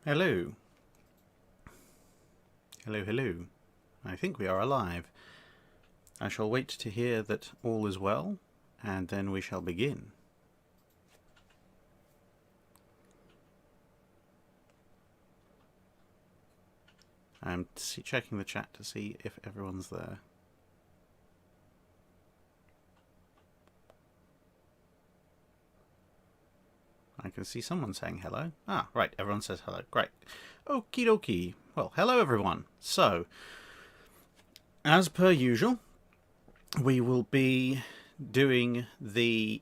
Hello. Hello, hello. I think we are alive. I shall wait to hear that all is well, and then we shall begin. I'm checking the chat to see if everyone's there. I can see someone saying hello. Ah, right, everyone says hello. Great. Okie dokie. Well, hello everyone. So, as per usual, we will be doing the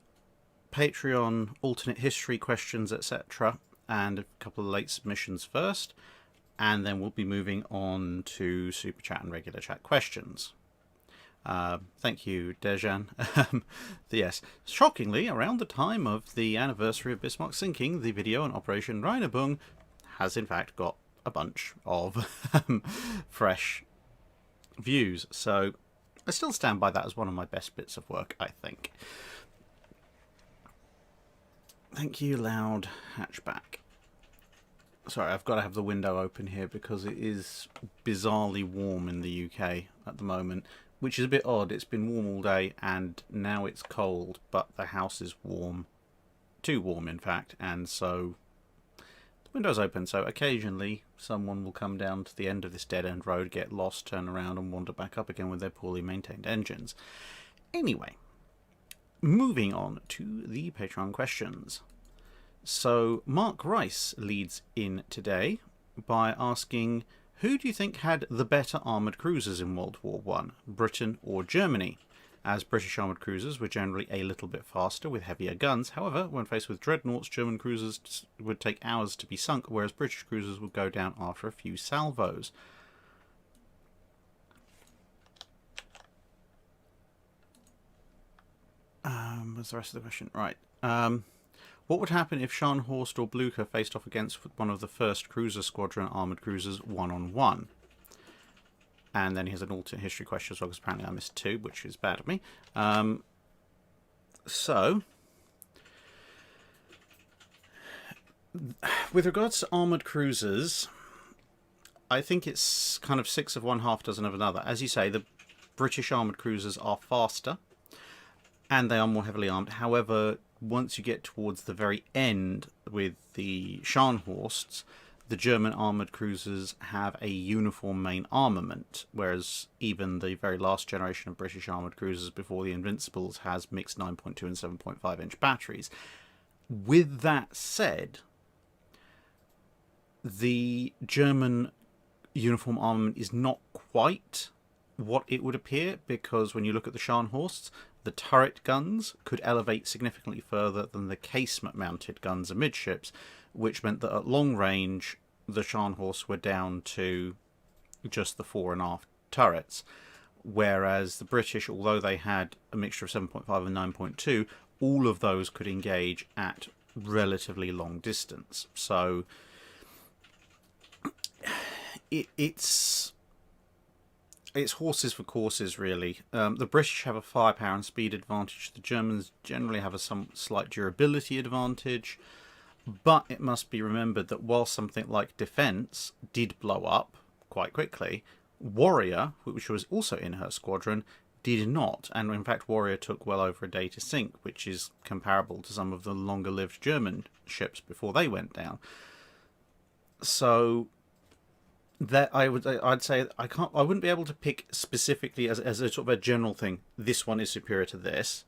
Patreon alternate history questions, etc., and a couple of late submissions first, and then we'll be moving on to Super Chat and regular chat questions. Thank you, Dejan. Yes, shockingly, around the time of the anniversary of Bismarck sinking, the video on Operation Rheinebung has in fact got a bunch of fresh views. So I still stand by that as one of my best bits of work, I think. Thank you, Loud Hatchback. Sorry, I've got to have the window open here because it is bizarrely warm in the UK at the moment, which is a bit odd. It's been warm all day and now it's cold, but the house is warm. Too warm, in fact, and so the window's open, so occasionally someone will come down to the end of this dead-end road, get lost, turn around and wander back up again with their poorly maintained engines. Anyway, moving on to the Patreon questions. So Mark Rice leads in today by asking, who do you think had the better armoured cruisers in World War I, Britain or Germany? As British armoured cruisers were generally a little bit faster with heavier guns. However, when faced with dreadnoughts, German cruisers would take hours to be sunk, whereas British cruisers would go down after a few salvos. What's the rest of the question? Right. What would happen if Scharnhorst or Blucher faced off against one of the first cruiser squadron armoured cruisers one-on-one? And then he has an alternate history question as well, because apparently I missed two, which is bad of me. So, with regards to armoured cruisers, I think it's kind of six of one, half dozen of another. As you say, the British armoured cruisers are faster, and they are more heavily armed. However, once you get towards the very end with the Scharnhorsts, the German armoured cruisers have a uniform main armament, whereas even the very last generation of British armoured cruisers before the Invincibles has mixed 9.2 and 7.5 inch batteries. With that said, the German uniform armament is not quite what it would appear, because when you look at the Scharnhorsts, the turret guns could elevate significantly further than the casement-mounted guns amidships, which meant that at long range, the Scharnhorsts were down to just the fore and aft turrets, whereas the British, although they had a mixture of 7.5 and 9.2, all of those could engage at relatively long distance. So it's horses for courses, really. The British have a firepower and speed advantage. The Germans generally have a slight durability advantage. But it must be remembered that while something like Defence did blow up quite quickly, Warrior, which was also in her squadron, did not. And in fact, Warrior took well over a day to sink, which is comparable to some of the longer-lived German ships before they went down. So that I'd say I wouldn't be able to pick specifically as a sort of a general thing, this one is superior to this.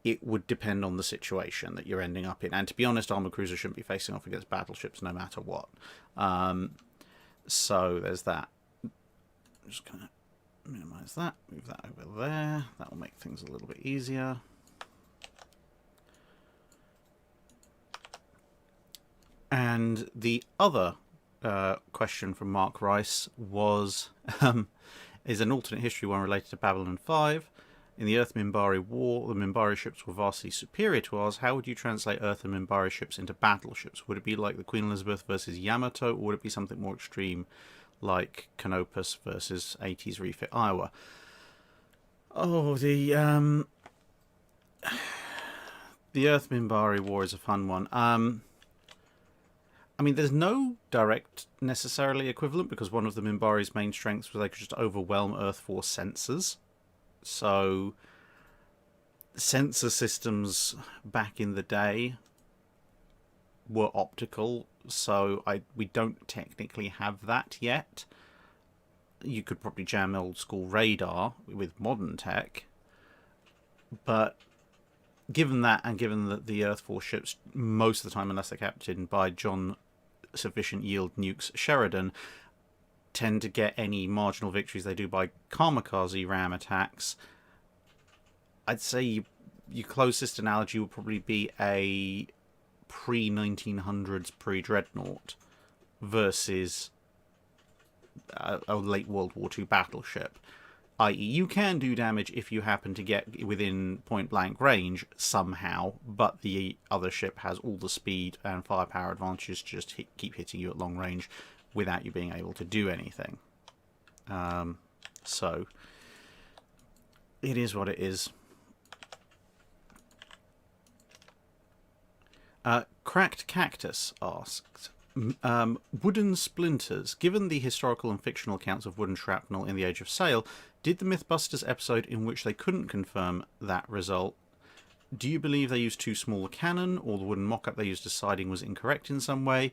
It would depend on the situation that you're ending up in. And to be honest, armoured cruisers shouldn't be facing off against battleships no matter what. So there's that. I'm just going to minimise that, move that over there. That will make things a little bit easier. And the other question from Mark Rice was is an alternate history one related to Babylon 5. In the Earth Minbari War, the Minbari ships were vastly superior to ours. How would you translate Earth and Minbari ships into battleships? Would it be like the Queen Elizabeth versus Yamato, or would it be something more extreme like Canopus versus 80s refit Iowa? Oh, the Earth Minbari War is a fun one. I mean, there's no direct necessarily equivalent, because one of the Minbari's main strengths was they could just overwhelm Earth Force sensors. So sensor systems back in the day were optical, so we don't technically have that yet. You could probably jam old school radar with modern tech, but given that, and given that the Earth Force ships most of the time, unless they're captained by John Sufficient Yield Nukes Sheridan, tend to get any marginal victories they do by kamikaze ram attacks, I'd say your closest analogy would probably be a pre-1900s pre-dreadnought versus a late World War II battleship. I.e., you can do damage if you happen to get within point-blank range somehow, but the other ship has all the speed and firepower advantages to just keep hitting you at long range without you being able to do anything. So, it is what it is. Cracked Cactus asks, wooden splinters. Given the historical and fictional accounts of wooden shrapnel in the Age of Sail, did the Mythbusters episode in which they couldn't confirm that result, do you believe they used too small a cannon, or the wooden mock-up they used as siding was incorrect in some way?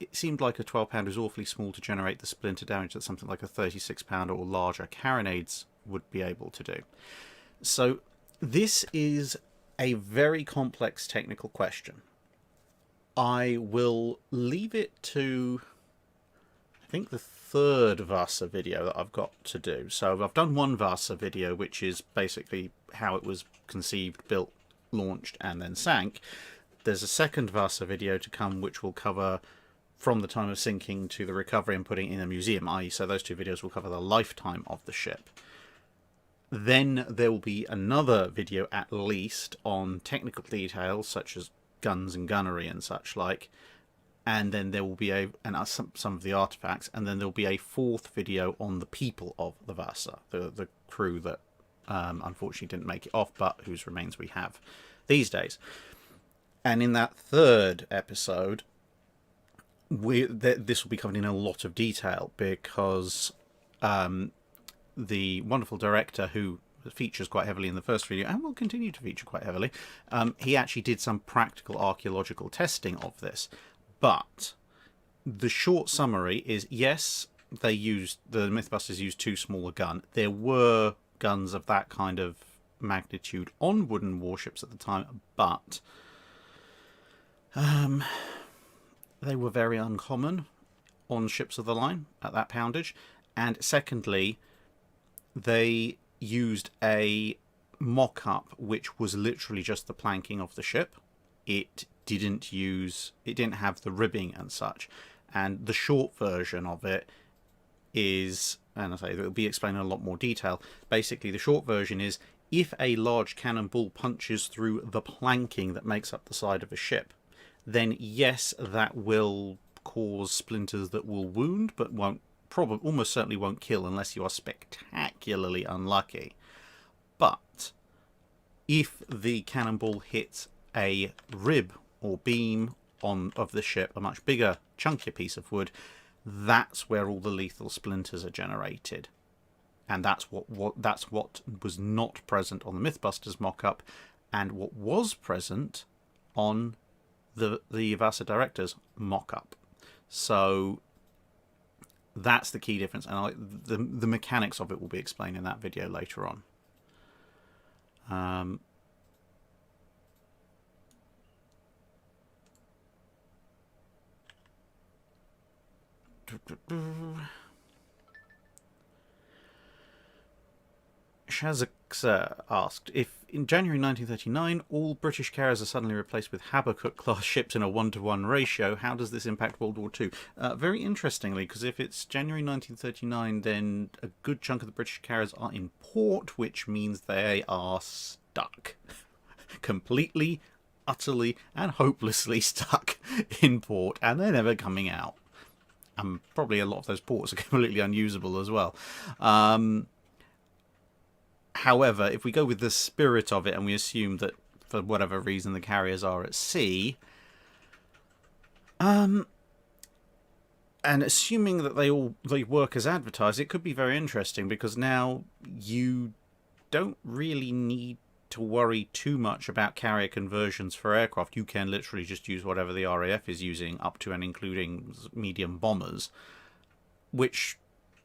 It seemed like a 12-pound was awfully small to generate the splinter damage that something like a 36-pound or larger carronades would be able to do. So this is a very complex technical question. I will leave it to, I think, the third Vasa video that I've got to do. So I've done one Vasa video, which is basically how it was conceived, built, launched, and then sank. There's a second Vasa video to come, which will cover from the time of sinking to the recovery and putting it in a museum, i.e. so those two videos will cover the lifetime of the ship. Then there will be another video, at least, on technical details, such as guns and gunnery and such like, and then there will be some of the artifacts, and then there will be a fourth video on the people of the Vasa, the crew that unfortunately didn't make it off, but whose remains we have these days. And in that third episode, this will be covered in a lot of detail, because the wonderful director who features quite heavily in the first video, and will continue to feature quite heavily, he actually did some practical archaeological testing of this. But the short summary is, yes, the Mythbusters used too small a gun. There were guns of that kind of magnitude on wooden warships at the time, but they were very uncommon on ships of the line at that poundage. And secondly, they used a mock-up which was literally just the planking of the ship. It didn't have the ribbing and such. And the short version of it is, and I say it'll be explained in a lot more detail. Basically, the short version is, if a large cannonball punches through the planking that makes up the side of a ship, then yes, that will cause splinters that will wound, but almost certainly won't kill unless you are spectacularly unlucky. But if the cannonball hits a rib or beam of the ship, a much bigger, chunkier piece of wood, that's where all the lethal splinters are generated. And that's what was not present on the Mythbusters mock-up, and what was present on the Vasa Director's mock-up. So that's the key difference, and the mechanics of it will be explained in that video later on. Shazaksa asked, if in January 1939 all British carriers are suddenly replaced with Habakkuk-class ships in a 1-to-1 ratio, how does this impact World War II? Very interestingly, because if it's January 1939, then a good chunk of the British carriers are in port, which means they are stuck. Completely, utterly, and hopelessly stuck in port, and they're never coming out. And probably a lot of those ports are completely unusable as well. However, if we go with the spirit of it and we assume that for whatever reason the carriers are at sea, And assuming that they work as advertised, it could be very interesting, because now you don't really need to worry too much about carrier conversions for aircraft. You can literally just use whatever the RAF is using, up to and including medium bombers, which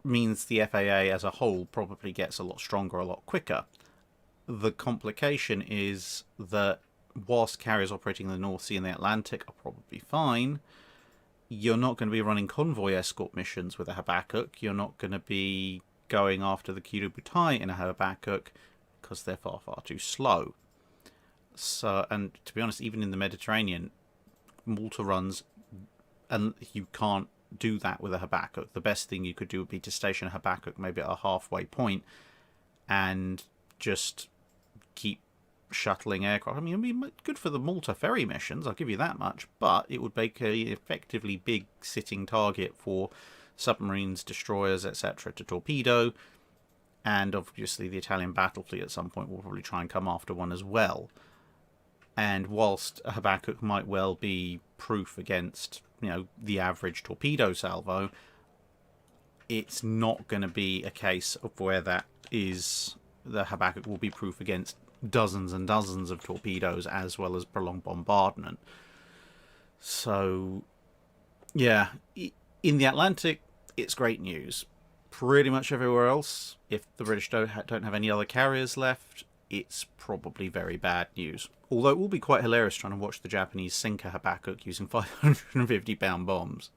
means the FAA as a whole probably gets a lot stronger a lot quicker. The complication is that whilst carriers operating in the North Sea and the Atlantic are probably fine, you're not going to be running convoy escort missions with a Habakkuk. You're not going to be going after the Kido Butai in a Habakkuk, because they're far, far too slow. So, and to be honest, even in the Mediterranean, Malta runs, and you can't do that with a Habakkuk. The best thing you could do would be to station a Habakkuk maybe at a halfway point and just keep shuttling aircraft. I mean, it'd be good for the Malta ferry missions, I'll give you that much, but it would make an effectively big sitting target for submarines, destroyers, etc. to torpedo. And obviously the Italian battle fleet at some point will probably try and come after one as well. And whilst a Habakkuk might well be proof against, the average torpedo salvo, it's not going to be a case of where the Habakkuk will be proof against dozens and dozens of torpedoes as well as prolonged bombardment. So, yeah, in the Atlantic, it's great news. Pretty much everywhere else, if the British don't have any other carriers left, it's probably very bad news. Although it will be quite hilarious trying to watch the Japanese sink a Habakkuk using 550-pound bombs.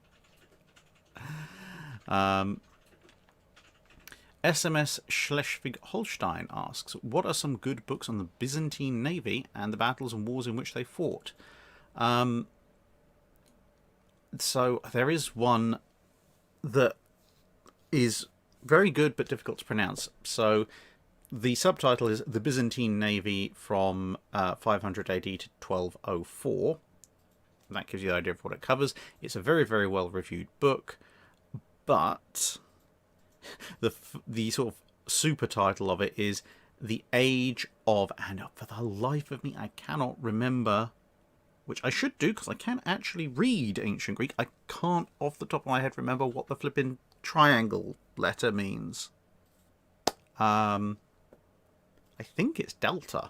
SMS Schleswig-Holstein asks, what are some good books on the Byzantine Navy and the battles and wars in which they fought? So there is one that is very good but difficult to pronounce. So the subtitle is The Byzantine Navy from 500 AD to 1204. That gives you the idea of what it covers. It's a very, very well reviewed book, but the sort of super title of it is The Age of, and for the life of me I cannot remember, which I should do because I can actually read ancient Greek. I can't off the top of my head remember what the flipping triangle letter means. I think it's delta,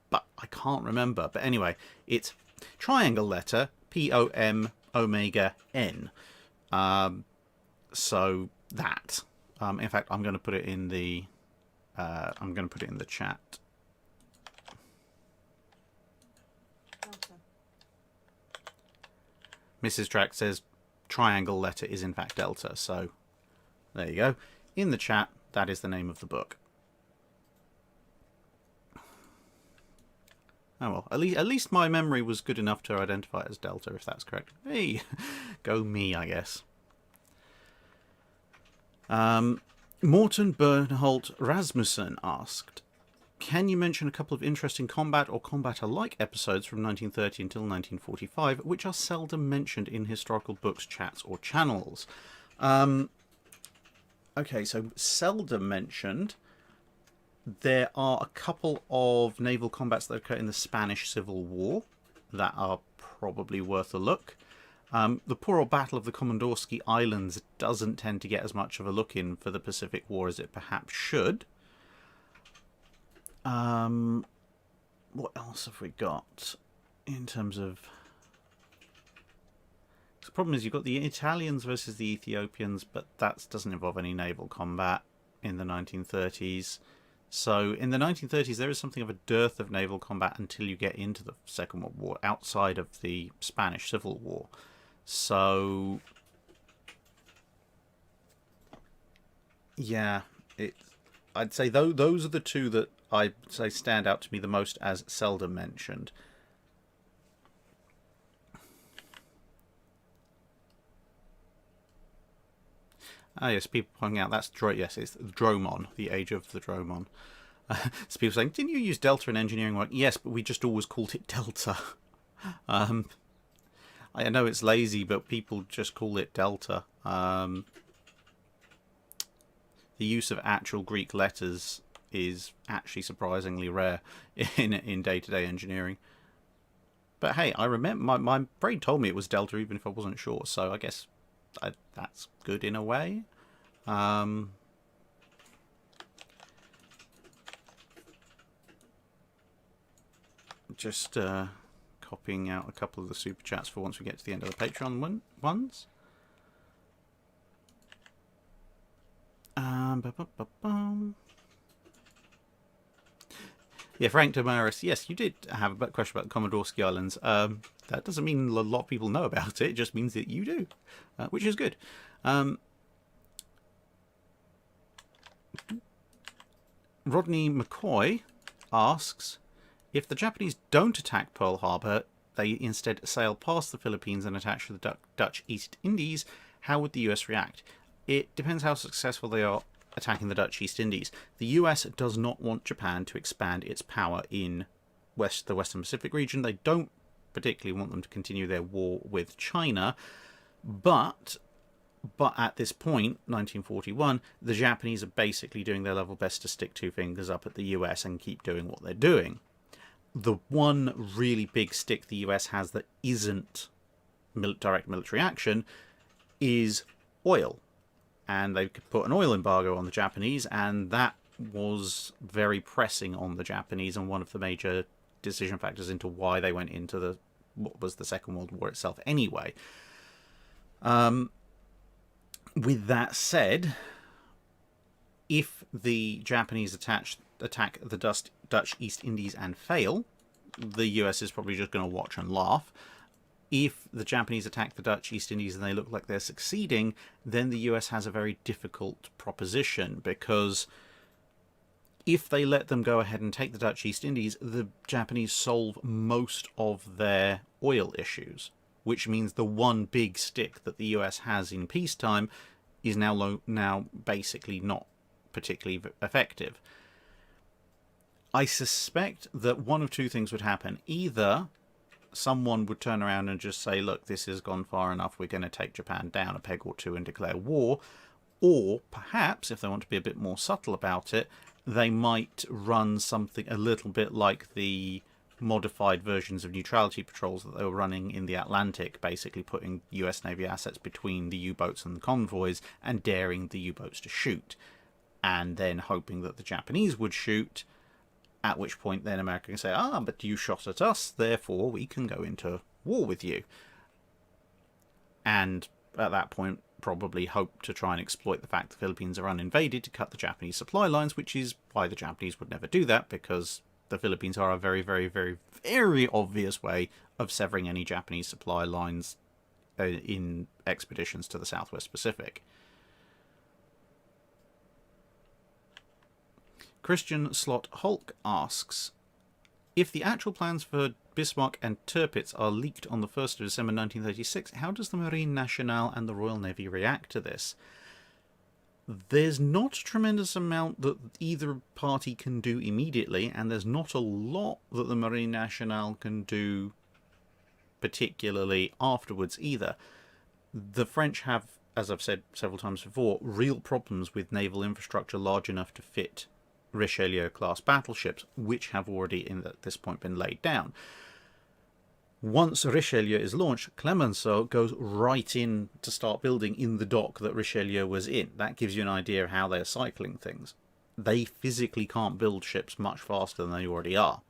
but I can't remember. But anyway, it's triangle letter POM omega N. So that. In fact, I'm going to put it in the chat. Delta. Mrs. Track says triangle letter is in fact delta. So there you go. In the chat, that is the name of the book. Oh well, at least my memory was good enough to identify it as delta, if that's correct. Hey, go me, I guess. Morten Bernholt Rasmussen asked, can you mention a couple of interesting combat or combat-alike episodes from 1930 until 1945, which are seldom mentioned in historical books, chats, or channels? Okay, so seldom mentioned. There are a couple of naval combats that occur in the Spanish Civil War that are probably worth a look. The poor old Battle of the Komandorski Islands doesn't tend to get as much of a look in for the Pacific War as it perhaps should. What else have we got in terms of... The problem is you've got the Italians versus the Ethiopians, but that doesn't involve any naval combat in the 1930s. So in the 1930s there is something of a dearth of naval combat until you get into the Second World War, outside of the Spanish Civil War. So yeah, I'd say those are the two that I'd say stand out to me the most as seldom mentioned. Ah, yes, people pointing out that's yes, it's Dromon, the age of the Dromon. So people saying, didn't you use Delta in engineering work? Yes, but we just always called it Delta. I know it's lazy, but people just call it Delta. The use of actual Greek letters is actually surprisingly rare in day-to-day engineering. But hey, I remember my brain told me it was Delta even if I wasn't sure, so I guess that's good in a way. Just copying out a couple of the super chats for once we get to the end of the Patreon ones. Yeah, Frank Damaris. Yes, you did have a question about the Comodorsky Islands. That doesn't mean a lot of people know about it. It just means that you do, which is good. Rodney McCoy asks, if the Japanese don't attack Pearl Harbor, they instead sail past the Philippines and attach to the Dutch East Indies, how would the US react? It depends how successful they are attacking the Dutch East Indies. The US does not want Japan to expand its power in the Western Pacific region. They don't particularly want them to continue their war with China, but at this point, 1941, the Japanese are basically doing their level best to stick two fingers up at the US and keep doing what they're doing. The one really big stick the US has that isn't direct military action is oil. And they could put an oil embargo on the Japanese, and that was very pressing on the Japanese and one of the major decision factors into why they went into what was the Second World War itself anyway. With that said, if the Japanese attack the Dutch East Indies and fail, the US is probably just going to watch and laugh. If the Japanese attack the Dutch East Indies and they look like they're succeeding, then the US has a very difficult proposition, because if they let them go ahead and take the Dutch East Indies, the Japanese solve most of their oil issues, which means the one big stick that the US has in peacetime is now basically not particularly effective. I suspect that one of two things would happen. Either someone would turn around and just say, look, this has gone far enough, we're going to take Japan down a peg or two and declare war. Or perhaps, if they want to be a bit more subtle about it, they might run something a little bit like the modified versions of neutrality patrols that they were running in the Atlantic, basically putting US Navy assets between the U-boats and the convoys and daring the U-boats to shoot, and then hoping that the Japanese would shoot, at which point then America can say, but you shot at us, therefore we can go into war with you. And at that point probably hope to try and exploit the fact the Philippines are uninvaded to cut the Japanese supply lines, which is why the Japanese would never do that, because the Philippines are a very, very, very, very obvious way of severing any Japanese supply lines in expeditions to the Southwest Pacific. Christian Slot Hulk asks, if the actual plans for Bismarck and Tirpitz are leaked on the 1st of December 1936, how does the Marine Nationale and the Royal Navy react to this? There's not a tremendous amount that either party can do immediately, and there's not a lot that the Marine Nationale can do particularly afterwards either. The French have, as I've said several times before, real problems with naval infrastructure large enough to fit Richelieu-class battleships, which have already at this point been laid down. Once Richelieu is launched, Clemenceau goes right in to start building in the dock that Richelieu was in. That gives you an idea of how they're cycling things. They physically can't build ships much faster than they already are.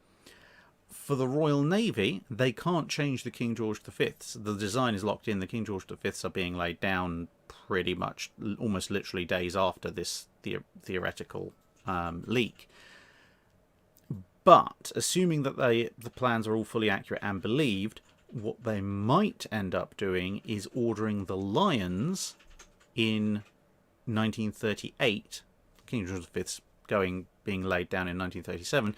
For the Royal Navy, they can't change the King George V's. The design is locked in. The King George V's are being laid down pretty much almost literally days after this theoretical leak. But assuming that the plans are all fully accurate and believed, what they might end up doing is ordering the Lions in 1938, King George V's being laid down in 1937,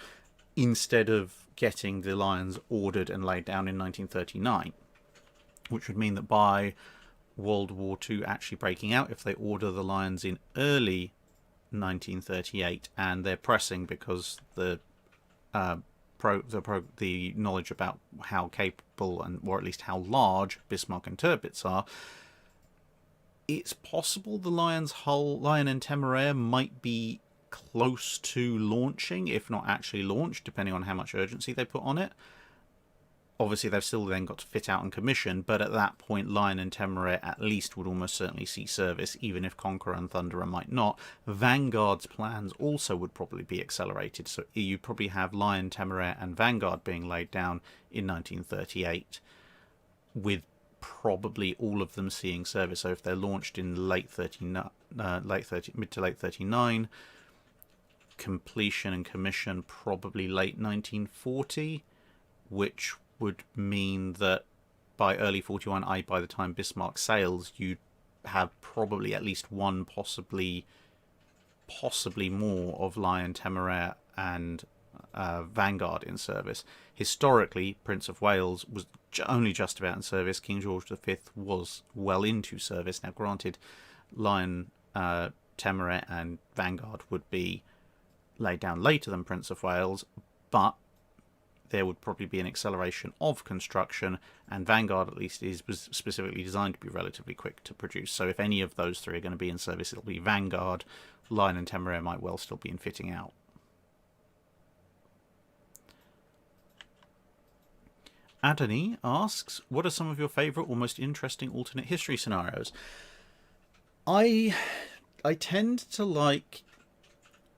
instead of getting the Lions ordered and laid down in 1939, which would mean that by World War II actually breaking out, if they order the Lions in early 1938 and they're pressing because the knowledge about how capable and or at least how large Bismarck and Tirpitz are, it's possible the Lion and Temeraire might be close to launching, if not actually launched, depending on how much urgency they put on it. Obviously, they've still then got to fit out and commission, but at that point, Lion and Temeraire at least would almost certainly see service, even if Conqueror and Thunderer might not. Vanguard's plans also would probably be accelerated, so you probably have Lion, Temeraire, and Vanguard being laid down in 1938, with probably all of them seeing service. So if they're launched in mid to late 39, completion and commission probably late 1940, which would mean that by early 41, by the time Bismarck sails, you'd have probably at least one, possibly more of Lion, Temeraire, and Vanguard in service. Historically, Prince of Wales was only just about in service. King George V was well into service. Now, granted, Lion, Temeraire, and Vanguard would be laid down later than Prince of Wales, but there would probably be an acceleration of construction, and Vanguard at least was specifically designed to be relatively quick to produce. So if any of those three are going to be in service, it'll be Vanguard. Lion and Temeraire might well still be in fitting out. Adony asks, what are some of your favourite or most interesting alternate history scenarios? I tend to like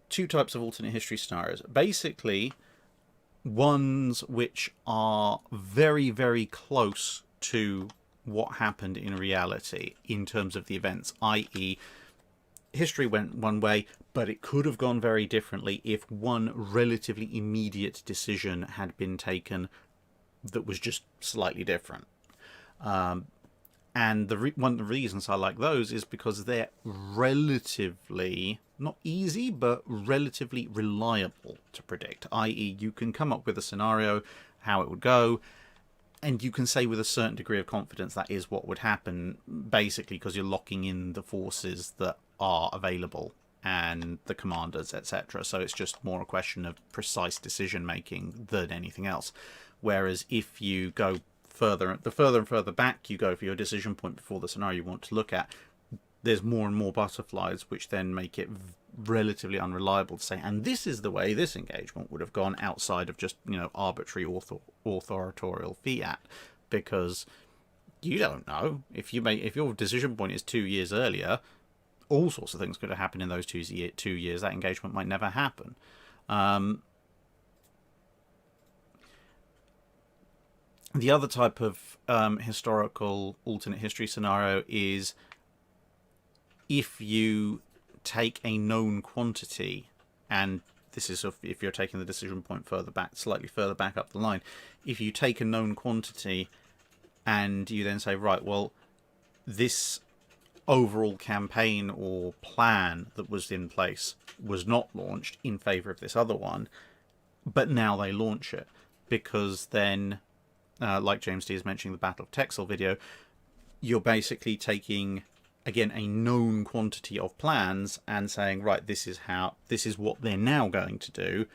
two types of alternate history scenarios. Basically, ones which are very, very close to what happened in reality in terms of the events, i.e. history went one way, but it could have gone very differently if one relatively immediate decision had been taken that was just slightly different. And one of the reasons I like those is because they're relatively, not easy, but relatively reliable to predict. I.e., you can come up with a scenario, how it would go, and you can say with a certain degree of confidence that is what would happen, basically because you're locking in the forces that are available and the commanders, etc. So it's just more a question of precise decision making than anything else. Whereas if you go the further and further back you go for your decision point before the scenario you want to look at, there's more and more butterflies, which then make it relatively unreliable to say, and this is the way this engagement would have gone outside of just, arbitrary authorial fiat, because you don't know. If your decision point is 2 years earlier, all sorts of things could have happened in those 2 years. That engagement might never happen. The other type of historical alternate history scenario is if you take a known quantity, and this is if you're taking the decision point slightly further back up the line, if you take a known quantity and you then say, right, well, this overall campaign or plan that was in place was not launched in favour of this other one, but now they launch it, because then like James D is mentioning the Battle of Texel video, you're basically taking, again, a known quantity of plans and saying, right, this is what they're now going to do,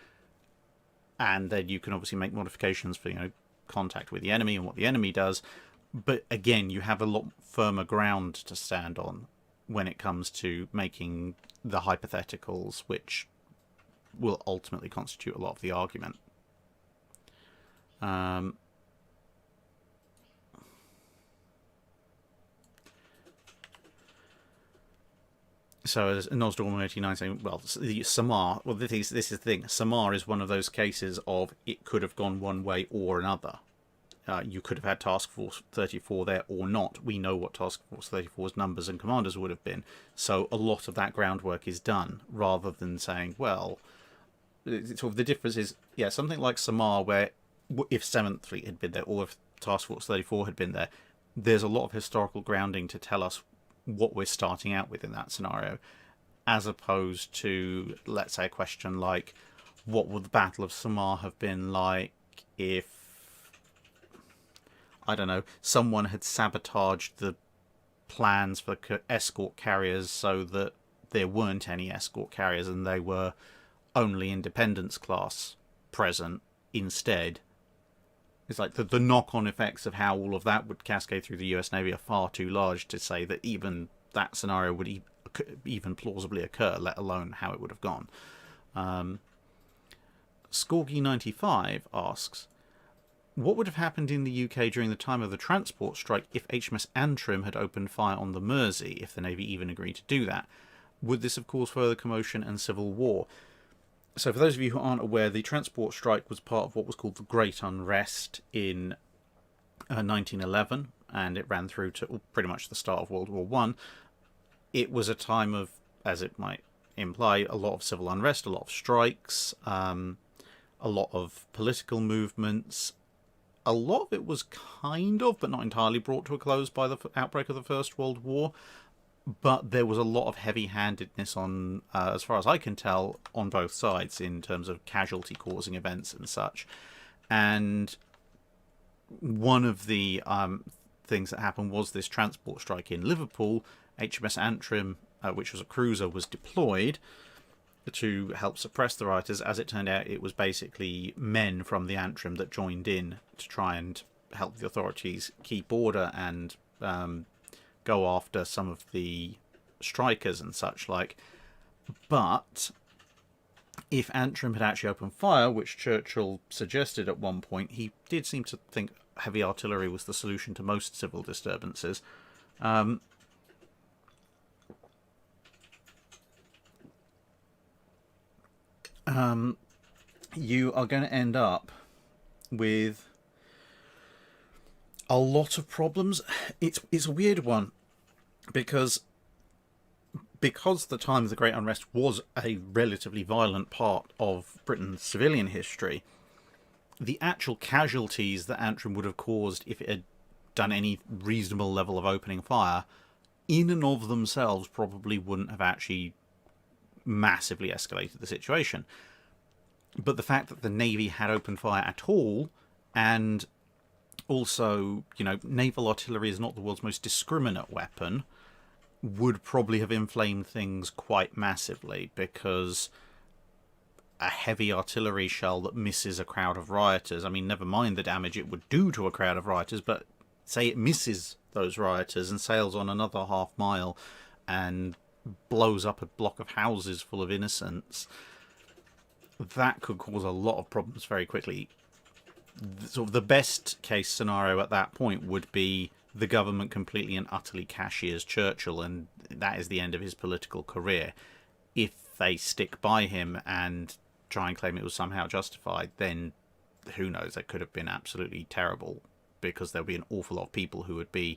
and then you can obviously make modifications for contact with the enemy and what the enemy does, but again, you have a lot firmer ground to stand on when it comes to making the hypotheticals, which will ultimately constitute a lot of the argument. So as Nosdorm89 saying, well, the Samar, well, this is the thing. Samar is one of those cases of it could have gone one way or another. You could have had Task Force 34 there or not. We know what Task Force 34's numbers and commanders would have been. So a lot of that groundwork is done, rather than saying, well, sort of the difference is, yeah, something like Samar, where if 7th Fleet had been there, or if Task Force 34 had been there, there's a lot of historical grounding to tell us what we're starting out with in that scenario, as opposed to, let's say, a question like, what would the Battle of Samar have been like if, I don't know, someone had sabotaged the plans for escort carriers so that there weren't any escort carriers and they were only Independence class present instead. It's like the knock-on effects of how all of that would cascade through the US Navy are far too large to say that even that scenario would even plausibly occur, let alone how it would have gone. Scorgy95 asks, what would have happened in the UK during the time of the transport strike if HMS Antrim had opened fire on the Mersey, if the Navy even agreed to do that? Would this have caused further commotion and civil war? So for those of you who aren't aware, the transport strike was part of what was called the Great Unrest in 1911, and it ran through to pretty much the start of World War One. It was a time of, as it might imply, a lot of civil unrest, a lot of strikes, a lot of political movements. A lot of it was kind of, but not entirely, brought to a close by the outbreak of the First World War. But there was a lot of heavy-handedness on, as far as I can tell, on both sides in terms of casualty-causing events and such. And one of the things that happened was this transport strike in Liverpool. HMS Antrim, which was a cruiser, was deployed to help suppress the rioters. As it turned out, it was basically men from the Antrim that joined in to try and help the authorities keep order and go after some of the strikers and such like. But if Antrim had actually opened fire, which Churchill suggested at one point, he did seem to think heavy artillery was the solution to most civil disturbances. You are going to end up with a lot of problems. It's a weird one because the time of the Great Unrest was a relatively violent part of Britain's civilian history. The actual casualties that Antrim would have caused if it had done any reasonable level of opening fire, in and of themselves, probably wouldn't have actually massively escalated the situation. But the fact that the Navy had opened fire at all, and also, naval artillery is not the world's most discriminate weapon, would probably have inflamed things quite massively, because a heavy artillery shell that misses a crowd of rioters, I mean, never mind the damage it would do to a crowd of rioters, but say it misses those rioters and sails on another half mile and blows up a block of houses full of innocents, that could cause a lot of problems very quickly. Sort of the best case scenario at that point would be the government completely and utterly cashiers Churchill, and that is the end of his political career. If they stick by him and try and claim it was somehow justified, then who knows, that could have been absolutely terrible, because there'll be an awful lot of people who would be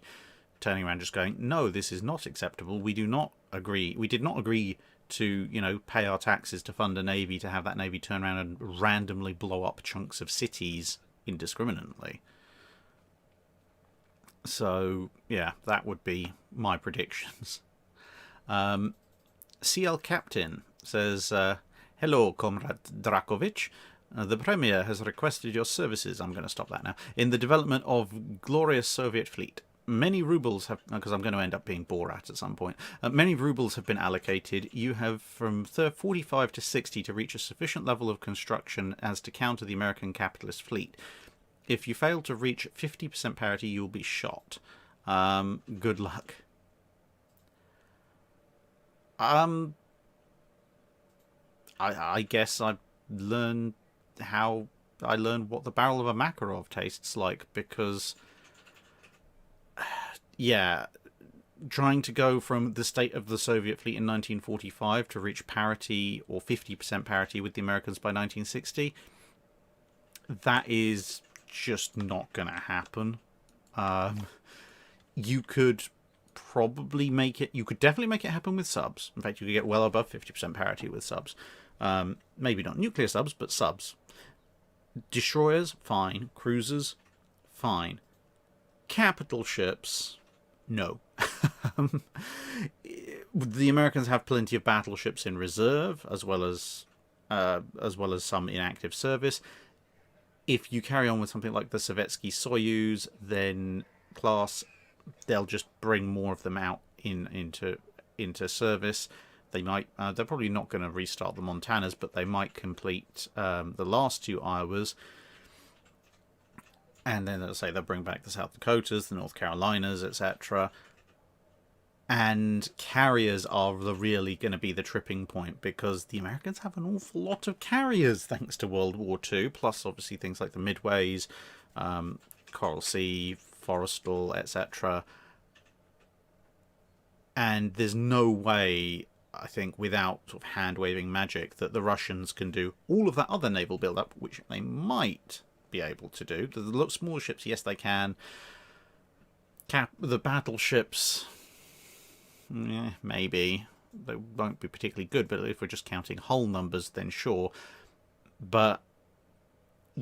turning around just going, no, this is not acceptable. We did not agree to, pay our taxes to fund a navy, to have that navy turn around and randomly blow up chunks of cities indiscriminately. So, yeah, that would be my predictions. CL Captain says, hello, Comrade Drakovic. The Premier has requested your services, I'm going to stop that now, in the development of glorious Soviet fleet. Many rubles have, because I'm going to end up being Borat at some point, many rubles have been allocated. You have from 45 to 60 to reach a sufficient level of construction as to counter the American capitalist fleet. If you fail to reach 50% parity, you'll be shot. Good luck. I guess I learned what the barrel of a Makarov tastes like, because yeah, trying to go from the state of the Soviet fleet in 1945 to reach parity or 50% parity with the Americans by 1960, that is just not going to happen. You could probably make it, you could definitely make it happen with subs. In fact, you could get well above 50% parity with subs. Maybe not nuclear subs, but subs. Destroyers, fine. Cruisers, fine. Capital ships, no. The Americans have plenty of battleships in reserve, as well as some in active service. If you carry on with something like the Sovietsky Soyuz, then class, they'll just bring more of them out into service. They might, they're probably not going to restart the Montanas, but they might complete the last two Iowas. And then, as I say, they'll bring back the South Dakotas, the North Carolinas, etc. And carriers are really going to be the tripping point, because the Americans have an awful lot of carriers thanks to World War II, plus obviously things like the Midways, Coral Sea, Forrestal, etc. And there's no way, I think, without sort of hand-waving magic, that the Russians can do all of that other naval build-up, which they might be able to do. The smaller ships, yes, they can. The battleships, maybe. They won't be particularly good, but if we're just counting hull numbers, then sure. But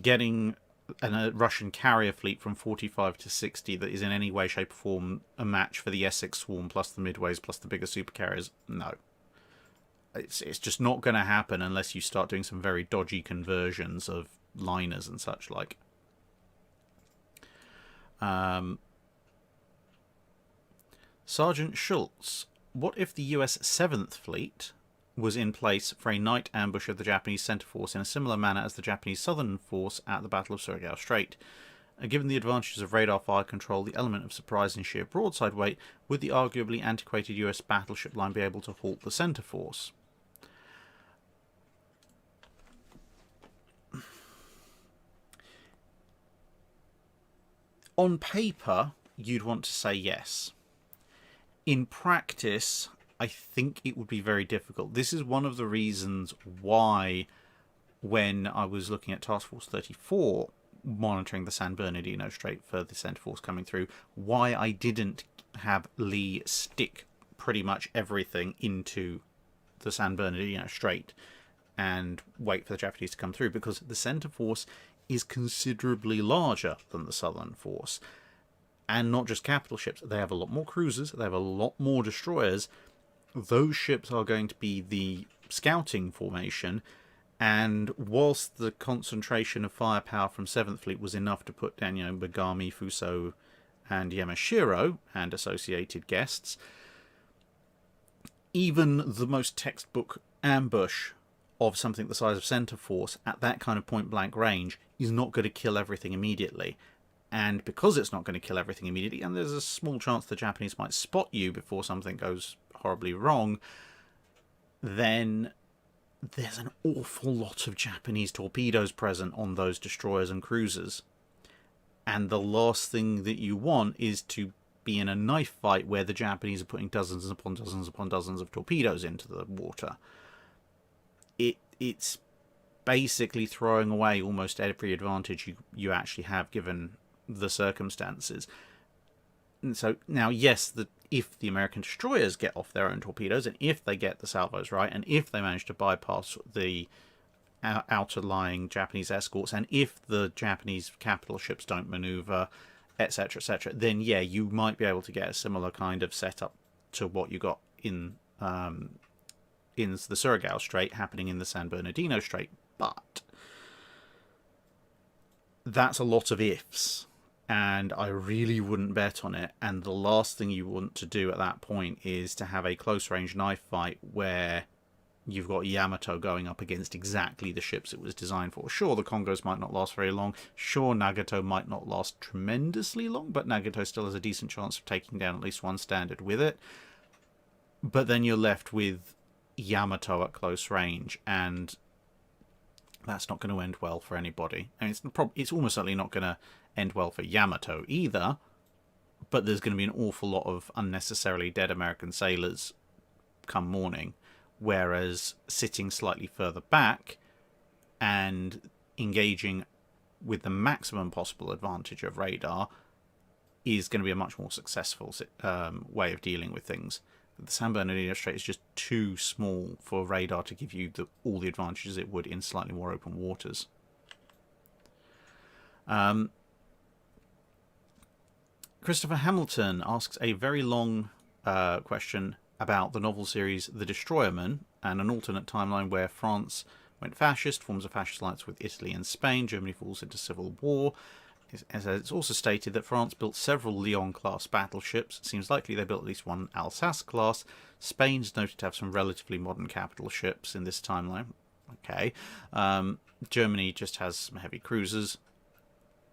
getting a Russian carrier fleet from 45 to 60 that is in any way, shape, or form a match for the Essex Swarm plus the Midways plus the bigger supercarriers, no. It's just not going to happen unless you start doing some very dodgy conversions of liners and such like. Sergeant Schultz, what if the US 7th Fleet was in place for a night ambush of the Japanese centre force in a similar manner as the Japanese southern force at the Battle of Surigao Strait? Given the advantages of radar fire control, the element of surprise and sheer broadside weight, would the arguably antiquated US battleship line be able to halt the centre force? On paper, you'd want to say yes. In practice, I think it would be very difficult. This is one of the reasons why, when I was looking at Task Force 34, monitoring the San Bernardino Strait for the centre force coming through, why I didn't have Lee stick pretty much everything into the San Bernardino Strait and wait for the Japanese to come through, because the centre force is considerably larger than the southern force. And not just capital ships, they have a lot more cruisers, they have a lot more destroyers. Those ships are going to be the scouting formation, and whilst the concentration of firepower from 7th Fleet was enough to put down, Mogami, Fuso, and Yamashiro, and associated guests, even the most textbook ambush of something the size of Centre Force at that kind of point-blank range is not going to kill everything immediately. And because it's not going to kill everything immediately, and there's a small chance the Japanese might spot you before something goes horribly wrong, then there's an awful lot of Japanese torpedoes present on those destroyers and cruisers. And the last thing that you want is to be in a knife fight where the Japanese are putting dozens upon dozens upon dozens of torpedoes into the water. It's basically throwing away almost every advantage you actually have given the circumstances. And so now, yes, if the American destroyers get off their own torpedoes, and if they get the salvos right, and if they manage to bypass the outer-lying Japanese escorts, and if the Japanese capital ships don't maneuver, etc., then yeah, you might be able to get a similar kind of setup to what you got in the Surigao Strait happening in the San Bernardino Strait, but that's a lot of ifs, and I really wouldn't bet on it. And the last thing you want to do at that point is to have a close-range knife fight where you've got Yamato going up against exactly the ships it was designed for. Sure, the Congos might not last very long. Sure, Nagato might not last tremendously long, but Nagato still has a decent chance of taking down at least one standard with it. But then you're left with Yamato at close range, and that's not going to end well for anybody. I mean, it's almost certainly not going to end well for Yamato either, but there's going to be an awful lot of unnecessarily dead American sailors come morning, whereas sitting slightly further back and engaging with the maximum possible advantage of radar is going to be a much more successful way of dealing with things. The San Bernardino Strait is just too small for radar to give you all the advantages it would in slightly more open waters. Christopher Hamilton asks a very long question about the novel series The Destroyerman and an alternate timeline where France went fascist, forms a fascist alliance with Italy and Spain, Germany falls into civil war. It's also stated that France built several Lyon-class battleships. It seems likely they built at least one Alsace-class. Spain's noted to have some relatively modern capital ships in this timeline. Okay. Germany just has some heavy cruisers.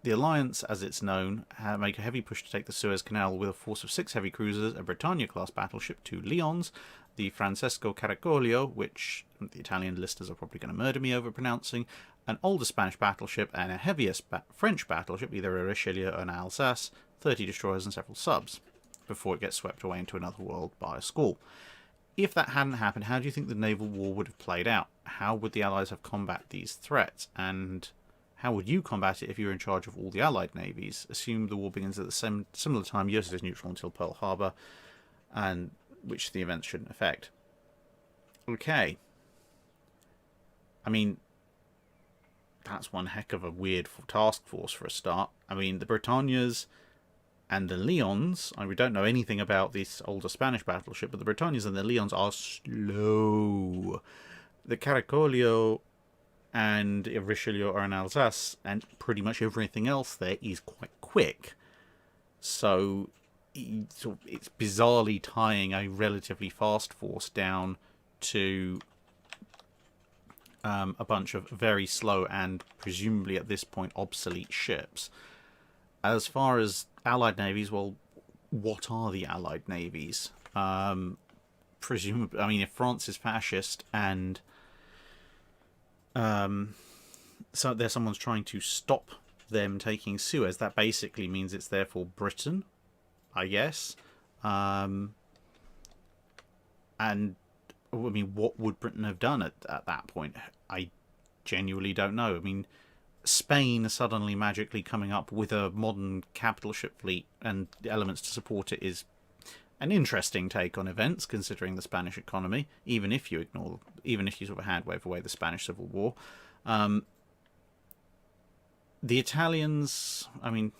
The Alliance, as it's known, make a heavy push to take the Suez Canal with a force of 6 heavy cruisers, a Britannia-class battleship, 2 Lyons, the Francesco Caracolio, which the Italian listeners are probably going to murder me over pronouncing, an older Spanish battleship, and a heavier French battleship, either a Richelieu or an Alsace, 30 destroyers and several subs, before it gets swept away into another world by a squall. If that hadn't happened, how do you think the naval war would have played out? How would the Allies have combated these threats? And how would you combat it if you were in charge of all the Allied navies? Assume the war begins at the similar time. US is neutral until Pearl Harbor, and which the events shouldn't affect. Okay. I mean, that's one heck of a weird task force for a start. I mean, the Britannias and the Leons, we don't know anything about this older Spanish battleship, but the Britannias and the Leons are slow. The Caracolio and Richelieu are an Alsace, and pretty much everything else there is quite quick. So it's bizarrely tying a relatively fast force down to a bunch of very slow and presumably at this point obsolete ships. As far as Allied navies, well, what are the Allied navies? Presumably, I mean, if France is fascist and so there's someone's trying to stop them taking Suez, that basically means it's therefore Britain, I guess. And I mean, what would Britain have done at that point? I genuinely don't know. I mean, Spain suddenly magically coming up with a modern capital ship fleet and elements to support it is an interesting take on events, considering the Spanish economy, even if you sort of hand-wave away the Spanish Civil War. The Italians, I mean,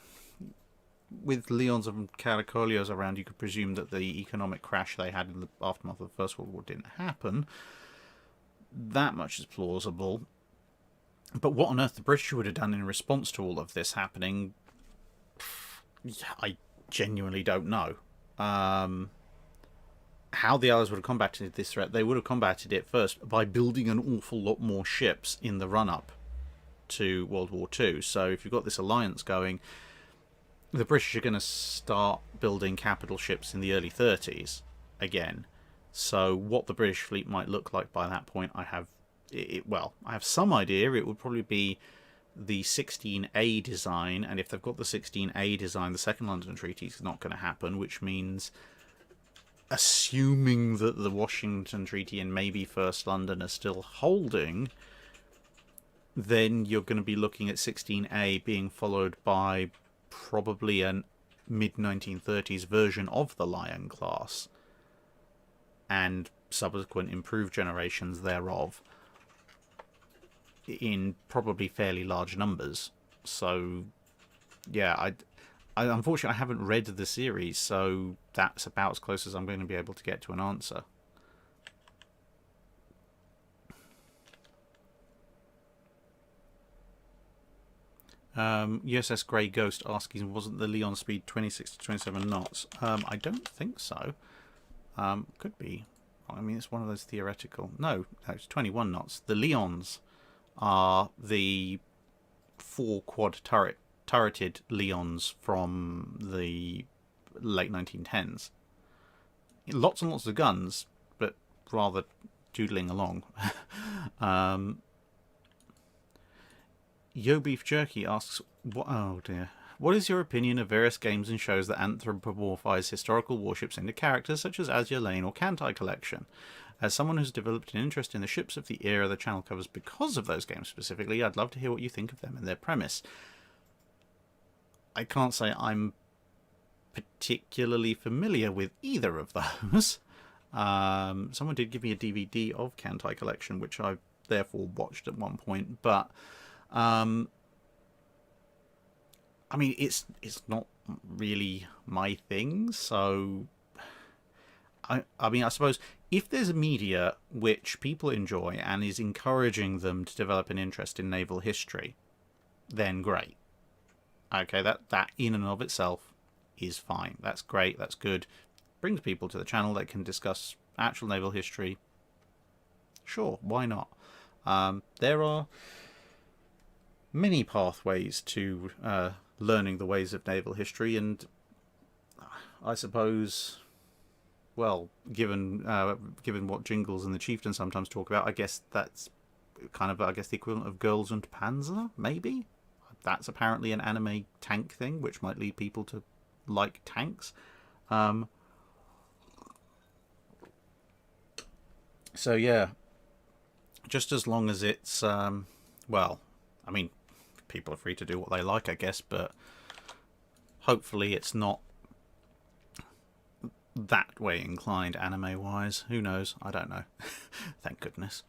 with Leons and Caracolios around, you could presume that the economic crash they had in the aftermath of the First World War didn't happen. That much is plausible. But what on earth the British would have done in response to all of this happening, I genuinely don't know. How the Allies would have combated this threat, they would have combated it first by building an awful lot more ships in the run-up to World War II. So if you've got this alliance going, the British are going to start building capital ships in the early 30s again. So what the British fleet might look like by that point, I have some idea. It would probably be the 16A design, and if they've got the 16A design, the Second London Treaty is not going to happen, which means, assuming that the Washington Treaty and maybe First London are still holding, then you're going to be looking at 16A being followed by probably a mid-1930s version of the Lion class and subsequent improved generations thereof in probably fairly large numbers. So yeah, I unfortunately I haven't read the series, so that's about as close as I'm going to be able to get to an answer. USS Grey Ghost asking, wasn't the Leon speed 26 to 27 knots? I don't think so. Could be. I mean, it's one of those theoretical. No, it's 21 knots. The Leons are the 4 quad turreted Leons from the late 1910s. Lots and lots of guns, but rather doodling along. Yo Beef Jerky asks, oh dear. What is your opinion of various games and shows that anthropomorphize historical warships into characters such as Azure Lane or Kantai Collection? As someone who's developed an interest in the ships of the era the channel covers because of those games specifically, I'd love to hear what you think of them and their premise. I can't say I'm particularly familiar with either of those. Someone did give me a DVD of Kantai Collection, which I therefore watched at one point, but I mean, it's not really my thing, so I mean, I suppose if there's a media which people enjoy and is encouraging them to develop an interest in naval history, then great. Okay, that in and of itself is fine. That's great, that's good. Brings people to the channel that can discuss actual naval history. Sure, why not? There are many pathways to learning the ways of naval history, and I suppose well, given what Jingles and the Chieftain sometimes talk about, I guess that's kind of, I guess, the equivalent of Girls und Panzer, maybe? That's apparently an anime tank thing, which might lead people to like tanks. So yeah, just as long as it's, well, I mean, people are free to do what they like, I guess, but hopefully it's not that way inclined anime-wise. Who knows? I don't know. Thank goodness.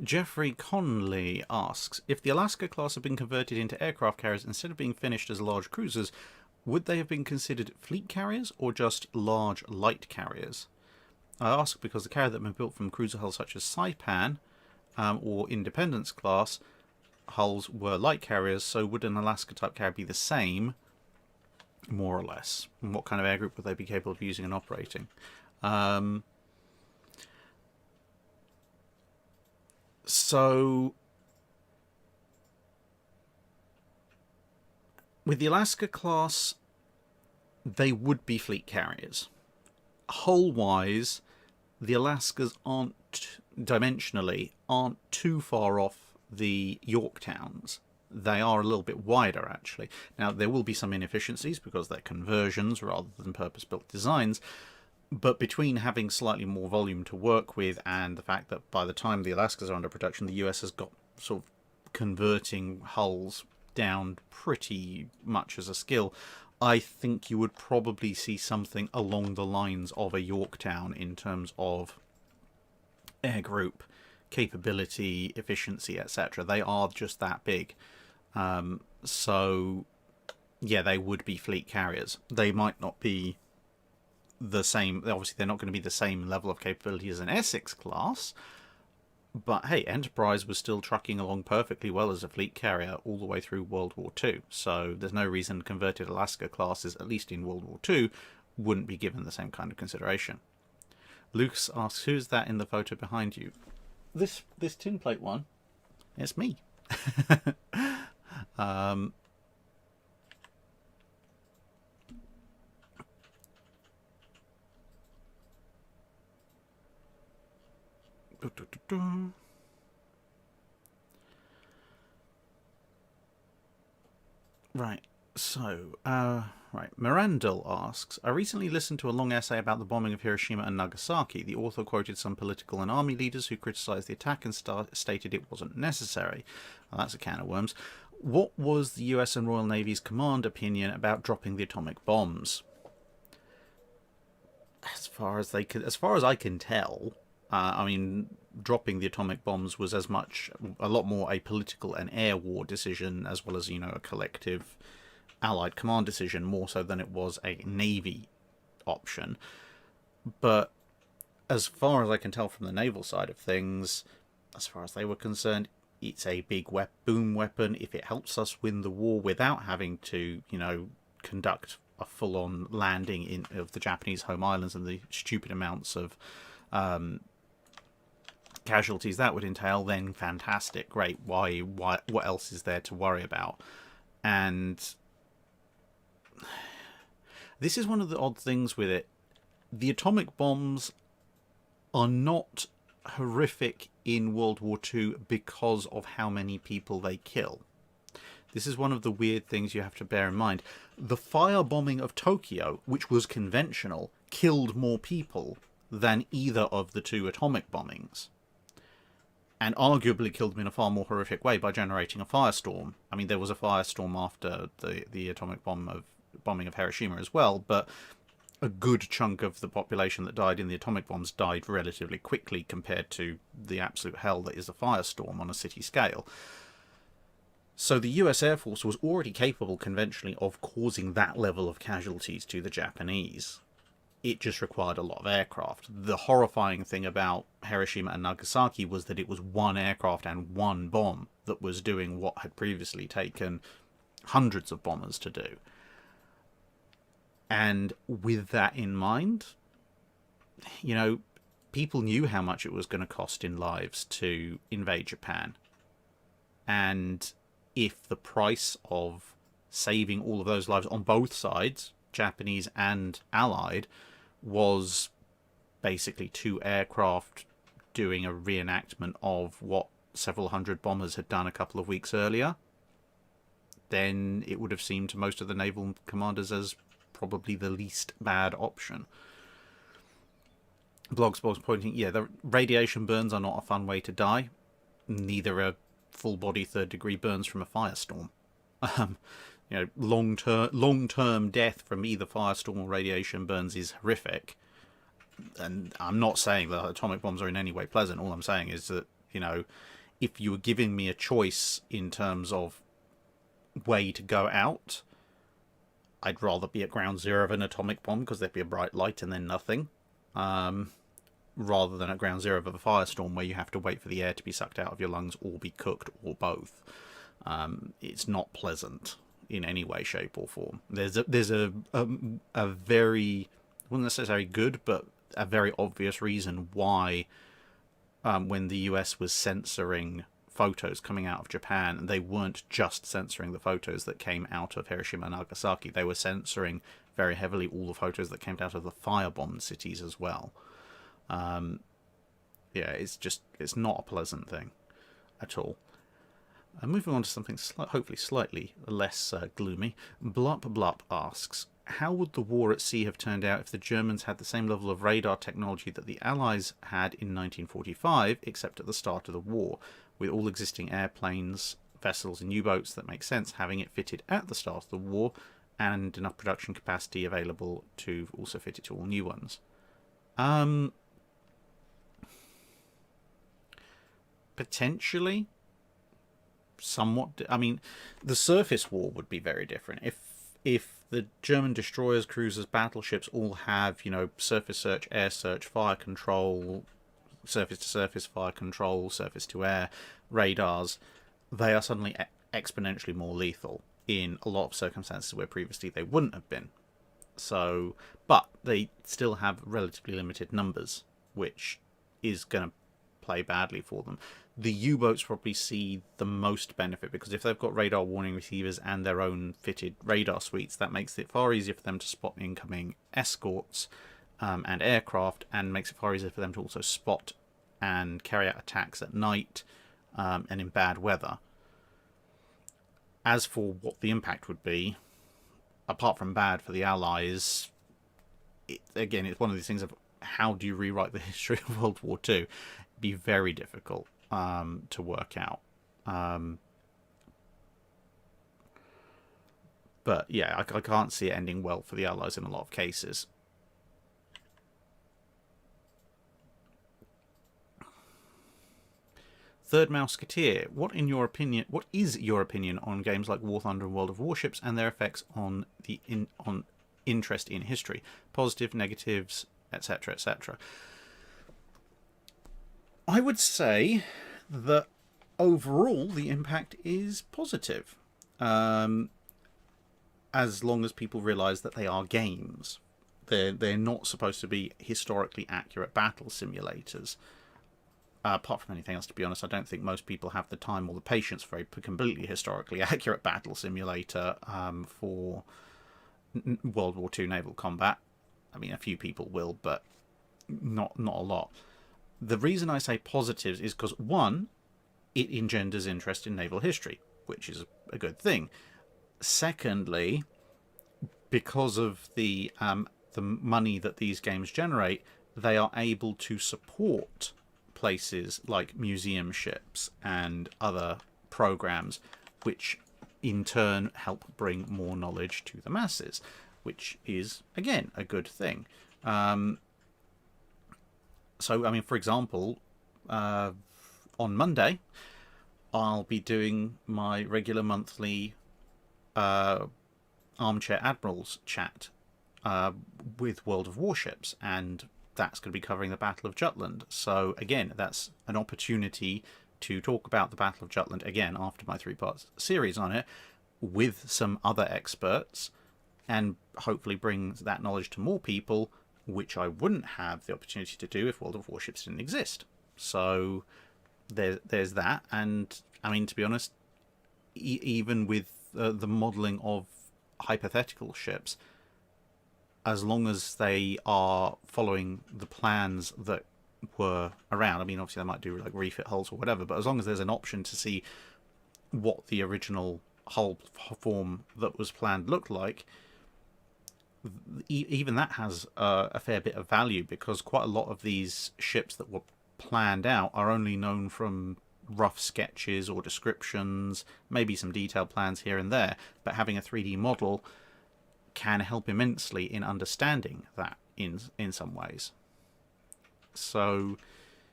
Jeffrey Conley asks, if the Alaska class had been converted into aircraft carriers instead of being finished as large cruisers, would they have been considered fleet carriers or just large light carriers? I ask because the carrier that had been built from cruiser hulls such as Saipan or Independence class hulls were light carriers, so would an Alaska type carrier be the same, more or less? And what kind of air group would they be capable of using and operating? So with the Alaska class, they would be fleet carriers. Hull-wise, the Alaskas dimensionally aren't too far off the Yorktowns. They are a little bit wider, actually. Now, there will be some inefficiencies because they're conversions rather than purpose-built designs, but between having slightly more volume to work with and the fact that by the time the Alaskas are under production, the US has got sort of converting hulls down pretty much as a skill, I think you would probably see something along the lines of a Yorktown in terms of air group capability, efficiency, etc. They are just that big. So, yeah, they would be fleet carriers. They might not be the same. Obviously, they're not going to be the same level of capability as an Essex class. But hey, Enterprise was still trucking along perfectly well as a fleet carrier all the way through World War II. So there's no reason converted Alaska classes, at least in World War II, wouldn't be given the same kind of consideration. Lucas asks, who's that in the photo behind you? This tin plate one. It's me. Right, so, Mirandel asks, I recently listened to a long essay about the bombing of Hiroshima and Nagasaki. The author quoted some political and army leaders who criticised the attack and stated it wasn't necessary. Well, that's a can of worms. What was the US and Royal Navy's command opinion about dropping the atomic bombs? As far as I can tell, I mean, dropping the atomic bombs was a lot more a political and air war decision, as well as, a collective Allied command decision, more so than it was a Navy option. But as far as I can tell from the naval side of things, as far as they were concerned, it's a big boom weapon. If it helps us win the war without having to, conduct a full-on landing of the Japanese home islands and the stupid amounts of casualties that would entail, then fantastic, great. Why? What else is there to worry about? And this is one of the odd things with it. The atomic bombs are not horrific in World War II because of how many people they kill. This is one of the weird things you have to bear in mind. The firebombing of Tokyo, which was conventional, killed more people than either of the two atomic bombings. And arguably killed them in a far more horrific way by generating a firestorm. I mean, there was a firestorm after the atomic bombing of Hiroshima as well, but a good chunk of the population that died in the atomic bombs died relatively quickly compared to the absolute hell that is a firestorm on a city scale. So the US Air Force was already capable conventionally of causing that level of casualties to the Japanese. It just required a lot of aircraft. The horrifying thing about Hiroshima and Nagasaki was that it was one aircraft and one bomb that was doing what had previously taken hundreds of bombers to do. And with that in mind, people knew how much it was going to cost in lives to invade Japan. And if the price of saving all of those lives on both sides, Japanese and Allied, was basically 2 aircraft doing a reenactment of what several hundred bombers had done a couple of weeks earlier, then it would have seemed to most of the naval commanders as probably the least bad option. Blogspot's pointing, yeah, the radiation burns are not a fun way to die. Neither are full-body third-degree burns from a firestorm. Long-term death from either firestorm or radiation burns is horrific. And I'm not saying that atomic bombs are in any way pleasant. All I'm saying is that, if you were giving me a choice in terms of way to go out, I'd rather be at ground zero of an atomic bomb because there'd be a bright light and then nothing, rather than at ground zero of a firestorm where you have to wait for the air to be sucked out of your lungs or be cooked or both. It's not pleasant in any way, shape or form. There's a very, I wouldn't necessarily good, but a very obvious reason why when the US was censoring photos coming out of Japan, they weren't just censoring the photos that came out of Hiroshima and Nagasaki. They were censoring very heavily all the photos that came out of the firebombed cities as well. It's not a pleasant thing at all. Moving on to something hopefully slightly less gloomy. Blup Blup asks, how would the war at sea have turned out if the Germans had the same level of radar technology that the Allies had in 1945, except at the start of the war, with all existing airplanes, vessels and U-boats that make sense having it fitted at the start of the war, and enough production capacity available to also fit it to all new ones? Potentially. Somewhat. I mean, the surface war would be very different. If the German destroyers, cruisers, battleships all have, surface search, air search, fire control, surface-to-surface fire control, surface-to-air radars, they are suddenly exponentially more lethal in a lot of circumstances where previously they wouldn't have been. So, but they still have relatively limited numbers, which is going to play badly for them. The U-boats probably see the most benefit because if they've got radar warning receivers and their own fitted radar suites, that makes it far easier for them to spot incoming escorts and aircraft, and makes it far easier for them to also spot and carry out attacks at night and in bad weather. As for what the impact would be, apart from bad for the Allies, it's one of these things of how do you rewrite the history of World War II? It'd be very difficult to work out. But yeah, I can't see it ending well for the Allies in a lot of cases. Third Mouseketeer, what is your opinion on games like War Thunder and World of Warships and their effects on interest in history? Positive, negatives, etc., etc. I would say that overall the impact is positive, as long as people realise that they are games. They're not supposed to be historically accurate battle simulators. Apart from anything else, to be honest, I don't think most people have the time or the patience for a completely historically accurate battle simulator for World War II naval combat. I mean, a few people will, but not a lot. The reason I say positives is because, one, it engenders interest in naval history, which is a good thing. Secondly, because of the money that these games generate, they are able to support places like museum ships and other programs, which in turn help bring more knowledge to the masses, which is, again, a good thing. So, I mean, for example, on Monday, I'll be doing my regular monthly Armchair Admirals chat with World of Warships, and that's going to be covering the Battle of Jutland. So, again, that's an opportunity to talk about the Battle of Jutland, again, after my 3-part series on it, with some other experts, and hopefully bring that knowledge to more people, which I wouldn't have the opportunity to do if World of Warships didn't exist. So there's that. And I mean, to be honest, even with the modelling of hypothetical ships, as long as they are following the plans that were around. I mean, obviously they might do like refit hulls or whatever, but as long as there's an option to see what the original hull form that was planned looked like, even that has a fair bit of value, because quite a lot of these ships that were planned out are only known from rough sketches or descriptions, maybe some detailed plans here and there, but having a 3D model can help immensely in understanding that in some ways. So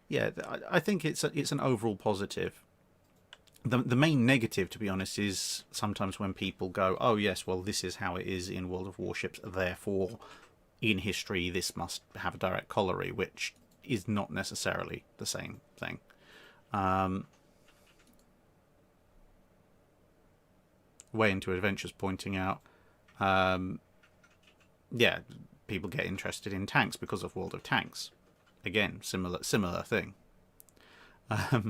yeah, I think it's an overall positive. The main negative, to be honest, is sometimes when people go, oh yes, well this is how it is in World of Warships, therefore in history this must have a direct corollary, which is not necessarily the same thing. Way into Adventures pointing out, yeah, people get interested in tanks because of World of Tanks. Again, similar thing. There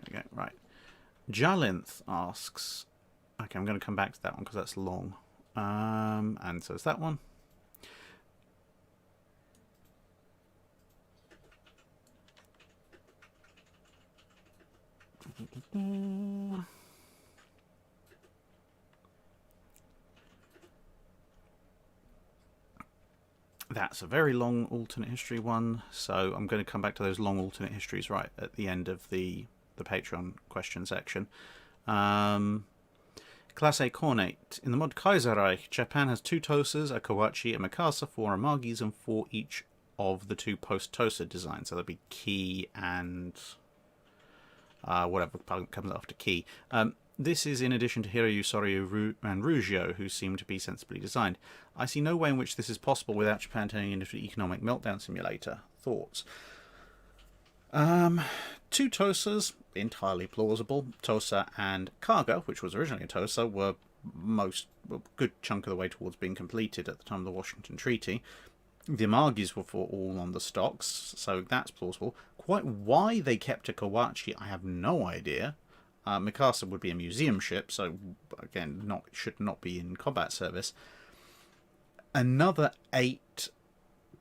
we go. Right. Jalinth asks. Okay, I'm going to come back to that one because that's long. And so it's that one. That's a very long alternate history one, so I'm going to come back to those long alternate histories right at the end of the Patreon question section. Class A Cornate. In the mod Kaiserreich, Japan has 2 Tosas, a Kawachi, a Mikasa, 4 Amagis, and 4 each of the 2 post-Tosa designs. So that'd be Ki and whatever comes after Ki. This is in addition to Hiryu, Soryu, and Rugio, who seem to be sensibly designed. I see no way in which this is possible without Japan turning into an economic meltdown simulator. Thoughts? 2 Tosas, entirely plausible. Tosa and Kaga, which was originally a Tosa, were a good chunk of the way towards being completed at the time of the Washington Treaty. The Amagis were all on the stocks, so that's plausible. Quite why they kept a Kawachi, I have no idea. Mikasa would be a museum ship, so again, should not be in combat service. Another 8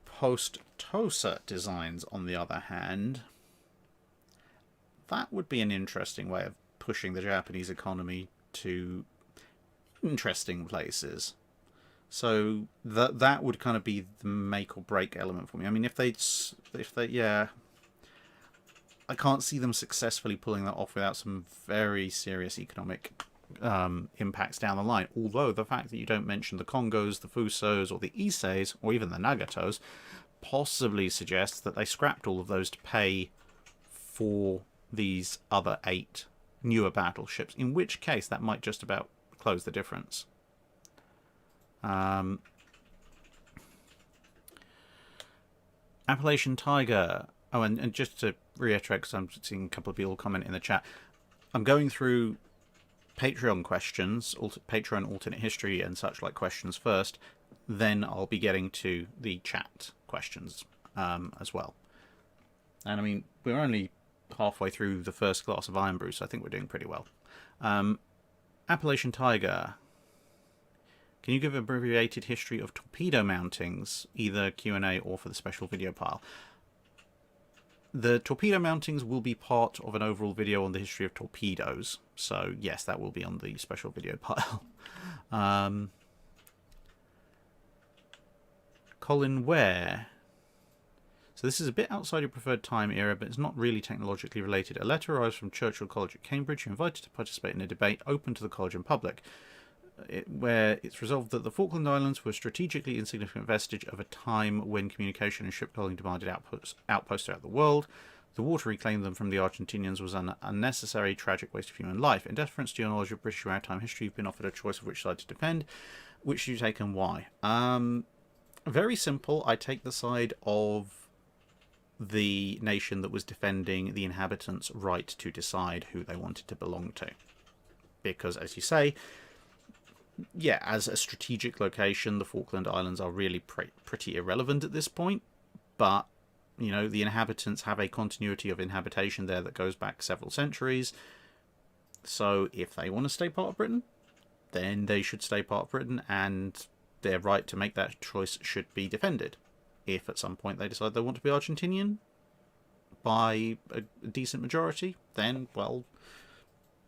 post-Tosa designs, on the other hand, that would be an interesting way of pushing the Japanese economy to interesting places. So that would kind of be the make or break element for me. I mean, if they yeah, I can't see them successfully pulling that off without some very serious economic impacts down the line. Although the fact that you don't mention the Kongos, the Fusos, or the Isseis, or even the Nagatos, possibly suggests that they scrapped all of those to pay for these other 8 newer battleships, in which case that might just about close the difference. Appalachian Tiger. Oh, and just to reiterate, because I'm seeing a couple of people comment in the chat, I'm going through Patreon questions, Patreon alternate history and such like questions first, then I'll be getting to the chat questions as well. And I mean, we're only halfway through the first glass of Iron Brew, so I think we're doing pretty well. Appalachian Tiger. Can you give an abbreviated history of torpedo mountings, either Q&A or for the special video pile? The torpedo mountings will be part of an overall video on the history of torpedoes, so yes, that will be on the special video pile. Colin Ware. So this is a bit outside your preferred time era, but it's not really technologically related. A letter arrives from Churchill College at Cambridge, who invited to participate in a debate open to the college and public, where it's resolved that the Falkland Islands were a strategically insignificant vestige of a time when communication and shipbuilding demanded outposts throughout the world. The war to reclaim them from the Argentinians was an unnecessary, tragic waste of human life. In deference to your knowledge of British maritime history, you've been offered a choice of which side to defend. Which do you take and why? Very simple. I take the side of the nation that was defending the inhabitants' right to decide who they wanted to belong to. Because, as you say, yeah, as a strategic location, the Falkland Islands are really pretty irrelevant at this point, but You know, the inhabitants have a continuity of inhabitation there that goes back several centuries. So if they want to stay part of Britain, then they should stay part of Britain, and their right to make that choice should be defended. If at some point they decide they want to be Argentinian by a decent majority, then, well,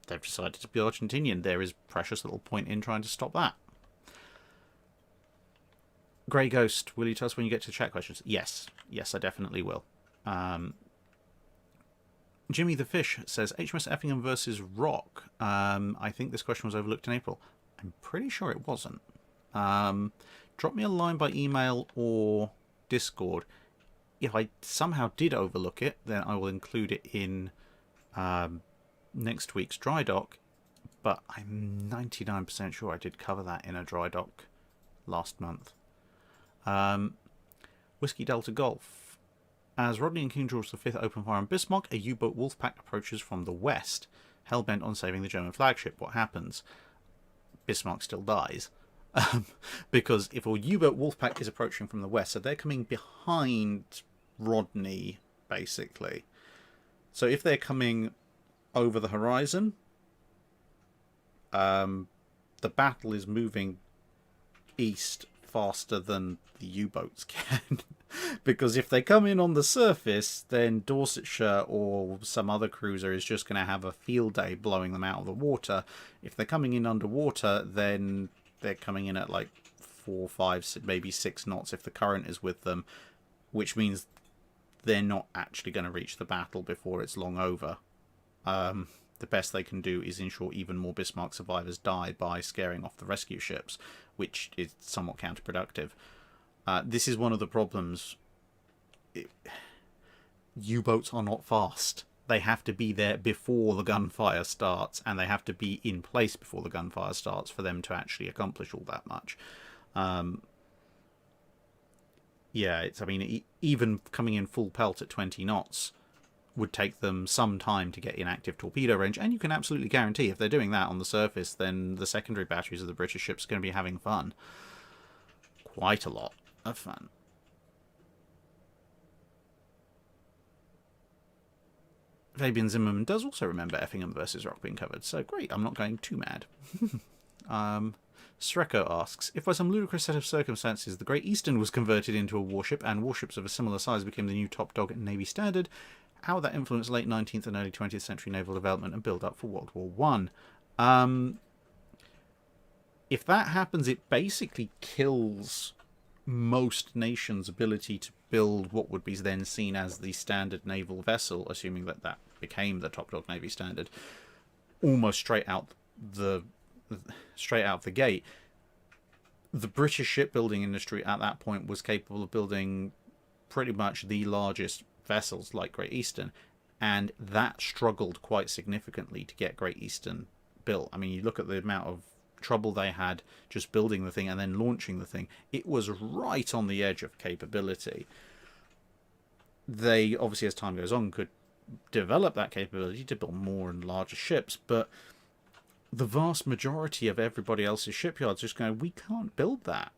they've decided to be Argentinian. There is precious little point in trying to stop that. Grey Ghost, will you tell us when you get to chat questions? Yes, I definitely will. Jimmy the Fish says, HMS Effingham versus Rock. I think this question was overlooked in April. I'm pretty sure it wasn't. Drop me a line by email or Discord. If I somehow did overlook it, then I will include it in next week's Drydock. But I'm 99% sure I did cover that in a Drydock last month. Whiskey Delta Golf. As Rodney and King George V open fire on Bismarck, a U-boat Wolfpack approaches from the west, hell-bent on saving the German flagship. What happens? Bismarck still dies. Because if a U-boat Wolfpack is approaching from the west, so they're coming behind Rodney, basically. So if they're coming over the horizon, the battle is moving east faster than the U-boats can. Because if they come in on the surface, then Dorsetshire or some other cruiser is just going to have a field day blowing them out of the water. If they're coming in underwater, then they're coming in at like 4, 5, maybe 6 knots if the current is with them, which means they're not actually going to reach the battle before it's long over. The best they can do is ensure even more Bismarck survivors die by scaring off the rescue ships, which is somewhat counterproductive. This is one of the problems. U-boats are not fast. They have to be there before the gunfire starts, and they have to be in place before the gunfire starts for them to actually accomplish all that much. Even coming in full pelt at 20 knots would take them some time to get in active torpedo range, and you can absolutely guarantee if they're doing that on the surface, then the secondary batteries of the British ships are going to be having fun. Quite a lot of fun. Fabian Zimmerman does also remember Effingham versus Rock being covered, so great, I'm not going too mad. Sreko asks, if by some ludicrous set of circumstances the Great Eastern was converted into a warship and warships of a similar size became the new top dog Navy standard, how would that influence late 19th and early 20th century naval development and build up for World War I? If that happens, it basically kills most nations' ability to build what would be then seen as the standard naval vessel, assuming that that became the top dog Navy standard, almost straight out the gate. The British shipbuilding industry at that point was capable of building pretty much the largest vessels like Great Eastern, and that struggled quite significantly to get Great Eastern built. I mean, you look at the amount of trouble they had just building the thing and then launching the thing. It was right on the edge of capability. They obviously, as time goes on, could develop that capability to build more and larger ships, but the vast majority of everybody else's shipyards just going, we can't build that.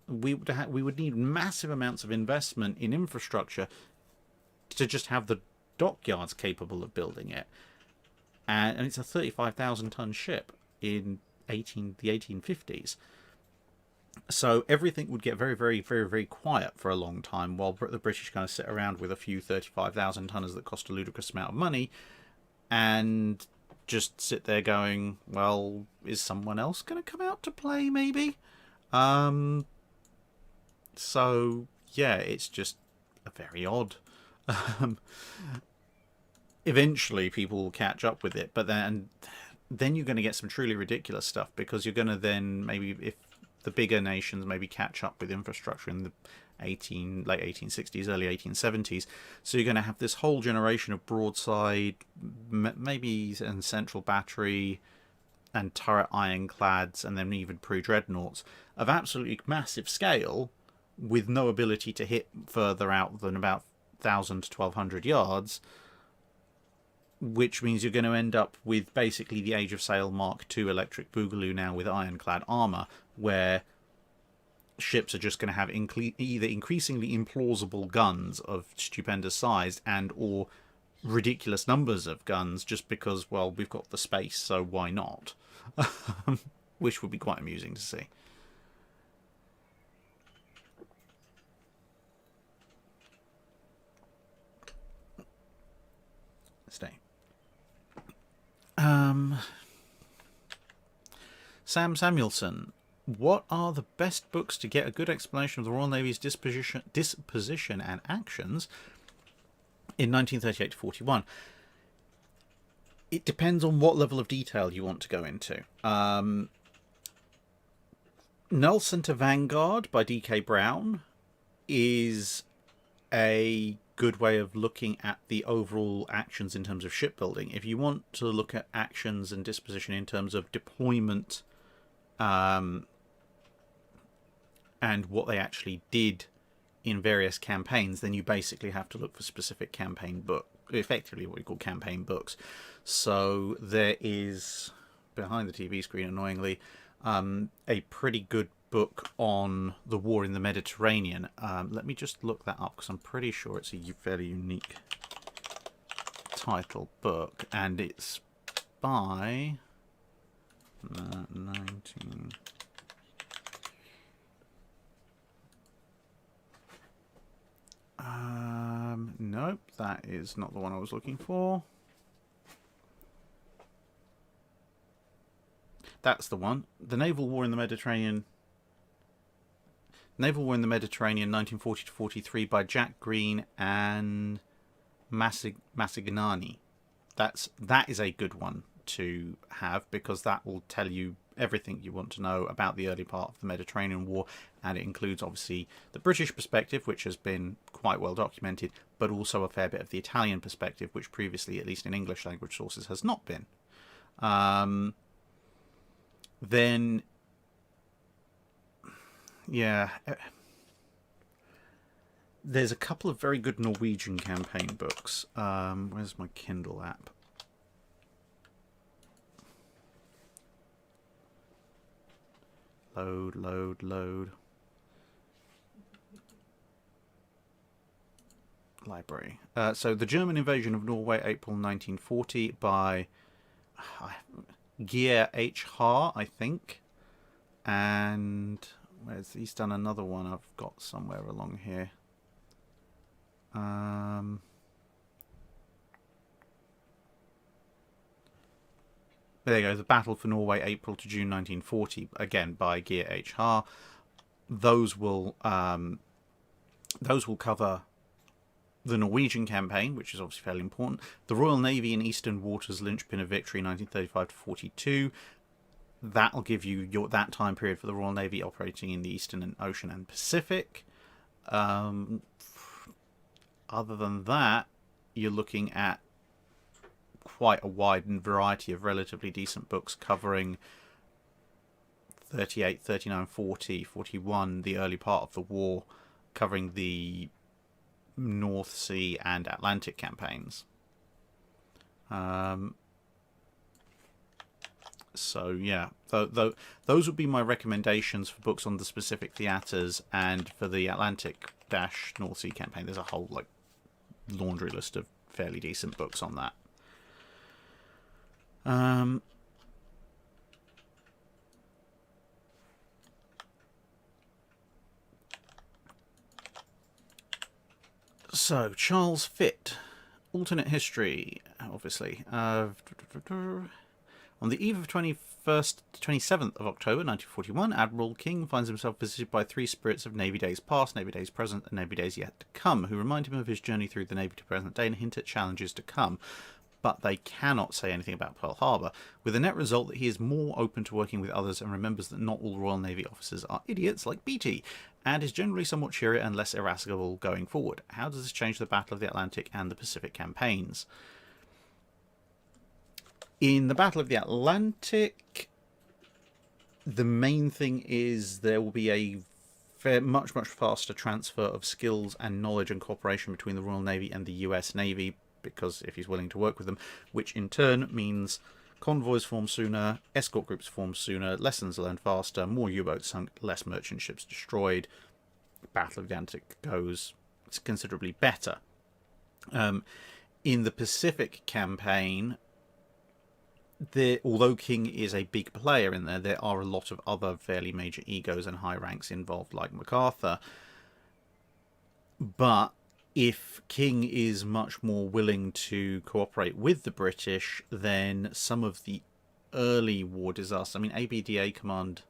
We would need massive amounts of investment in infrastructure to just have the dockyards capable of building it, and it's a 35,000 ton ship in the 1850s. So everything would get very, very, very, very quiet for a long time while the British kind of sit around with a few 35,000 tonners that cost a ludicrous amount of money and just sit there going, well, is someone else going to come out to play maybe? So yeah, it's just a very odd. Eventually people will catch up with it, but then you're going to get some truly ridiculous stuff, because you're going to then maybe, if the bigger nations maybe catch up with infrastructure in the late 1860s, early 1870s, so you're going to have this whole generation of broadside, maybe and central battery and turret ironclads, and then even pre-dreadnoughts of absolutely massive scale with no ability to hit further out than about 1,000 to 1,200 yards, which means you're going to end up with basically the Age of Sail Mark II electric boogaloo now with ironclad armour, where ships are just going to have either increasingly implausible guns of stupendous size and or ridiculous numbers of guns just because, well, we've got the space, so why not? Which would be quite amusing to see. Stay. Sam Samuelson, what are the best books to get a good explanation of the Royal Navy's disposition and actions in 1938 to 41? It depends on what level of detail you want to go into. Nelson to Vanguard by D.K. Brown is a good way of looking at the overall actions in terms of shipbuilding. If you want to look at actions and disposition in terms of deployment and what they actually did in various campaigns, then you basically have to look for specific campaign book, effectively what we call campaign books. So there is, behind the TV screen annoyingly, a pretty good book on the war in the Mediterranean. Let me just look that up because I'm pretty sure it's a fairly unique title book, and it's by 19. Nope, that is not the one I was looking for. That's the one. The Naval War in the Mediterranean. Naval War in the Mediterranean, 1940 to 43, by Jack Green and Massignani. That is a good one to have because that will tell you everything you want to know about the early part of the Mediterranean War, and it includes obviously the British perspective, which has been quite well documented, but also a fair bit of the Italian perspective, which previously, at least in English language sources, has not been. Then, yeah, there's a couple of very good Norwegian campaign books. Where's my Kindle app? Load. Library. So, The German Invasion of Norway, April 1940, by Gear H. Haar, I think. And he's done another one I've got somewhere along here. There you go, The Battle for Norway, April to June 1940, again by Gear H. Haar. Those will cover the Norwegian campaign, which is obviously fairly important. The Royal Navy in Eastern Waters, linchpin of victory, 1935 to 42. That'll give you that time period for the Royal Navy operating in the Eastern Ocean and Pacific. Other than that, you're looking at quite a wide variety of relatively decent books covering 38, 39, 40, 41, the early part of the war, covering the North Sea and Atlantic campaigns. So yeah, those would be my recommendations for books on the specific theatres, and for the Atlantic-North Sea campaign, there's a whole laundry list of fairly decent books on that. So, Charles Fitt, alternate history, obviously. On the eve of 27th of October 1941, Admiral King finds himself visited by three spirits of Navy days past, Navy days present, and Navy days yet to come, who remind him of his journey through the Navy to present day and hint at challenges to come. But they cannot say anything about Pearl Harbor, with the net result that he is more open to working with others and remembers that not all Royal Navy officers are idiots like Beatty, and is generally somewhat cheerier and less irascible going forward. How does this change the Battle of the Atlantic and the Pacific campaigns? In the Battle of the Atlantic, the main thing is there will be a much faster transfer of skills and knowledge and cooperation between the Royal Navy and the US Navy, because if he's willing to work with them, which in turn means Convoys form sooner, escort groups form sooner, lessons learned faster, more U-boats sunk, less merchant ships destroyed. Battle of the Atlantic goes considerably better. In the Pacific campaign, although King is a big player in there are a lot of other fairly major egos and high ranks involved, like MacArthur. But if King is much more willing to cooperate with the British, then some of the early war disasters... I mean, ABDA Command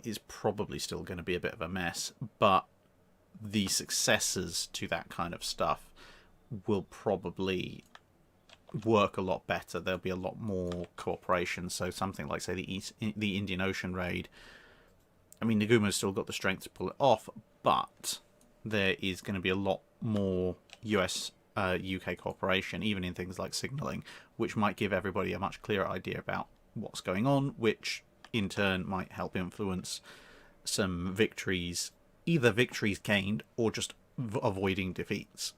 is probably still going to be a bit of a mess, but the successors to that kind of stuff will probably work a lot better. There'll be a lot more cooperation. So something like, say, the Indian Ocean raid. I mean, Nagumo's still got the strength to pull it off, but there is going to be a lot more US UK cooperation, even in things like signalling, which might give everybody a much clearer idea about what's going on, which in turn might help influence some victories, either victories gained or just avoiding defeats.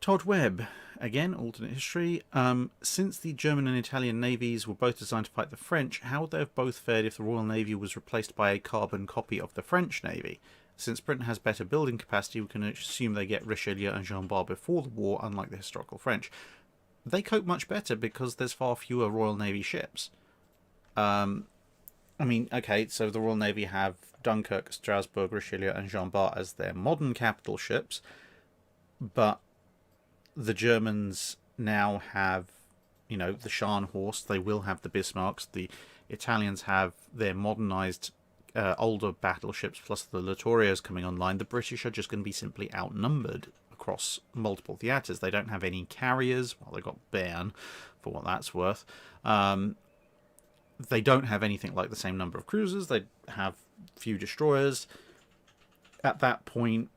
Todd Webb, again, alternate history. Since the German and Italian navies were both designed to fight the French, how would they have both fared if the Royal Navy was replaced by a carbon copy of the French Navy? Since Britain has better building capacity, we can assume they get Richelieu and Jean Bart before the war, unlike the historical French. They cope much better because there's far fewer Royal Navy ships. I mean, okay, so the Royal Navy have Dunkirk, Strasbourg, Richelieu and Jean Bart as their modern capital ships, but the Germans now have, you know, the Scharnhorst. They will have the Bismarcks. The Italians have their modernised older battleships plus the Littorios coming online. The British are just going to be simply outnumbered across multiple theatres. They don't have any carriers. Well, they've got Bern, for what that's worth. They don't have anything like the same number of cruisers. They have few destroyers. At that point,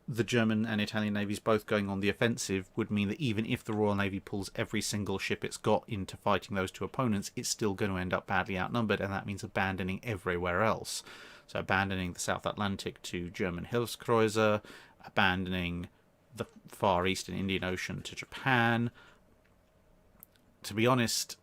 the German and Italian navies both going on the offensive would mean that even if the Royal Navy pulls every single ship it's got into fighting those two opponents, it's still going to end up badly outnumbered, and that means abandoning everywhere else. So abandoning the South Atlantic to German Hilfskreuzer, abandoning the Far East and Indian Ocean to Japan. To be honest,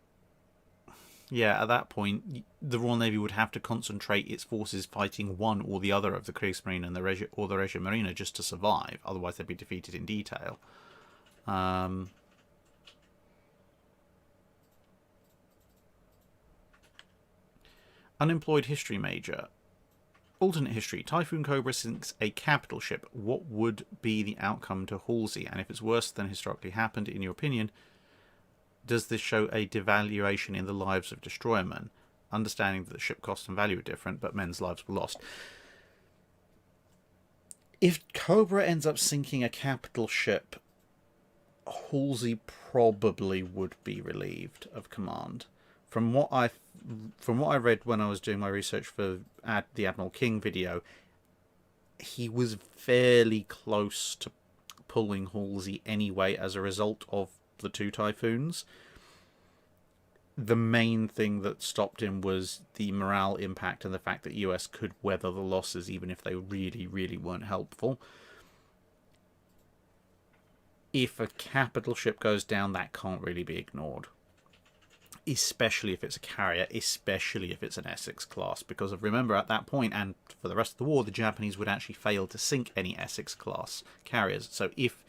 yeah, at that point, the Royal Navy would have to concentrate its forces fighting one or the other of the Kriegsmarine and the Regia Marina just to survive. Otherwise, they'd be defeated in detail. Unemployed history major. Alternate history. Typhoon Cobra sinks a capital ship. What would be the outcome to Halsey? And if it's worse than historically happened, in your opinion, does this show a devaluation in the lives of destroyermen? Understanding that the ship cost and value are different, but men's lives were lost. If Cobra ends up sinking a capital ship, Halsey probably would be relieved of command. From what I read when I was doing my research for the Admiral King video, he was fairly close to pulling Halsey anyway as a result of the two typhoons. The main thing that stopped him was the morale impact and the fact that US could weather the losses even if they really, really weren't helpful. If a capital ship goes down, that can't really be ignored. Especially if it's a carrier, especially if it's an Essex class. Because remember, at that point, and for the rest of the war, the Japanese would actually fail to sink any Essex class carriers. So if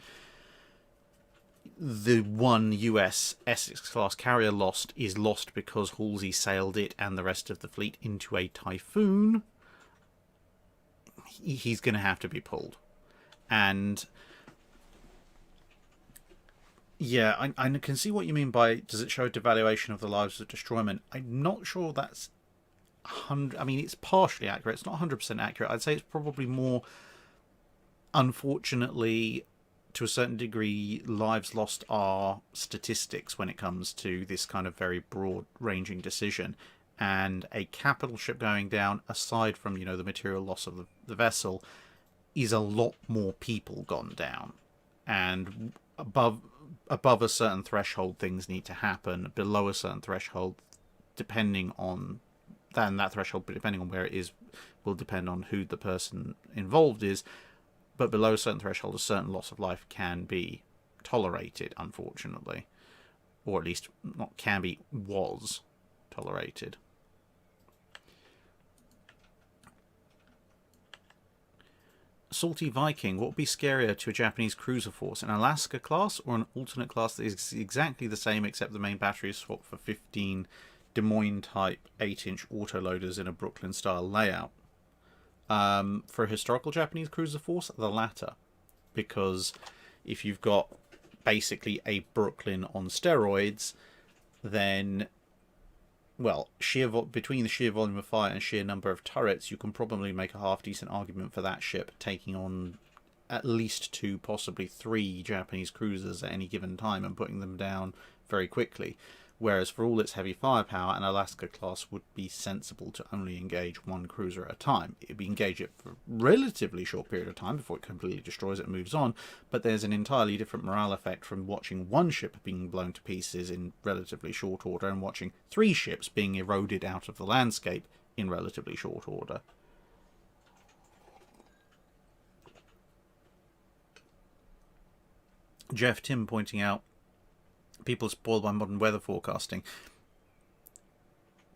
the one US Essex class carrier is lost because Halsey sailed it and the rest of the fleet into a typhoon, he's going to have to be pulled. And yeah, I can see what you mean by, does it show a devaluation of the lives of destroyermen? I'm not sure that's 100. I mean, it's partially accurate. It's not 100% accurate. I'd say it's probably more, unfortunately, to a certain degree, lives lost are statistics when it comes to this kind of very broad-ranging decision. And a capital ship going down, aside from, you know, the material loss of the vessel, is a lot more people gone down. And above a certain threshold things need to happen. Below a certain threshold, depending on that threshold, but depending on where it is, will depend on who the person involved is. But below a certain threshold, a certain loss of life can be tolerated, unfortunately, or at least not can be, was tolerated. Salty Viking, what would be scarier to a Japanese cruiser force, an Alaska class or an alternate class that is exactly the same except the main battery is swapped for 15 Des Moines type 8-inch autoloaders in a Brooklyn style layout? For a historical Japanese cruiser force, the latter, because if you've got basically a Brooklyn on steroids, then, well, between the sheer volume of fire and sheer number of turrets, you can probably make a half-decent argument for that ship taking on at least 2, possibly 3 Japanese cruisers at any given time and putting them down very quickly. Whereas for all its heavy firepower, an Alaska class would be sensible to only engage 1 cruiser at a time. It would engage it for a relatively short period of time before it completely destroys it and moves on, but there's an entirely different morale effect from watching 1 ship being blown to pieces in relatively short order and watching 3 ships being eroded out of the landscape in relatively short order. Jeff Tim pointing out, people spoiled by modern weather forecasting.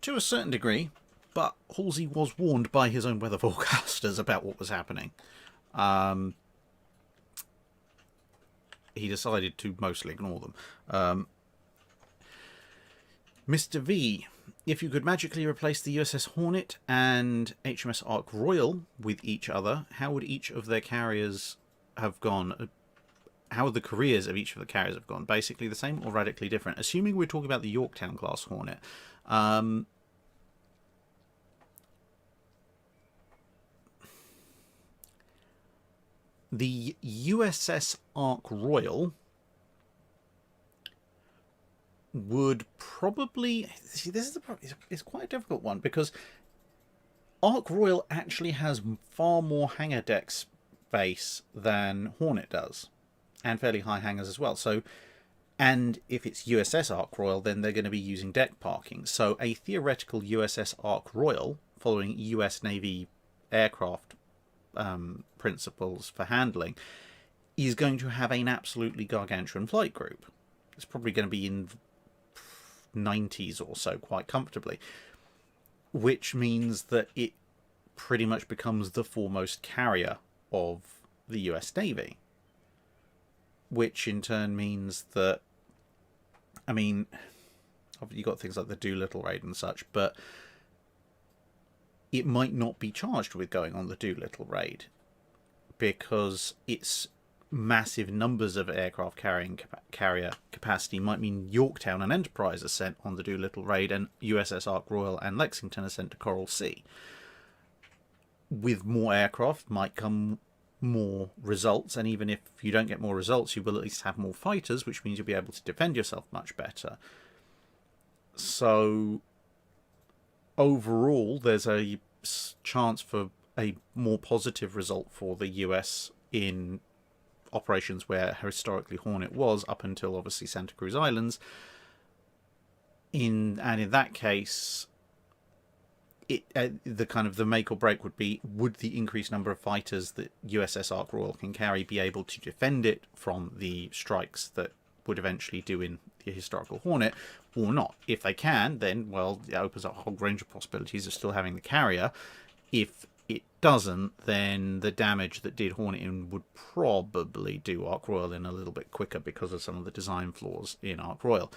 To a certain degree, but Halsey was warned by his own weather forecasters about what was happening. He decided to mostly ignore them. Mr. V, if you could magically replace the USS Hornet and HMS Ark Royal with each other, how would each of their carriers have gone? How the careers of each of the carriers have gone? Basically the same or radically different? Assuming we're talking about the Yorktown class Hornet. The USS Ark Royal would probably... See, this is the problem. It's quite a difficult one because Ark Royal actually has far more hangar deck space than Hornet does. And fairly high hangars as well. So, and if it's USS Ark Royal, then they're going to be using deck parking. So a theoretical USS Ark Royal, following US Navy aircraft principles for handling, is going to have an absolutely gargantuan flight group. It's probably going to be in 90s or so, quite comfortably. Which means that it pretty much becomes the foremost carrier of the US Navy. Which in turn means that, I mean, you've got things like the Doolittle raid and such, but it might not be charged with going on the Doolittle raid because its massive numbers of aircraft carrier capacity might mean Yorktown and Enterprise are sent on the Doolittle raid and USS Ark Royal and Lexington are sent to Coral Sea. With more aircraft might come more results, and even if you don't get more results, you will at least have more fighters, which means you'll be able to defend yourself much better. So overall, there's a chance for a more positive result for the US in operations where historically Hornet was, up until obviously Santa Cruz Islands. In that case, the kind of the make or break would be, would the increased number of fighters that USS Ark Royal can carry be able to defend it from the strikes that would eventually do in the historical Hornet, or not? If they can, then, well, it opens up a whole range of possibilities of still having the carrier. If it doesn't, then the damage that did Hornet in would probably do Ark Royal in a little bit quicker because of some of the design flaws in Ark Royal.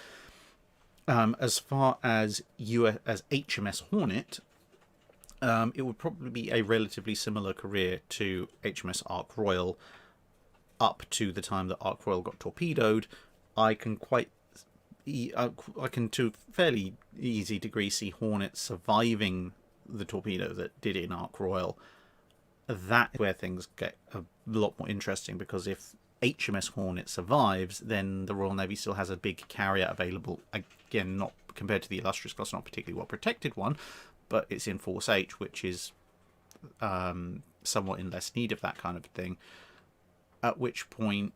As far as HMS Hornet, it would probably be a relatively similar career to HMS Ark Royal up to the time that Ark Royal got torpedoed. I can to fairly easy degree see Hornet surviving the torpedo that did in Ark Royal. That's where things get a lot more interesting, because if HMS Hornet survives, then the Royal Navy still has a big carrier available. Again, not compared to the Illustrious class, not particularly well protected one, but it's in Force H, which is somewhat in less need of that kind of thing. At which point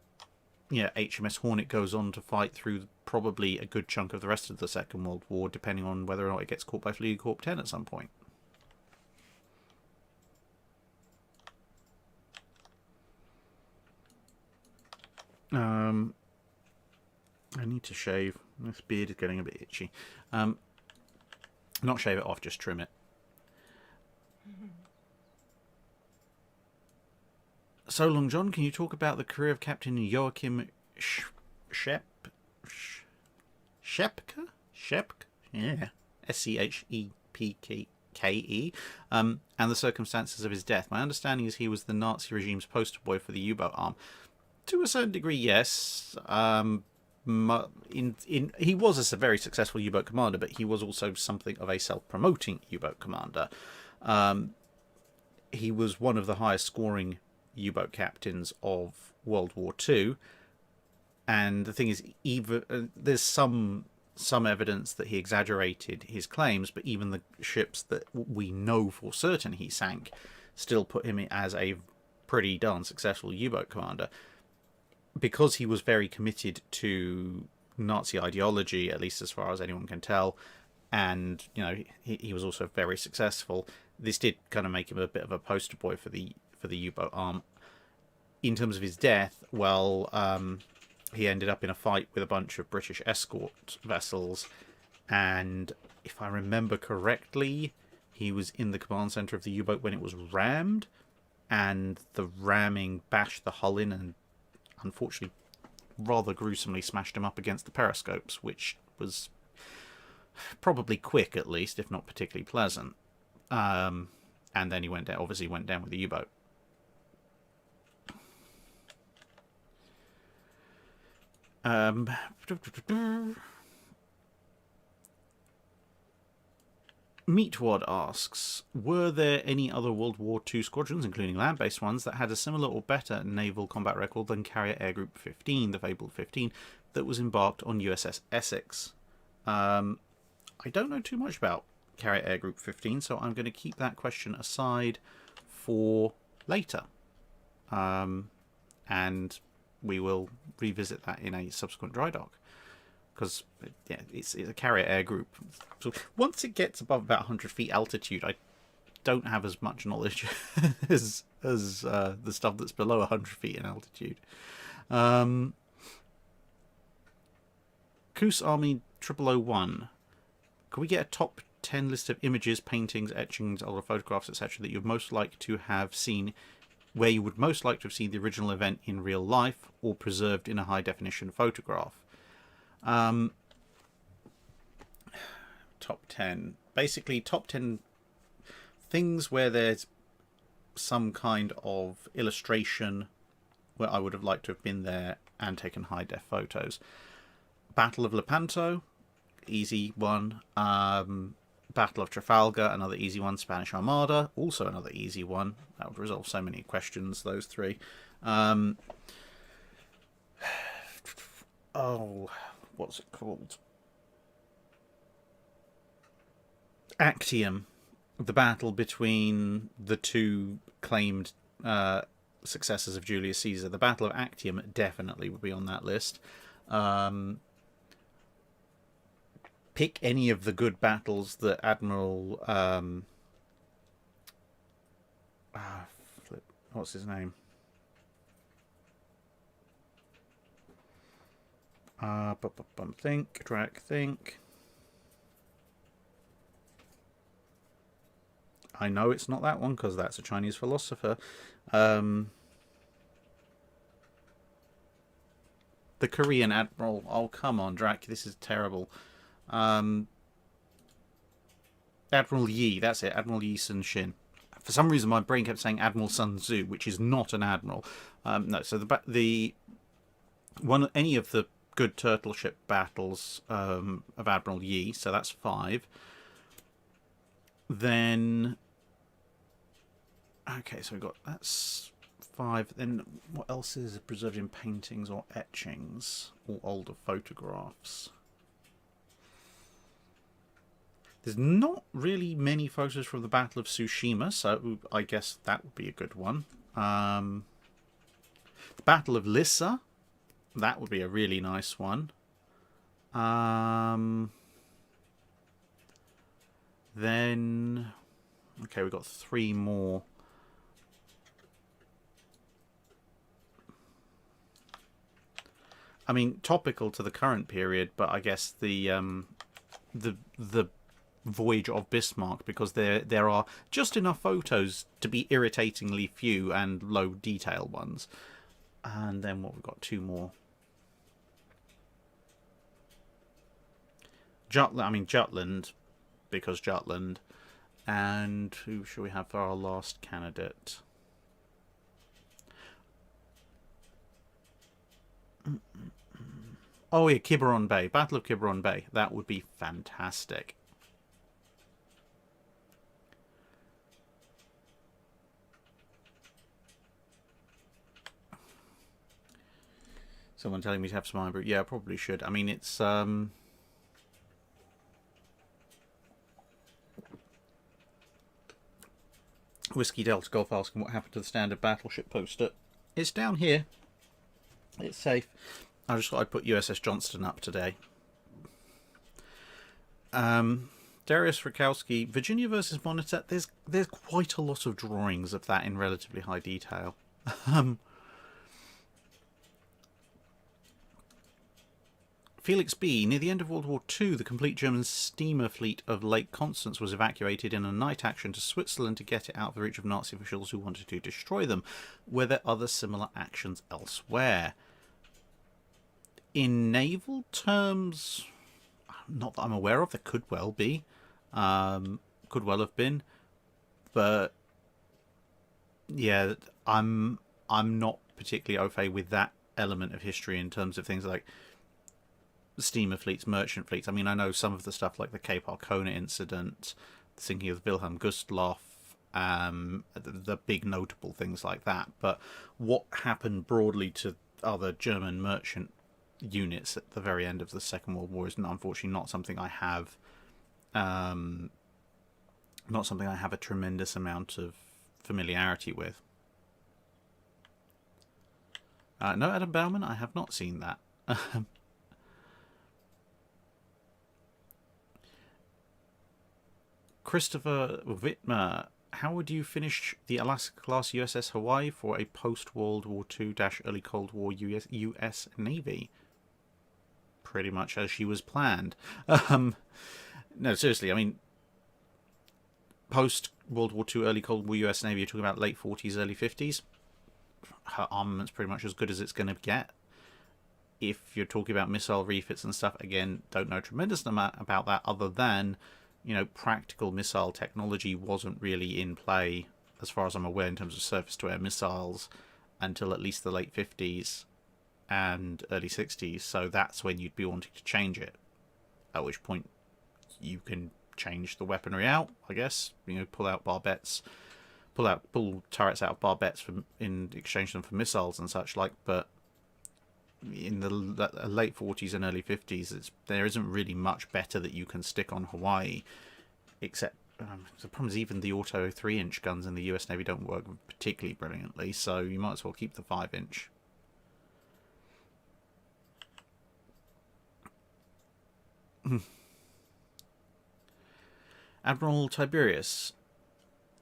yeah, HMS Hornet goes on to fight through probably a good chunk of the rest of the Second World War, depending on whether or not it gets caught by Fleet Corp 10 at some point. I need to shave. This beard is getting a bit itchy. Not shave it off, just trim it. So Long John, can you talk about the career of Captain Joachim Schepke? Yeah. Schepke, and the circumstances of his death. My understanding is he was the Nazi regime's poster boy for the U-boat arm. To a certain degree, yes. He was a very successful U-boat commander, but he was also something of a self-promoting U-boat commander. He was one of the highest scoring U-boat captains of World War II, and the thing is, even there's some evidence that he exaggerated his claims, but even the ships that we know for certain he sank still put him as a pretty darn successful U-boat commander. Because he was very committed to Nazi ideology, at least as far as anyone can tell, and he was also very successful. This did kind of make him a bit of a poster boy for the U-boat arm. In terms of his death, well, he ended up in a fight with a bunch of British escort vessels, and if I remember correctly, he was in the command center of the U-boat when it was rammed, and the ramming bashed the hull in and unfortunately rather gruesomely smashed him up against the periscopes, which was probably quick, at least, if not particularly pleasant. And then he went down with the U-boat. Meatwad asks, were there any other World War II squadrons, including land-based ones, that had a similar or better naval combat record than Carrier Air Group 15, the fabled 15, that was embarked on USS Essex? I don't know too much about Carrier Air Group 15, so I'm going to keep that question aside for later. And we will revisit that in a subsequent dry dock. Because it's a Carrier Air Group. So once it gets above about 100 feet altitude, I don't have as much knowledge as the stuff that's below 100 feet in altitude. Koos Army 0001. Can we get a top 10 list of images, paintings, etchings, older photographs, etc. that you'd most like to have seen, where you would most like to have seen the original event in real life or preserved in a high definition photograph? Top 10. Basically, top 10 things where there's some kind of illustration where I would have liked to have been there and taken high-def photos. Battle of Lepanto, easy one. Battle of Trafalgar, another easy one. Spanish Armada, also another easy one. That would resolve so many questions, those three. What's it called? Actium, the battle between the two claimed successors of Julius Caesar. The Battle of Actium definitely would be on that list. Pick any of the good battles that Admiral... what's his name? Think. I know it's not that one because that's a Chinese philosopher. The Korean admiral. Oh, come on, Drac. This is terrible. Admiral Yi. That's it. Admiral Yi Sun Shin. For some reason, my brain kept saying Admiral Sun Tzu, which is not an admiral. No. So any of the good turtle ship battles of Admiral Yi. So that's 5. Then. Okay, so we've got that's 5. Then what else is preserved in paintings or etchings or older photographs? There's not really many photos from the Battle of Tsushima, so I guess that would be a good one. The Battle of Lissa, That would be a really nice one. Then, okay, we've got 3 more. I mean, topical to the current period, but I guess the voyage of Bismarck, because there are just enough photos to be irritatingly few and low detail ones. And then what, we've got 2 more. Jutland, because Jutland. And who shall we have for our last candidate? Oh yeah, Quiberon Bay. Battle of Quiberon Bay. That would be fantastic. Someone telling me to have some ivory. Yeah, I probably should. I mean, it's Whiskey Delta Golf asking what happened to the standard battleship poster. It's down here. It's safe. I just thought I'd put USS Johnston up today. Darius Rakowski, Virginia versus Monitor. There's quite a lot of drawings of that in relatively high detail. Felix B. Near the end of World War II, the complete German steamer fleet of Lake Constance was evacuated in a night action to Switzerland to get it out of the reach of Nazi officials who wanted to destroy them. Were there other similar actions elsewhere? In naval terms, not that I'm aware of, there could well be. Could well have been. But yeah, I'm not particularly au fait with that element of history in terms of things like steamer fleets, merchant fleets. I mean, I know some of the stuff like the Cape Arcona incident, thinking of Wilhelm Gustloff, the big notable things like that. But what happened broadly to other German merchant units at the very end of the Second World War is unfortunately not something I have, a tremendous amount of familiarity with. No, Adam Bauman, I have not seen that. Christopher Wittmer, how would you finish the Alaska-class USS Hawaii for a post-World War II-early Cold War US Navy? Pretty much as she was planned. No, seriously, I mean, post-World War II, early Cold War US Navy, you're talking about late 40s, early 50s. Her armament's pretty much as good as it's going to get. If you're talking about missile refits and stuff, again, don't know a tremendous amount about that other than, you know, practical missile technology wasn't really in play, as far as I'm aware, in terms of surface-to-air missiles until at least the late 50s and early 60s. So that's when you'd be wanting to change it. At which point you can change the weaponry out, I guess. You know, pull out barbettes, pull turrets out of barbettes in exchange for them for missiles and such like. But in the late 40s and early 50s, there isn't really much better that you can stick on Hawaii, except the problem is even the auto 3-inch guns in the US Navy don't work particularly brilliantly, so you might as well keep the 5-inch. Admiral Tiberius,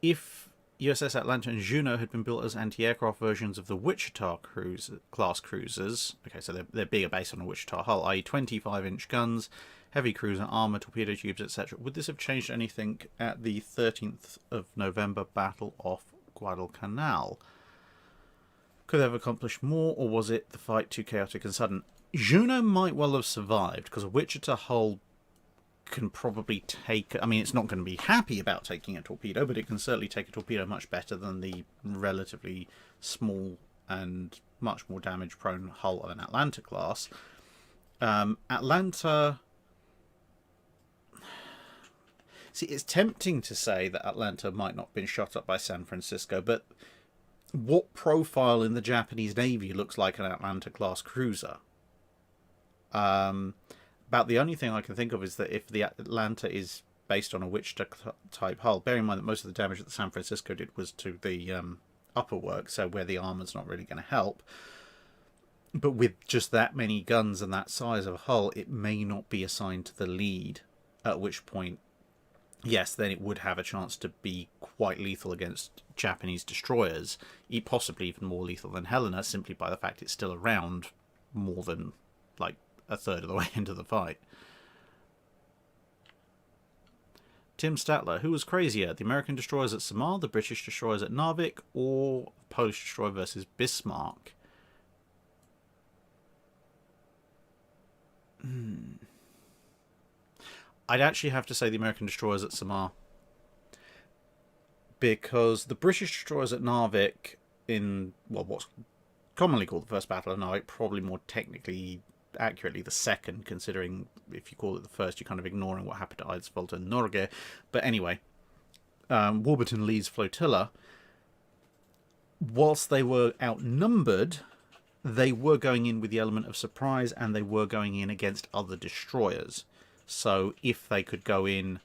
if USS Atlanta and Juno had been built as anti-aircraft versions of the Wichita class cruisers. Okay, so they're bigger based on a Wichita hull, i.e. 25-inch guns, heavy cruiser armour, torpedo tubes, etc. Would this have changed anything at the 13th of November Battle off Guadalcanal? Could they have accomplished more, or was it the fight too chaotic and sudden? Juno might well have survived, because a Wichita hull can probably take... I mean, it's not going to be happy about taking a torpedo, but it can certainly take a torpedo much better than the relatively small and much more damage-prone hull of an Atlanta class. Atlanta... See, it's tempting to say that Atlanta might not have been shot up by San Francisco, but what profile in the Japanese Navy looks like an Atlanta-class cruiser? About the only thing I can think of is that if the Atlanta is based on a Wichita-type hull, bearing in mind that most of the damage that the San Francisco did was to the upper work, so where the armour's not really going to help, But with just that many guns and that size of hull, it may not be assigned to the lead, at which point, yes, then it would have a chance to be quite lethal against Japanese destroyers, possibly even more lethal than Helena, simply by the fact it's still around more than, like, a third of the way into the fight. Tim Statler, who was crazier, the American destroyers at Samar, the British destroyers at Narvik, or Polish destroyer versus Bismarck? I'd actually have to say the American destroyers at Samar, because the British destroyers at Narvik, in what's commonly called the First Battle of Narvik, probably more technically accurately the second, considering if you call it the first, you're kind of ignoring what happened to Eidsvold and Norge. But anyway, Warburton Lee's flotilla, whilst they were outnumbered, they were going in with the element of surprise, and they were going in against other destroyers. So if they could go in,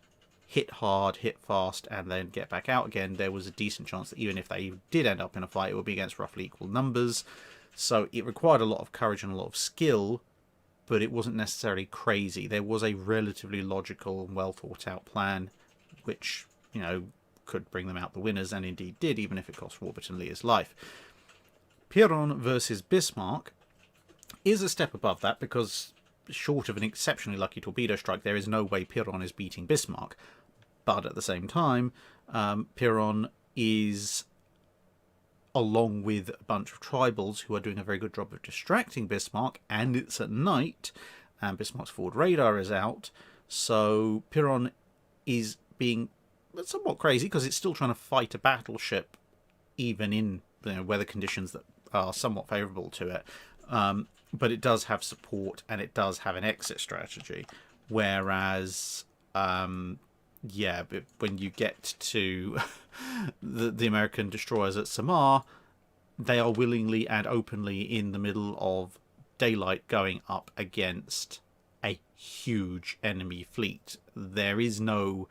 hit hard, hit fast, and then get back out again, there was a decent chance that even if they did end up in a fight, it would be against roughly equal numbers. So it required a lot of courage and a lot of skill, but it wasn't necessarily crazy. There was a relatively logical and well thought out plan, which, you know, could bring them out the winners, and indeed did, even if it cost Warburton Lee his life. Piranha versus Bismarck is a step above that, because short of an exceptionally lucky torpedo strike, there is no way Piranha is beating Bismarck. But at the same time, Piranha is, along with a bunch of tribals who are doing a very good job of distracting Bismarck, and it's at night, and Bismarck's forward radar is out, so Piranha is being somewhat crazy, because it's still trying to fight a battleship, even in, you know, weather conditions that are somewhat favourable to it. But it does have support, and it does have an exit strategy. Whereas, yeah, but when you get to the American destroyers at Samar, they are willingly and openly in the middle of daylight going up against a huge enemy fleet. There is no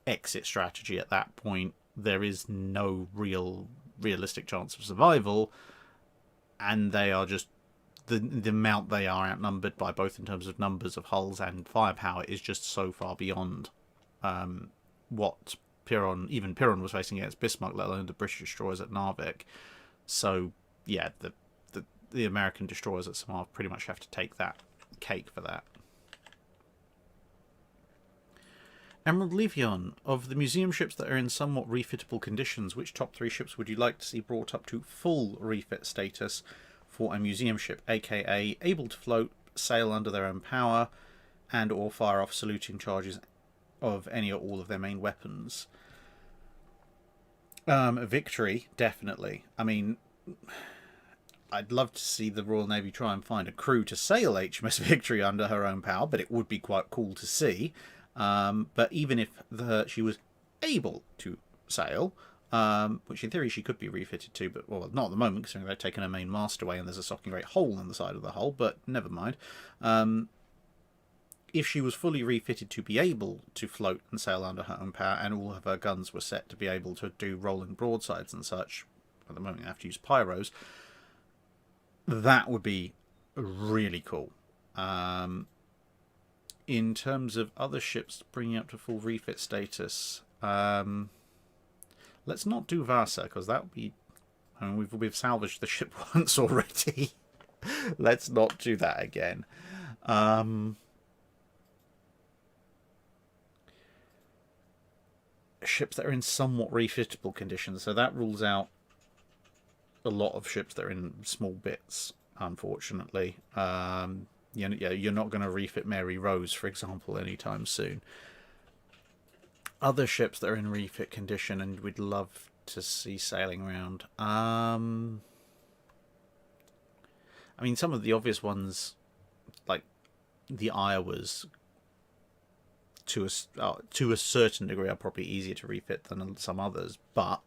exit strategy at that point. There is no realistic chance of survival, and they are just the amount they are outnumbered by, both in terms of numbers of hulls and firepower, is just so far beyond what even Piranha was facing against Bismarck, let alone the British destroyers at Narvik. So yeah, the American destroyers at Samar pretty much have to take that cake for that. Emerald Levion, of the museum ships that are in somewhat refittable conditions, which top 3 ships would you like to see brought up to full refit status for a museum ship, aka able to float, sail under their own power, and or fire off saluting charges of any or all of their main weapons? Victory, definitely. I mean, I'd love to see the Royal Navy try and find a crew to sail HMS Victory under her own power, but it would be quite cool to see. But even if she was able to sail, which in theory she could be refitted to, but well, not at the moment, considering they've taken her main mast away and there's a socking great hole in the side of the hull, but never mind. If she was fully refitted to be able to float and sail under her own power, and all of her guns were set to be able to do rolling broadsides and such, at the moment they have to use pyros, that would be really cool. In terms of other ships bringing up to full refit status, let's not do Vasa, because that would be... I mean, we've salvaged the ship once already. Let's not do that again. Ships that are in somewhat refittable conditions, so that rules out a lot of ships that are in small bits, unfortunately. You're not going to refit Mary Rose, for example, anytime soon. Other ships that are in refit condition and we'd love to see sailing around. I mean, some of the obvious ones, like the Iowas, to a certain degree, are probably easier to refit than some others. But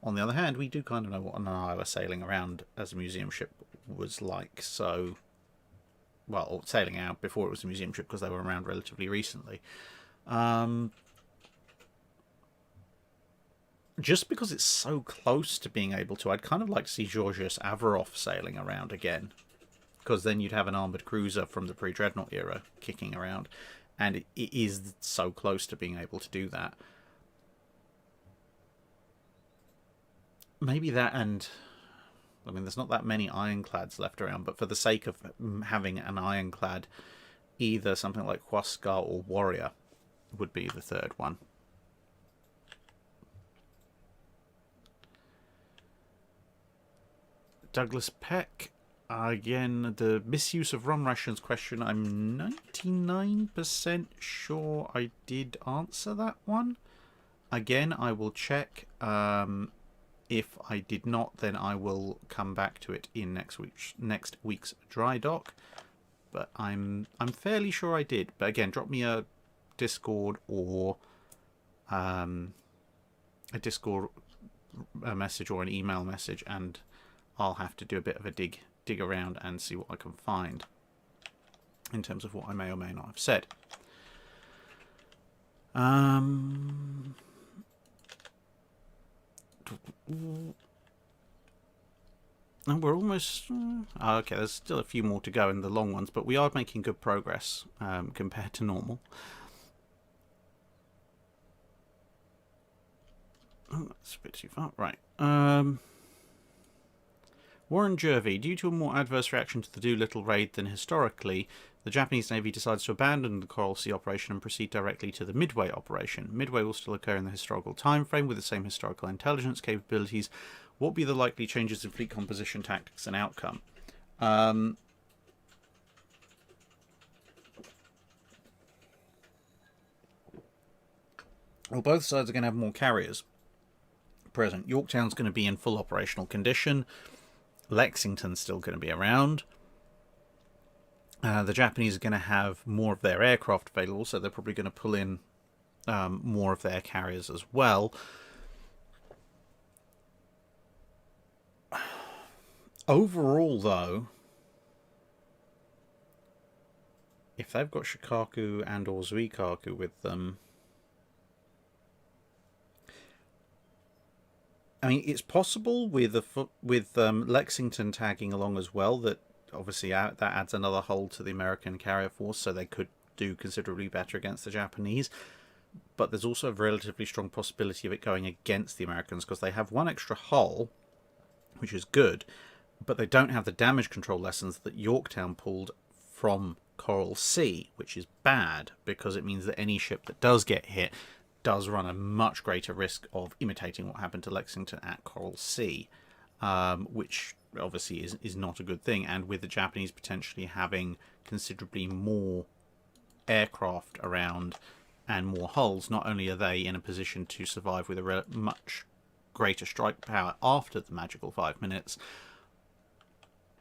on the other hand, we do kind of know what an Iowa sailing around as a museum ship was like. So, well, sailing out before it was a museum ship, because they were around relatively recently. Just because it's so close to being able to, I'd kind of like to see Georgios Averoff sailing around again. because then you'd have an armoured cruiser from the pre-Dreadnought era kicking around, and it is so close to being able to do that. Maybe that, and I mean, there's not that many ironclads left around, but for the sake of having an ironclad, either something like Huascar or Warrior would be the third one. Douglas Peck, again, the misuse of rum rations question, I'm 99% sure I did answer that one. Again, I will check. If I did not, then I will come back to it in next week's Drydock. But I'm fairly sure I did. But again, drop me a Discord or a message or an email message, and I'll have to do a bit of a dig around and see what I can find in terms of what I may or may not have said. And we're almost... okay, there's still a few more to go in the long ones, but we are making good progress compared to normal. Oh, that's a bit too far. Right. Warren Jervey, due to a more adverse reaction to the Doolittle raid than historically, the Japanese Navy decides to abandon the Coral Sea operation and proceed directly to the Midway operation. Midway will still occur in the historical time frame with the same historical intelligence capabilities. What will be the likely changes in fleet composition, tactics, and outcome? Well, both sides are going to have more carriers present. Yorktown's going to be in full operational condition. Lexington's still going to be around. The Japanese are going to have more of their aircraft available, so they're probably going to pull in more of their carriers as well. Overall, though, if they've got Shikaku and or Zuikaku with them, I mean, it's possible with Lexington tagging along as well that obviously that adds another hull to the American carrier force, so they could do considerably better against the Japanese. But there's also a relatively strong possibility of it going against the Americans because they have one extra hull, which is good, but they don't have the damage control lessons that Yorktown pulled from Coral Sea, which is bad because it means that any ship that does get hit does run a much greater risk of imitating what happened to Lexington at Coral Sea, which obviously is not a good thing. And with the Japanese potentially having considerably more aircraft around and more hulls, not only are they in a position to survive with a much greater strike power after the magical 5 minutes,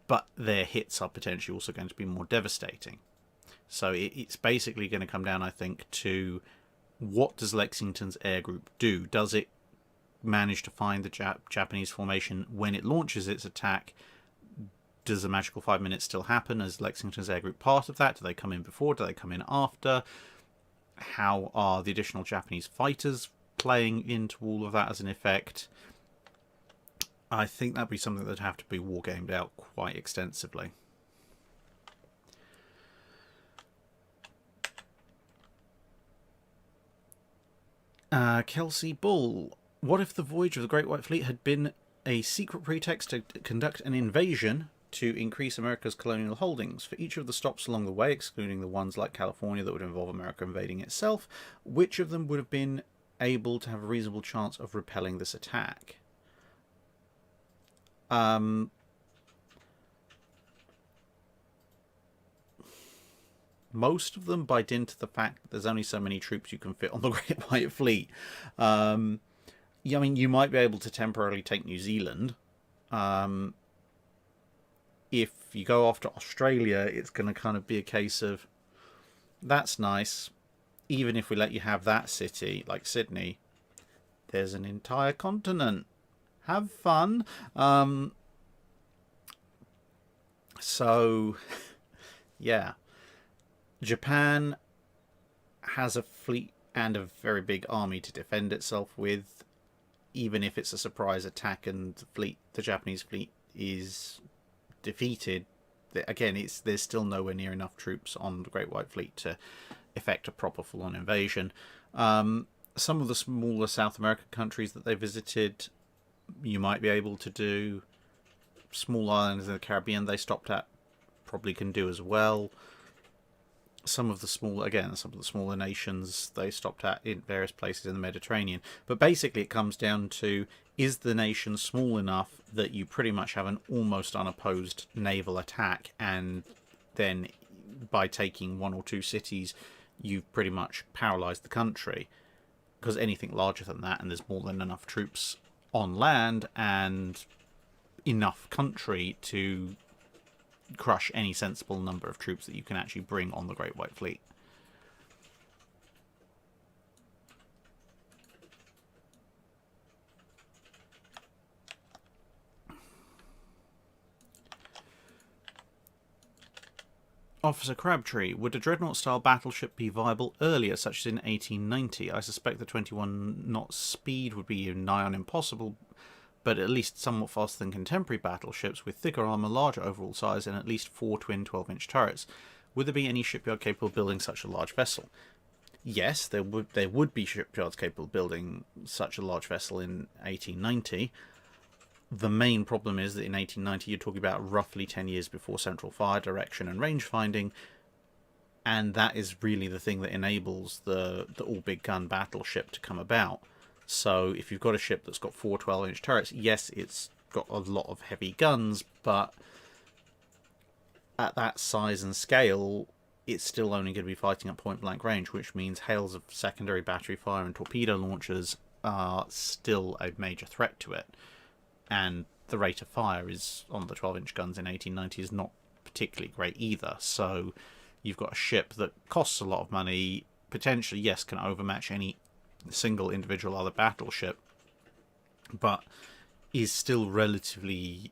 but their hits are potentially also going to be more devastating. So it's basically going to come down, I think, to what does Lexington's air group do? Does it manage to find the Japanese formation when it launches its attack? Does the magical 5 minutes still happen? Is Lexington's air group part of that? Do they come in before? Do they come in after? How are the additional Japanese fighters playing into all of that as an effect? I think that'd be something that'd have to be wargamed out quite extensively. Kelsey Bull, what if the voyage of the Great White Fleet had been a secret pretext to conduct an invasion to increase America's colonial holdings? For each of the stops along the way, excluding the ones like California that would involve America invading itself, which of them would have been able to have a reasonable chance of repelling this attack? Most of them by dint of the fact that there's only so many troops you can fit on the Great White Fleet. I mean, you might be able to temporarily take New Zealand. If you go off to Australia, it's going to kind of be a case of, that's nice. Even if we let you have that city, like Sydney, there's an entire continent. Have fun. So, yeah. Japan has a fleet and a very big army to defend itself with, even if it's a surprise attack and the Japanese fleet is defeated. again, there's still nowhere near enough troops on the Great White Fleet to effect a proper full-on invasion. Some of the smaller South American countries that they visited, you might be able to do. Small islands in the Caribbean they stopped at probably can do as well. Some of the smaller nations they stopped at in various places in the Mediterranean. But basically it comes down to, is the nation small enough that you pretty much have an almost unopposed naval attack, and then by taking one or two cities you've pretty much paralysed the country? Because anything larger than that, and there's more than enough troops on land and enough country to crush any sensible number of troops that you can actually bring on the Great White Fleet. Officer Crabtree, would a Dreadnought-style battleship be viable earlier, such as in 1890? I suspect the 21 knot speed would be nigh on impossible, but at least somewhat faster than contemporary battleships, with thicker armour, larger overall size, and at least 4 twin 12-inch turrets. Would there be any shipyard capable of building such a large vessel? Yes, there would be shipyards capable of building such a large vessel in 1890. The main problem is that in 1890 you're talking about roughly 10 years before central fire direction and range finding, and that is really the thing that enables the all-big gun battleship to come about. So if you've got a ship that's got 4 12-inch turrets, yes, it's got a lot of heavy guns, but at that size and scale, it's still only going to be fighting at point-blank range, which means hails of secondary battery fire and torpedo launchers are still a major threat to it. And the rate of fire is on the 12-inch guns in 1890 is not particularly great either. So you've got a ship that costs a lot of money, potentially, yes, can overmatch any single individual other battleship, but is still relatively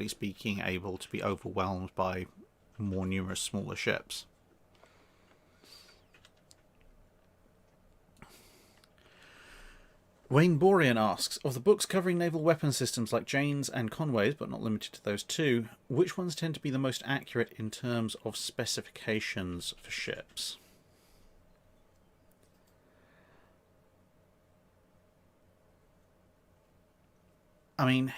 speaking able to be overwhelmed by more numerous smaller ships. Wayne Borean asks, of the books covering naval weapon systems like Jane's and Conway's, but not limited to those two, which ones tend to be the most accurate in terms of specifications for ships? I mean,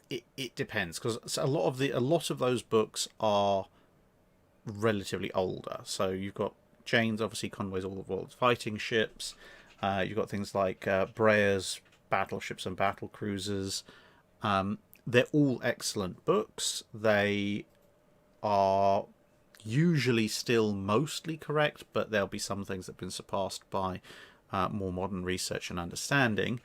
it depends, because a lot of those books are relatively older. So you've got Jane's, obviously Conway's all the world's fighting ships. You've got things like Brea's battleships and battle cruisers. They're all excellent books. They are usually still mostly correct, but there'll be some things that have been surpassed by more modern research and understanding.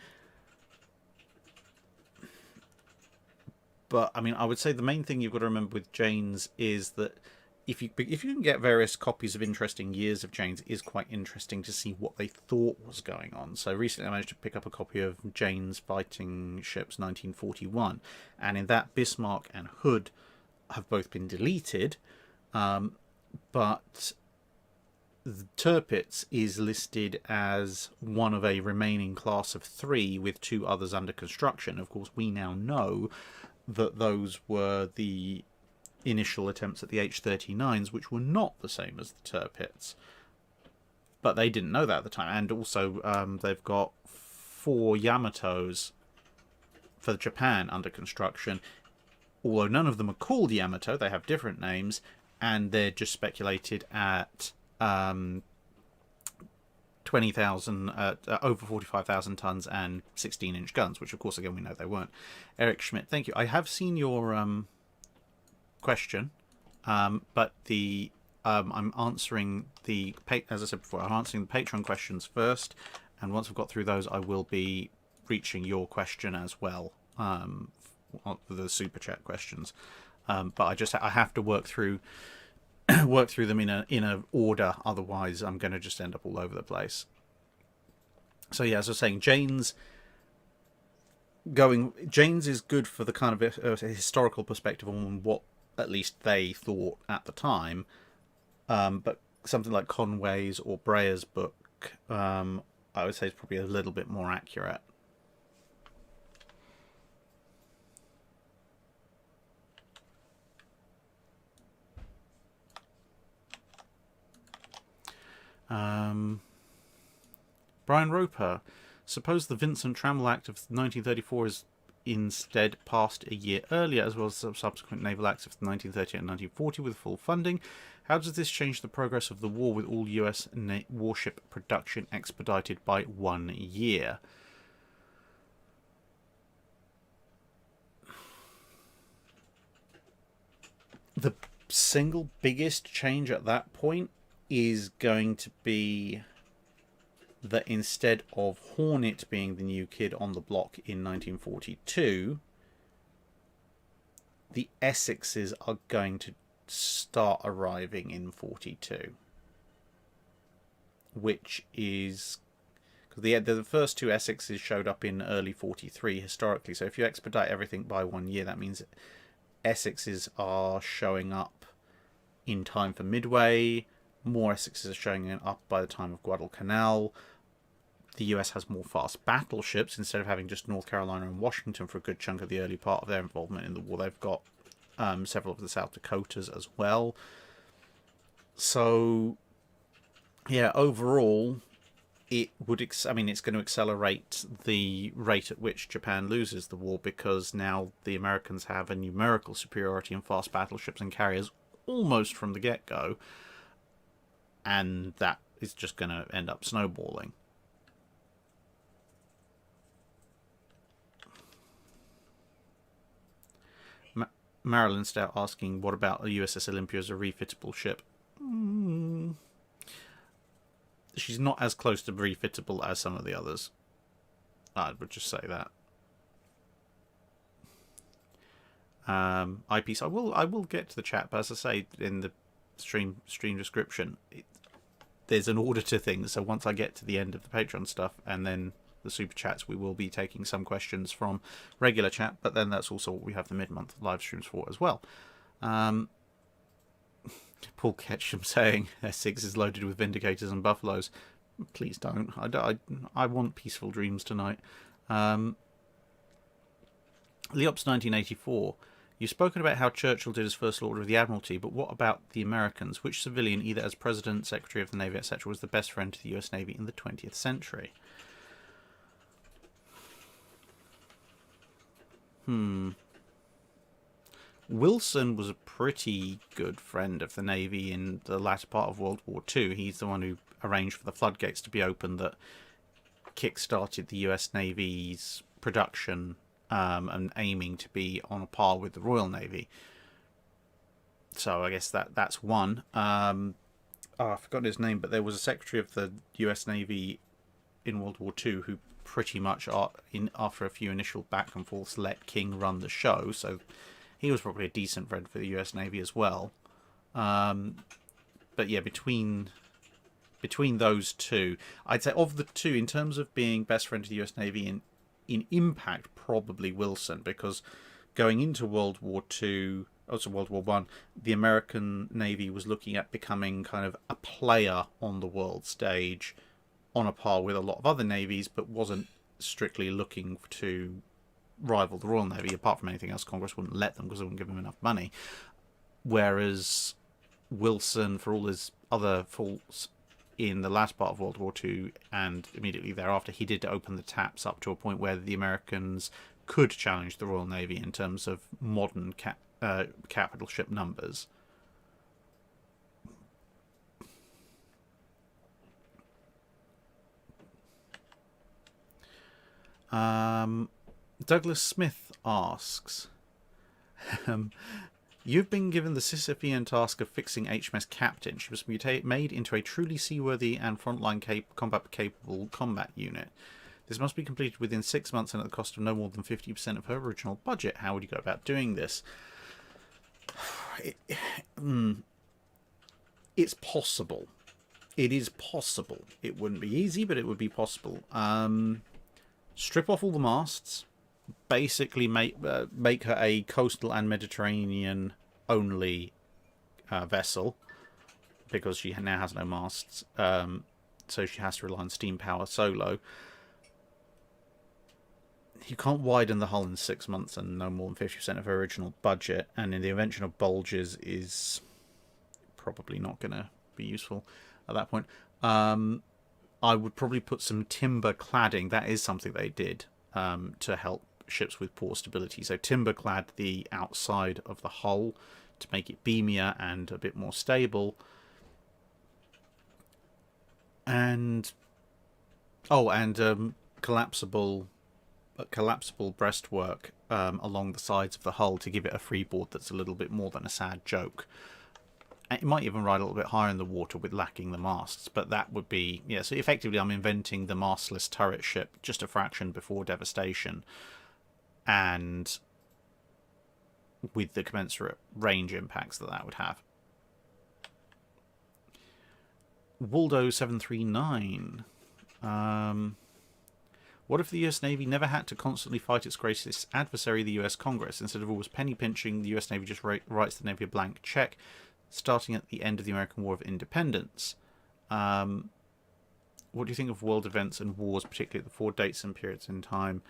But I mean, I would say the main thing you've got to remember with Jane's is that if you can get various copies of interesting years of Jane's, it is quite interesting to see what they thought was going on. So recently I managed to pick up a copy of Jane's Fighting Ships 1941, and in that Bismarck and Hood have both been deleted, but the Tirpitz is listed as one of a remaining class of 3 with 2 others under construction. Of course, we now know that those were the initial attempts at the H-39s, which were not the same as the Tirpitz. But they didn't know that at the time. And also, they've got 4 Yamatos for Japan under construction. Although none of them are called Yamato, they have different names, and they're just speculated at 20,000, over 45,000 tons and 16-inch guns, which of course again we know they weren't. Eric Schmidt, thank you. I have seen your question, but I'm answering as I said before, I'm answering the Patreon questions first, and once I've got through those, I will be reaching your question as well, for the super chat questions. But I have to work through them in a order, otherwise I'm going to just end up all over the place. So yeah, as I was saying, Jane's is good for the kind of a historical perspective on what at least they thought at the time, but something like Conway's or Brea's book, I would say is probably a little bit more accurate. Brian Roper. Suppose the Vincent Trammell Act of 1934 is instead passed a year earlier, as well as the subsequent naval acts of 1930 and 1940 with full funding. How does this change the progress of the war with all US warship production expedited by 1 year? The single biggest change at that point is going to be that instead of Hornet being the new kid on the block in 1942, the Essexes are going to start arriving in 42, which is because the first two Essexes showed up in early 43 historically. So if you expedite everything by 1 year, that means Essexes are showing up in time for Midway. More Essexes are showing up by the time of Guadalcanal. The US has more fast battleships. Instead of having just North Carolina and Washington for a good chunk of the early part of their involvement in the war, they've got several of the South Dakotas as well. So, yeah, overall, it would. It's going to accelerate the rate at which Japan loses the war, because now the Americans have a numerical superiority in fast battleships and carriers almost from the get-go, and that is just going to end up snowballing. Marilyn Stout asking, what about the USS Olympia as a refittable ship? She's not as close to refittable as some of the others. I would just say that. Eyepiece, I will get to the chat, but as I say in the stream description, there's an order to things. So once I get to the end of the Patreon stuff and then the super chats, we will be taking some questions from regular chat, but then that's also what we have the mid-month live streams for as well. Paul Ketchum saying S6 is loaded with Vindicators and Buffaloes. Please don't. I want peaceful dreams tonight. Leops 1984. You've spoken about how Churchill did his first order of the Admiralty, but what about the Americans? Which civilian, either as President, Secretary of the Navy, etc., was the best friend to the US Navy in the 20th century? Wilson was a pretty good friend of the Navy in the latter part of World War II. He's the one who arranged for the floodgates to be opened that kick-started the US Navy's production and aiming to be on a par with the Royal Navy. So I guess that's one. I forgot his name, but there was a Secretary of the US Navy in World War II who pretty much, after a few initial back and forths, let King run the show. So he was probably a decent friend for the US Navy as well. But yeah, between those two, I'd say of the two, in terms of being best friend to the US Navy in impact, probably Wilson, because going into World War II, also World War One, the American Navy was looking at becoming kind of a player on the world stage, on a par with a lot of other navies, but wasn't strictly looking to rival the Royal Navy. Apart from anything else, Congress wouldn't let them because they wouldn't give them enough money. Whereas Wilson, for all his other faults in the last part of World War II and immediately thereafter, he did open the taps up to a point where the Americans could challenge the Royal Navy in terms of modern capital ship numbers. Douglas Smith asks, you've been given the Sisyphean task of fixing HMS Captain. She was made into a truly seaworthy and frontline combat-capable combat unit. This must be completed within 6 months and at the cost of no more than 50% of her original budget. How would you go about doing this? It's possible. It is possible. It wouldn't be easy, but it would be possible. Strip off all the masts, basically make her a coastal and Mediterranean only vessel, because she now has no masts, so she has to rely on steam power solo. You can't widen the hull in 6 months and no more than 50% of her original budget, and in the invention of bulges is probably not going to be useful at that point. I would probably put some timber cladding. That is something they did to help ships with poor stability. So timber clad the outside of the hull to make it beamier and a bit more stable. And collapsible breastwork along the sides of the hull to give it a freeboard that's a little bit more than a sad joke. It might even ride a little bit higher in the water with lacking the masts, but that would be... Yeah, so effectively I'm inventing the mastless turret ship just a fraction before devastation, and with the commensurate range impacts that would have. Waldo 739. What if the US Navy never had to constantly fight its greatest adversary, the US Congress? Instead of always penny pinching, the US Navy just writes the Navy a blank check, starting at the end of the American War of Independence. What do you think of world events and wars, particularly at the 4 dates and periods in time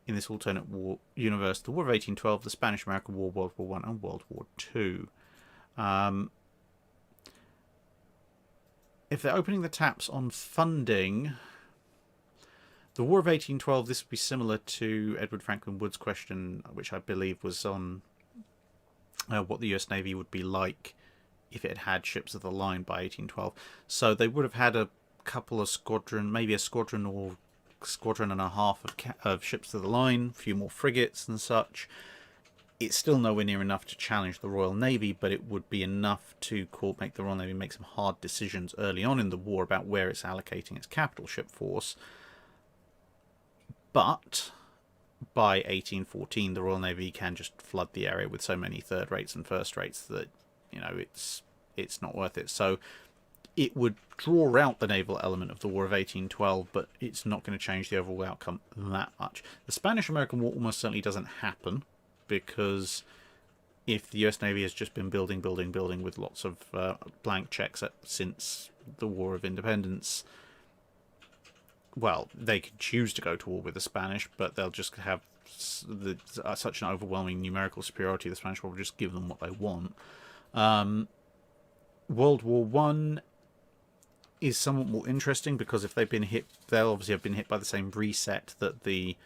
in this alternate war universe? The War of 1812, the Spanish-American War, World War I, and World War II. If they're opening the taps on funding, the War of 1812, this would be similar to Edward Franklin Wood's question, which I believe was on what the US Navy would be like if it had had ships of the line by 1812. So they would have had a couple of squadron, maybe a squadron or squadron and a half of ships of the line, a few more frigates and such. It's still nowhere near enough to challenge the Royal Navy, but it would be enough to make the Royal Navy make some hard decisions early on in the war about where it's allocating its capital ship force. But by 1814, the Royal Navy can just flood the area with so many third rates and first rates that, you know, it's not worth it. So it would draw out the naval element of the War of 1812, but it's not going to change the overall outcome that much. The Spanish-American War almost certainly doesn't happen, because if the US Navy has just been building with lots of blank checks since the War of Independence, well, they could choose to go to war with the Spanish, but they'll just have such an overwhelming numerical superiority, the Spanish will just give them what they want. World War I is somewhat more interesting, because if they've been hit, they'll obviously have been hit by the same reset that the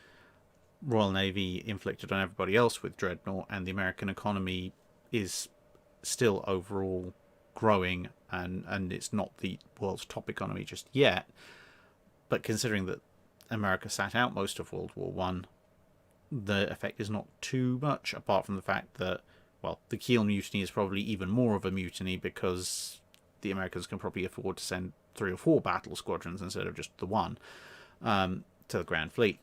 Royal Navy inflicted on everybody else with Dreadnought, and the American economy is still overall growing, and it's not the world's top economy just yet. But considering that America sat out most of World War I, the effect is not too much, apart from the fact that, well, the Kiel Mutiny is probably even more of a mutiny, because the Americans can probably afford to send 3 or 4 battle squadrons instead of just the one to the Grand Fleet.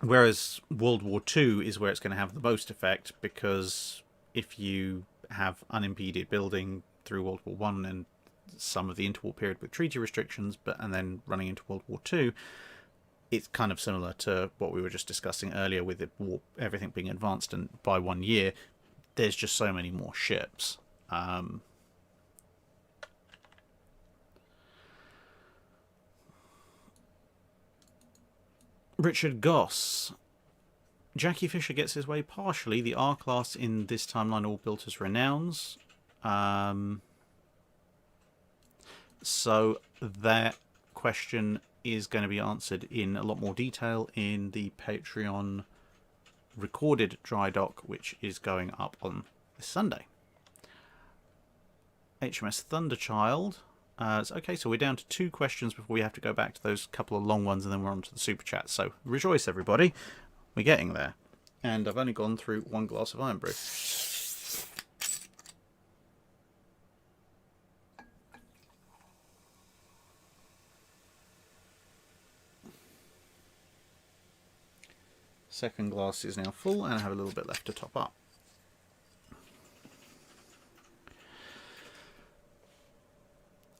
Whereas World War II is where it's going to have the most effect, because if you have unimpeded building through World War I and some of the interwar period with treaty restrictions, and then running into World War II, it's kind of similar to what we were just discussing earlier with the war, everything being advanced and by 1 year. There's just so many more ships. Richard Goss. Jackie Fisher gets his way partially. The R-Class in this timeline all built as renowns. So that question is going to be answered in a lot more detail in the Patreon recorded Drydock, which is going up on this Sunday. HMS Thunderchild. Okay, so we're down to 2 questions before we have to go back to those couple of long ones, and then we're on to the super chat. So rejoice, everybody. We're getting there. And I've only gone through 1 glass of iron brew. Second glass is now full, and I have a little bit left to top up.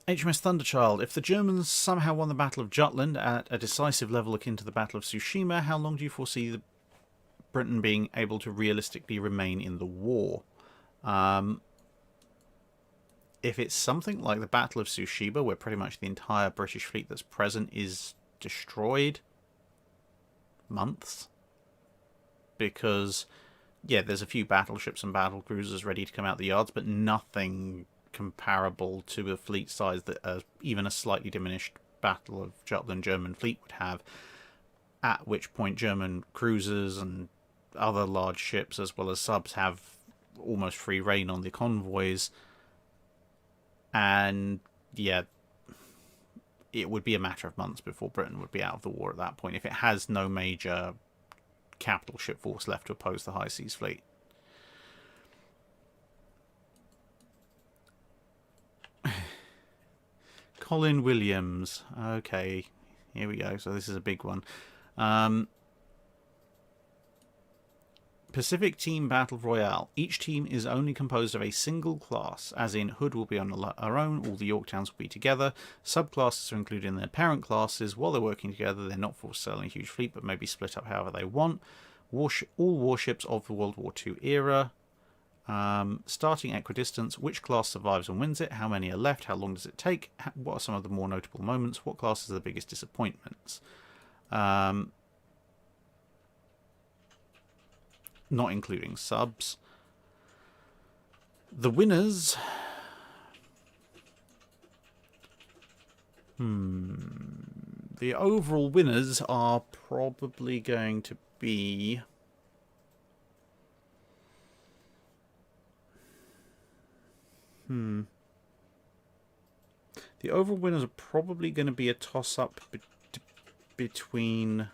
HMS Thunderchild. If the Germans somehow won the Battle of Jutland at a decisive level akin to the Battle of Tsushima, how long do you foresee Britain being able to realistically remain in the war? If it's something like the Battle of Tsushima, where pretty much the entire British fleet that's present is destroyed, months. Because, yeah, there's a few battleships and battle cruisers ready to come out the yards, but nothing comparable to a fleet size that even a slightly diminished Battle of Jutland German fleet would have, at which point German cruisers and other large ships as well as subs have almost free reign on the convoys. And yeah, it would be a matter of months before Britain would be out of the war at that point if it has no major capital ship force left to oppose the High Seas Fleet. Colin Williams. Okay, here we go. So this is a big one. Pacific Team Battle Royale. Each team is only composed of a single class, as in Hood will be on her own, all the Yorktowns will be together. Subclasses are included in their parent classes. While they're working together, they're not forced to sail in a huge fleet, but maybe split up however they want. All warships of the World War II era. Starting equidistance, which class survives and wins it? How many are left? How long does it take? What are some of the more notable moments? What classes are the biggest disappointments? Not including subs. The winners... The overall winners are probably going to be... The overall winners are probably going to be a toss-up between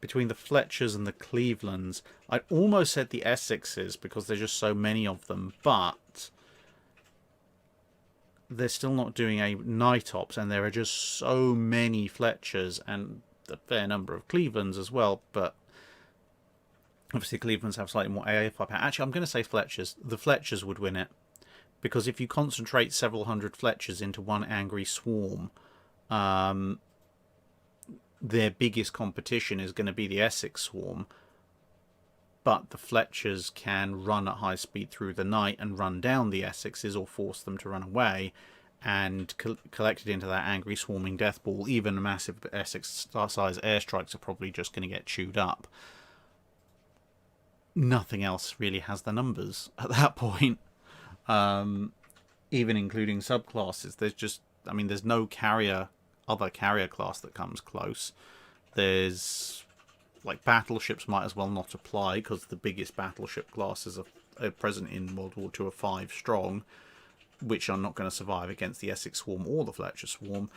the Fletchers and the Clevelands. I'd almost said the Essexes because there's just so many of them, but they're still not doing a night ops, and there are just so many Fletchers and a fair number of Clevelands as well, but obviously Clevelands have slightly more AA firepower. Actually, I'm going to say Fletchers. The Fletchers would win it, because if you concentrate several hundred Fletchers into one angry swarm, their biggest competition is going to be the Essex swarm, but the Fletchers can run at high speed through the night and run down the Essexes or force them to run away, and collected into that angry swarming death ball, even massive Essex-size airstrikes are probably just going to get chewed up. Nothing else really has the numbers at that point, even including subclasses. There's no other carrier class that comes close. There's battleships might as well not apply, because the biggest battleship classes are present in World War II are 5 strong, which are not going to survive against the Essex swarm or the Fletcher swarm.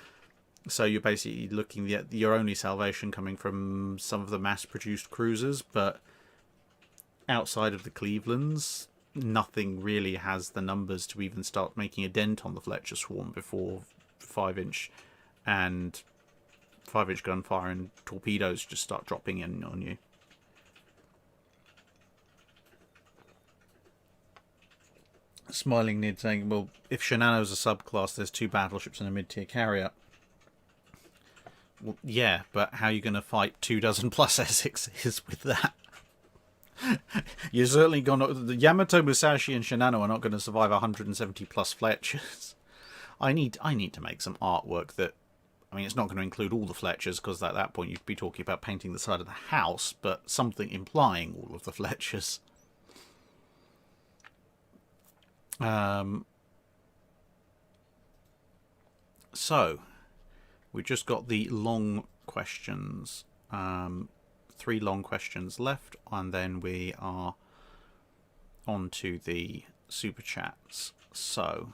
So you're basically looking at your only salvation coming from some of the mass-produced cruisers, but outside of the Clevelands, nothing really has the numbers to even start making a dent on the Fletcher swarm before 5-inch and 5-inch gunfire and torpedoes just start dropping in on you. Smiling Nid saying, well, if Shenano's a subclass, there's 2 battleships and a mid-tier carrier. Well, yeah, but how are you going to fight 24 plus Essexes with that? You're certainly the Yamato, Musashi and Shinano are not going to survive 170 plus Fletchers. I need to make some artwork that, it's not going to include all the Fletchers, because at that point you'd be talking about painting the side of the house, but something implying all of the Fletchers. So we just got the long questions. 3 long questions left, and then we are on to the super chats. So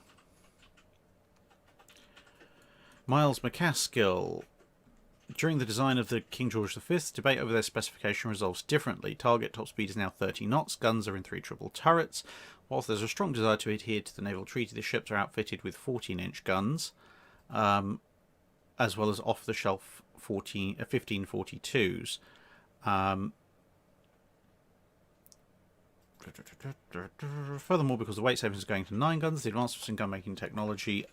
Miles McCaskill: during the design of the King George V, debate over their specification resolves differently. Target top speed is now 30 knots, guns are in 3 triple turrets. Whilst there's a strong desire to adhere to the naval treaty, the ships are outfitted with 14-inch guns, as well as off-the-shelf 1542s. Furthermore, because the weight savings is going to 9 guns, the advancements in gun-making technology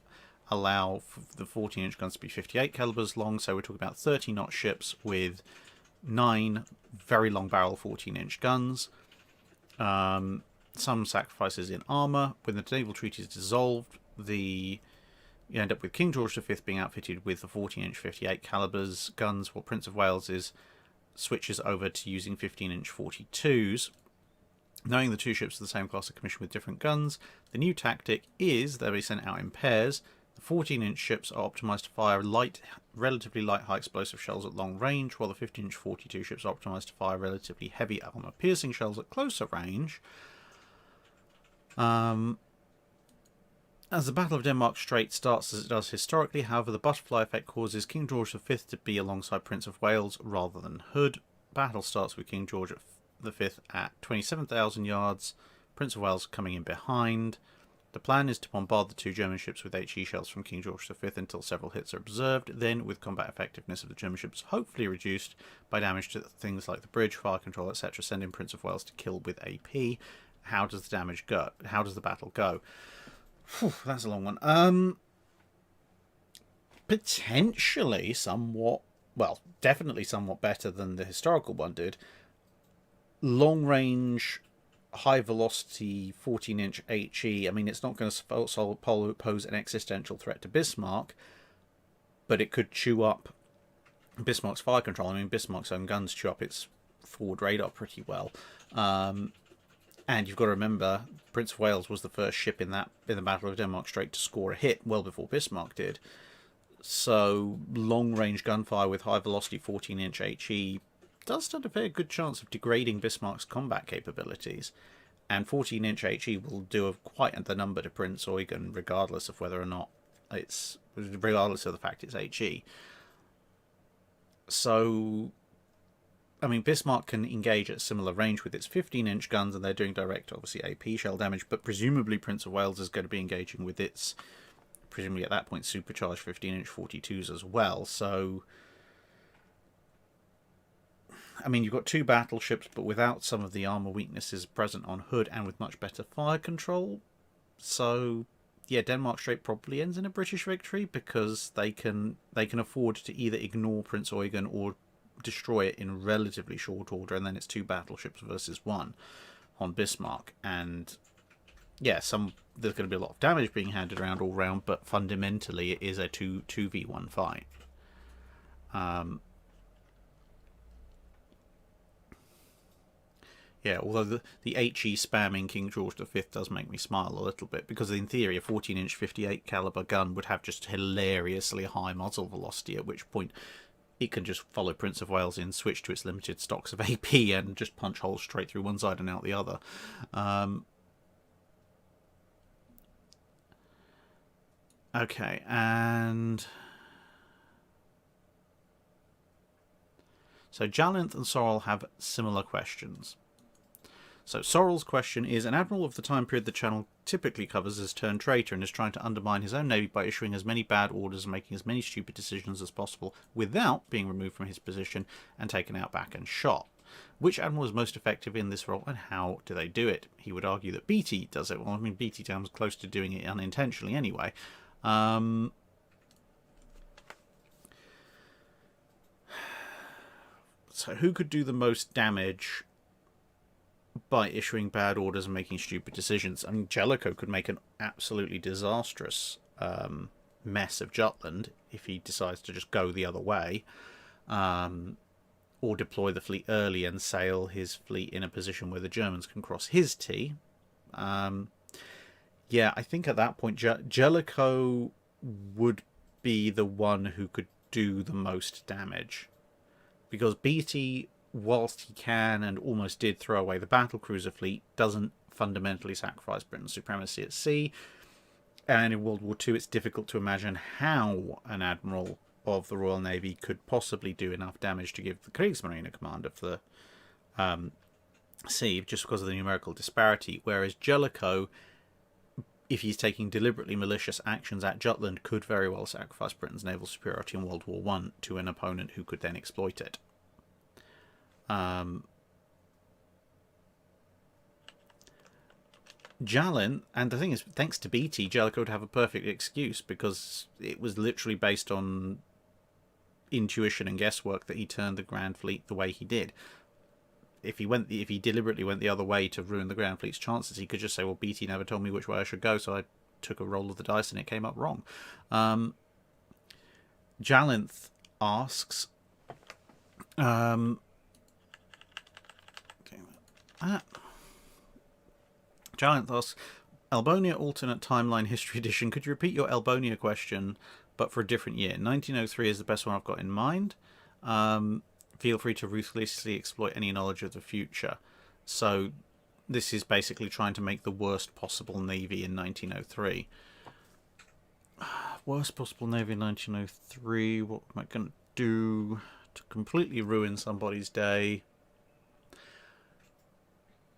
allow for the 14-inch guns to be 58 calibers long, so we're talking about 30-knot ships with 9 very long barrel 14-inch guns. Some sacrifices in armour. When the naval treaty is dissolved, you end up with King George V being outfitted with the 14-inch 58 calibers guns, while Prince of Wales switches over to using 15-inch 42s. Knowing the two ships of the same class are commissioned with different guns, the new tactic is they'll be sent out in pairs. The 14-inch ships are optimised to fire relatively light high explosive shells at long range, while the 15-inch 42 ships are optimised to fire relatively heavy armour-piercing shells at closer range. As the Battle of Denmark Strait starts as it does historically, however, the butterfly effect causes King George V to be alongside Prince of Wales rather than Hood. Battle starts with King George V at 27,000 yards, Prince of Wales coming in behind. The plan is to bombard the two German ships with HE shells from King George V until several hits are observed, then with combat effectiveness of the German ships hopefully reduced by damage to things like the bridge, fire control, etc., sending Prince of Wales to kill with AP. How does the damage go? How does the battle go? Whew, that's a long one. Potentially somewhat, well, definitely somewhat better than the historical one did. Long range, high velocity, 14-inch HE. I mean, it's not going to pose an existential threat to Bismarck, but it could chew up Bismarck's fire control. I mean, Bismarck's own guns chew up its forward radar pretty well. And you've got to remember, Prince of Wales was the first ship in the Battle of Denmark Strait to score a hit well before Bismarck did. So long-range gunfire with high-velocity 14-inch HE does stand a very good chance of degrading Bismarck's combat capabilities. And 14-inch HE will do quite the number to Prince Eugen, regardless of whether or not regardless of the fact it's HE. So, I mean, Bismarck can engage at similar range with its 15-inch guns, and they're doing direct, obviously, AP shell damage, but presumably Prince of Wales is going to be engaging with its, presumably at that point, supercharged 15-inch 42s as well. So, I mean, you've got two battleships, but without some of the armour weaknesses present on Hood, and with much better fire control. So, yeah, Denmark Strait probably ends in a British victory, because they can afford to either ignore Prince Eugen or destroy it in relatively short order, and then it's two battleships versus one on Bismarck. And yeah, there's going to be a lot of damage being handed around all round, but fundamentally it is a 2v1 fight. Yeah, although the HE spamming King George V does make me smile a little bit, because in theory a 14-inch 58 caliber gun would have just hilariously high muzzle velocity, at which point it can just follow Prince of Wales in, switch to its limited stocks of AP, and just punch holes straight through one side and out the other. Okay, and so Jalinth and Sorrel have similar questions. So Sorrel's question is, an admiral of the time period the channel typically covers has turned traitor and is trying to undermine his own navy by issuing as many bad orders and making as many stupid decisions as possible without being removed from his position and taken out back and shot. Which admiral is most effective in this role, and how do they do it? He would argue that Beatty does it. Well, I mean, Beatty comes close to doing it unintentionally anyway. So who could do the most damage by issuing bad orders and making stupid decisions? I mean, Jellicoe could make an absolutely disastrous mess of Jutland if he decides to just go the other way, or deploy the fleet early and sail his fleet in a position where the Germans can cross his T. Yeah, I think at that point Jellicoe would be the one who could do the most damage, because Beatty, whilst he can and almost did throw away the battlecruiser fleet, doesn't fundamentally sacrifice Britain's supremacy at sea. And in World War II, it's difficult to imagine how an admiral of the Royal Navy could possibly do enough damage to give the Kriegsmarine a command of the sea, just because of the numerical disparity. Whereas Jellicoe, if he's taking deliberately malicious actions at Jutland, could very well sacrifice Britain's naval superiority in World War I to an opponent who could then exploit it. Jalin, and the thing is, thanks to Beatty, Jellicoe would have a perfect excuse, because it was literally based on intuition and guesswork that he turned the Grand Fleet the way he did. If he deliberately went the other way to ruin the Grand Fleet's chances, he could just say, well, Beatty never told me which way I should go, so I took a roll of the dice and it came up wrong. Jalinth asks, Giant asks, Albonia alternate timeline history edition. Could you repeat your Albonia question, but for a different year? 1903 is the best one I've got in mind. Feel free to ruthlessly exploit any knowledge of the future. So this is basically trying to make the worst possible navy in 1903. Worst possible navy in 1903. What am I going to do to completely ruin somebody's day?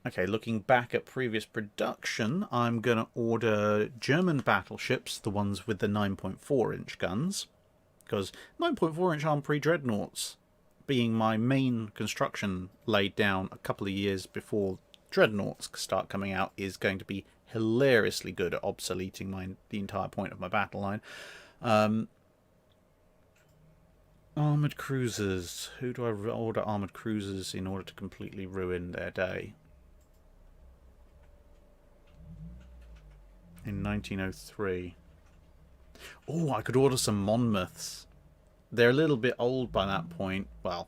Okay, looking back at previous production, I'm going to order German battleships, the ones with the 9.4-inch guns, because 9.4-inch armed pre-dreadnoughts, being my main construction laid down a couple of years before dreadnoughts start coming out, is going to be hilariously good at obsoleting the entire point of my battle line. Armoured cruisers. Who do I order armoured cruisers in order to completely ruin their day? In 1903. Oh, I could order some Monmouths. They're a little bit old by that point. Well,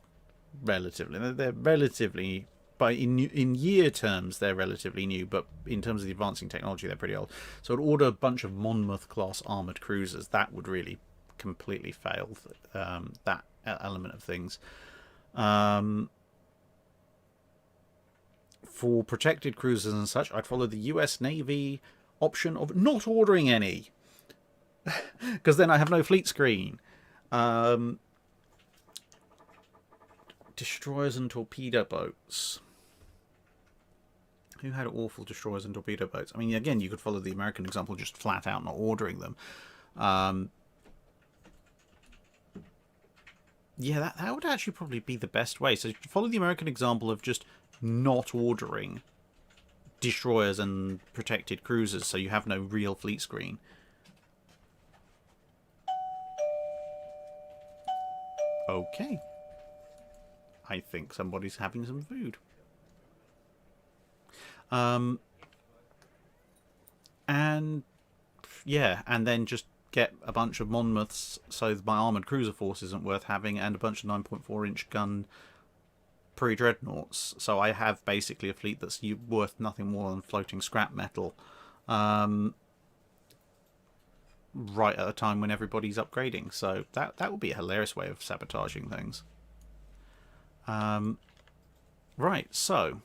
relatively. They're relatively... in year terms, they're relatively new, but in terms of the advancing technology, they're pretty old. So I'd order a bunch of Monmouth-class armoured cruisers. That would really completely fail that element of things. For protected cruisers and such, I'd follow the US Navy option of not ordering any, because then I have no fleet screen. Destroyers and torpedo boats. Who had awful destroyers and torpedo boats? I mean, again, you could follow the American example, just flat out not ordering them. Yeah, that would actually probably be the best way. So follow the American example of just not ordering destroyers and protected cruisers, so you have no real fleet screen. Okay. I think somebody's having some food. And yeah, and then just get a bunch of Monmouths so my armoured cruiser force isn't worth having, and a bunch of 9.4-inch gun pre-dreadnoughts. So I have basically a fleet that's worth nothing more than floating scrap metal, right at a time when everybody's upgrading. So that would be a hilarious way of sabotaging things. Right, so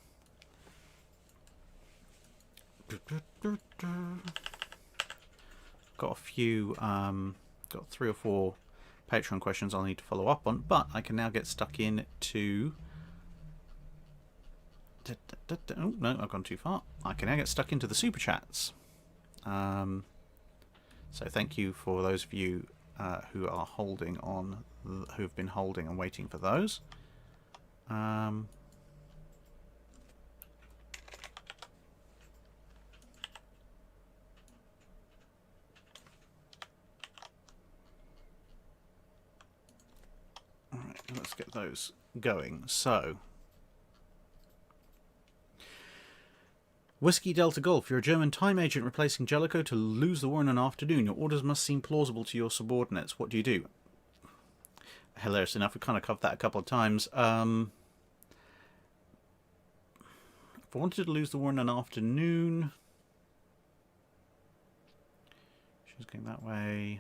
got a few, got 3 or 4 Patreon questions I'll need to follow up on, but I can now get stuck in to... Oh, no, I've gone too far. I can now get stuck into the Super Chats. So thank you for those of you who are holding on, who've been holding and waiting for those. Alright, let's get those going. So, Whiskey Delta Golf, you're a German time agent replacing Jellicoe to lose the war in an afternoon. Your orders must seem plausible to your subordinates. What do you do? Hilarious enough, we kind of covered that a couple of times. If I wanted to lose the war in an afternoon... She's going that way.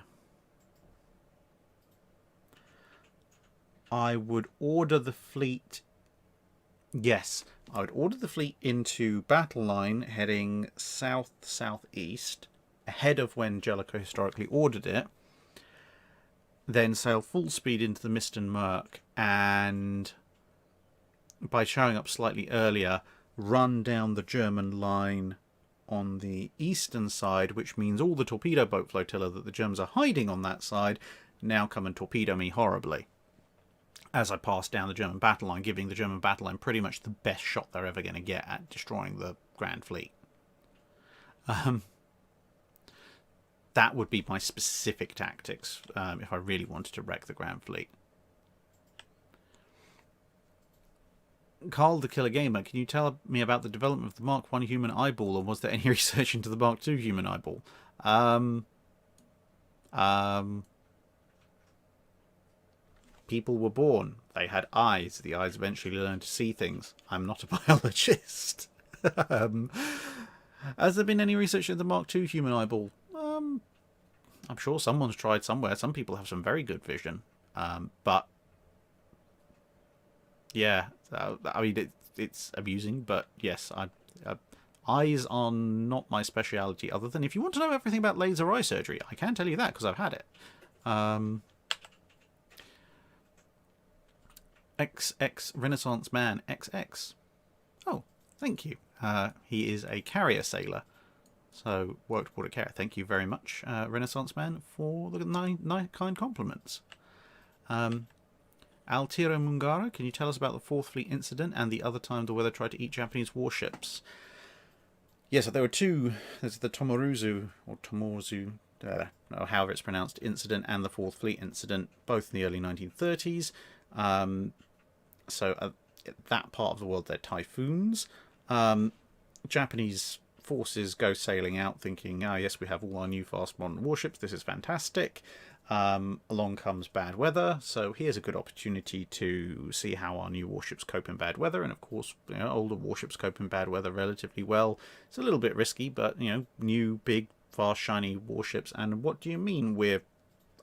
I would order the fleet... Yes, I would order the fleet into battle line heading south-southeast, ahead of when Jellicoe historically ordered it. Then sail full speed into the Mist and Murk, and by showing up slightly earlier, run down the German line on the eastern side, which means all the torpedo boat flotilla that the Germans are hiding on that side now come and torpedo me horribly as I pass down the German battle line, giving the German battle line pretty much the best shot they're ever going to get at destroying the Grand Fleet. That would be my specific tactics if I really wanted to wreck the Grand Fleet. Carl the Killer Gamer, can you tell me about the development of the Mark I human eyeball, and was there any research into the Mark II human eyeball? People were born. They had eyes. The eyes eventually learned to see things. I'm not a biologist. Has there been any research in the Mark II human eyeball? I'm sure someone's tried somewhere. Some people have some very good vision. But, yeah, I mean, it's amusing, but yes, eyes are not my speciality, other than if you want to know everything about laser eye surgery, I can tell you that because I've had it. XX Renaissance Man XX. Oh, thank you. He is a carrier sailor. So, worked aboard a carrier. Thank you very much, Renaissance Man, for the kind compliments. Altiro Mungara, can you tell us about the Fourth Fleet incident and the other time the weather tried to eat Japanese warships? Yes, there were two. There's the Tomoruzu, or Tomozu, or however it's pronounced, incident and the Fourth Fleet incident, both in the early 1930s. So, that part of the world, they're typhoons. Japanese forces go sailing out thinking, oh yes, we have all our new fast modern warships, this is fantastic. Along comes bad weather, so here's a good opportunity to see how our new warships cope in bad weather. And of course, older warships cope in bad weather relatively well. It's a little bit risky, but new, big, fast, shiny warships. And what do you mean we're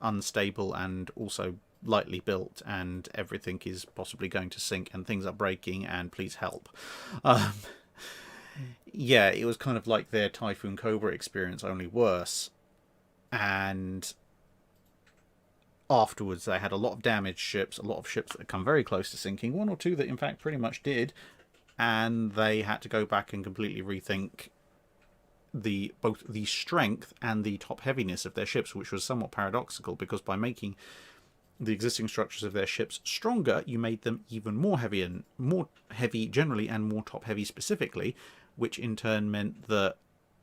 unstable and also lightly built and everything is possibly going to sink and things are breaking and please help? Yeah, it was kind of like their Typhoon Cobra experience, only worse. And afterwards, they had a lot of damaged ships, a lot of ships that had come very close to sinking, one or two that in fact pretty much did, and they had to go back and completely rethink both the strength and the top heaviness of their ships, which was somewhat paradoxical, because by making the existing structures of their ships stronger, you made them even more heavy generally and more top heavy specifically, which in turn meant that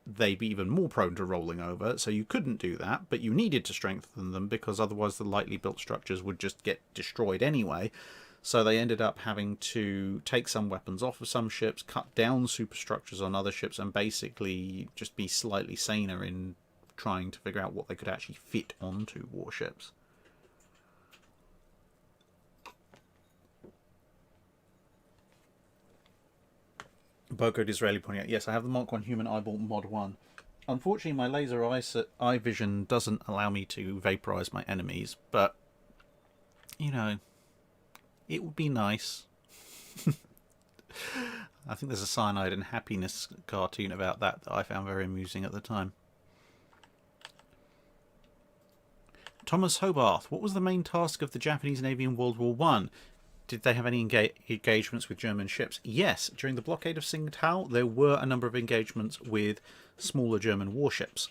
they'd be even more prone to rolling over. So you couldn't do that, but you needed to strengthen them because otherwise the lightly built structures would just get destroyed anyway. So they ended up having to take some weapons off of some ships, cut down superstructures on other ships, and basically just be slightly saner in trying to figure out what they could actually fit onto warships. Boko Disraeli pointing out, yes, I have the Mark 1 Human Eyeball Mod 1. Unfortunately, my laser eye vision doesn't allow me to vaporize my enemies, but, it would be nice. I think there's a Cyanide and Happiness cartoon about that I found very amusing at the time. Thomas Hobarth, what was the main task of the Japanese Navy in World War I? Did they have any engagements with German ships? Yes, during the blockade of Tsingtao, there were a number of engagements with smaller German warships,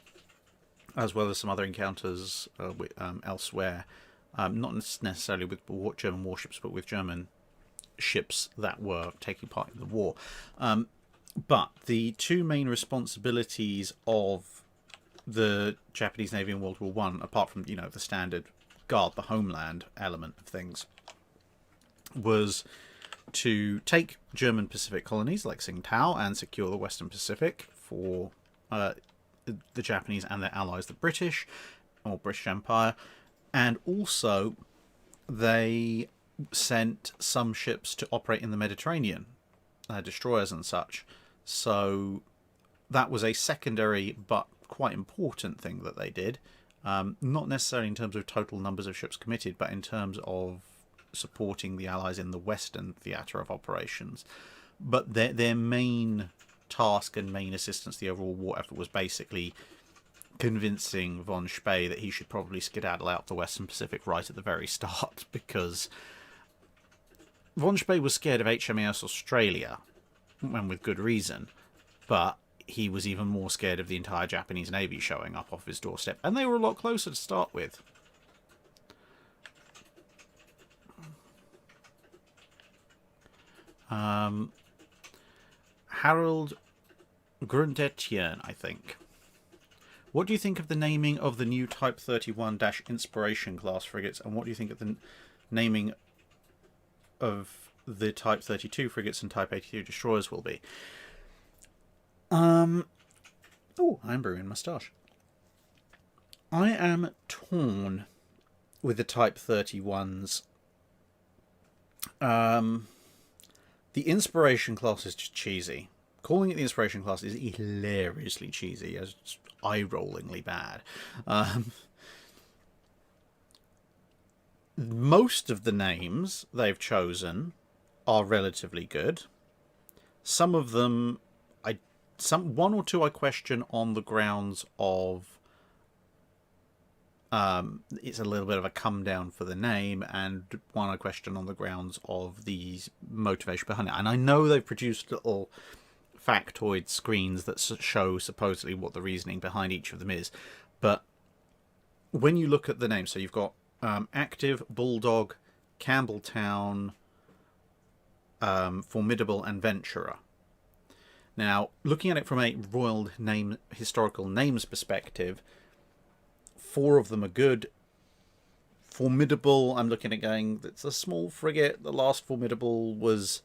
as well as some other encounters elsewhere. Not necessarily with German warships, but with German ships that were taking part in the war. But the two main responsibilities of the Japanese Navy in World War I, apart from, the standard guard the homeland element of things, was to take German Pacific colonies like Tsingtao and secure the Western Pacific for the Japanese and their allies, the British, or British Empire. And also, they sent some ships to operate in the Mediterranean, destroyers and such. So that was a secondary but quite important thing that they did. Not necessarily in terms of total numbers of ships committed, but in terms of supporting the Allies in the Western theatre of operations. But their main task and main assistance to the overall war effort was basically convincing von Spee that he should probably skedaddle out the Western Pacific right at the very start, because von Spee was scared of HMAS Australia, and with good reason, but he was even more scared of the entire Japanese Navy showing up off his doorstep, and they were a lot closer to start with. Harold Grundetjen, I think. What do you think of the naming of the new Type 31-Inspiration class frigates, and what do you think of the naming of the Type 32 frigates and Type 82 destroyers will be? Oh, I'm brewing moustache. I am torn with the Type 31s. The Inspiration class is just cheesy. calling it the Inspiration class is hilariously cheesy, as eye-rollingly bad. Most of the names they've chosen are relatively good. Some of them, one or two I question on the grounds of it's a little bit of a come down for the name, and one I question on the grounds of the motivation behind it. And I know they've produced little factoid screens that show supposedly what the reasoning behind each of them is, but when you look at the names, so you've got Active, Bulldog, Campbelltown, Formidable, and Venturer. Now, looking at it from a royal name, historical names perspective, 4 of them are good. Formidable, I'm looking at going, it's a small frigate. The last Formidable was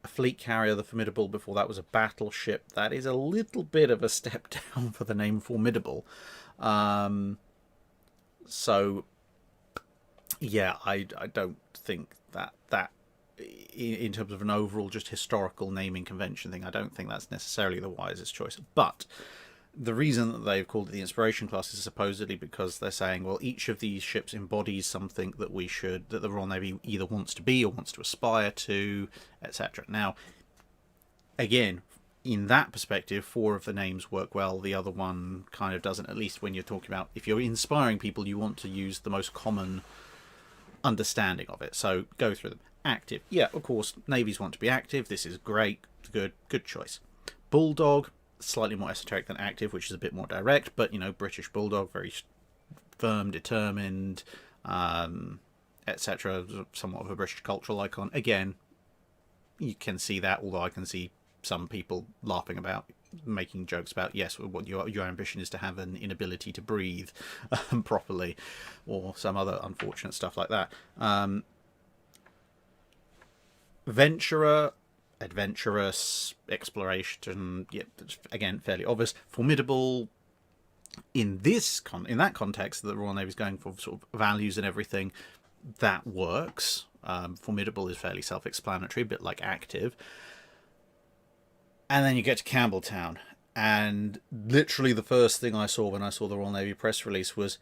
a fleet carrier. The Formidable before that was a battleship. That is a little bit of a step down for the name Formidable. So, yeah, I don't think that in terms of an overall just historical naming convention thing, I don't think that's necessarily the wisest choice. But the reason that they've called it the Inspiration class is supposedly because they're saying, well, each of these ships embodies something that that the Royal Navy either wants to be or wants to aspire to, etc. Now, again, in that perspective, 4 of the names work well. The other one kind of doesn't, at least when you're talking about, if you're inspiring people, you want to use the most common understanding of it. So go through them. Active. Yeah, of course, navies want to be active. This is great. Good choice. Bulldog, slightly more esoteric than Active, which is a bit more direct, but, British Bulldog, very firm, determined, etc. Somewhat of a British cultural icon. Again, you can see that, although I can see some people laughing about, making jokes about, yes, what your ambition is to have an inability to breathe properly, or some other unfortunate stuff like that. Venturer, adventurous, exploration, yeah, again, fairly obvious. Formidable, in that context, the Royal Navy is going for sort of values and everything, that works. Formidable is fairly self-explanatory, a bit like Active. And then you get to Campbelltown, and literally the first thing I saw when I saw the Royal Navy press release was,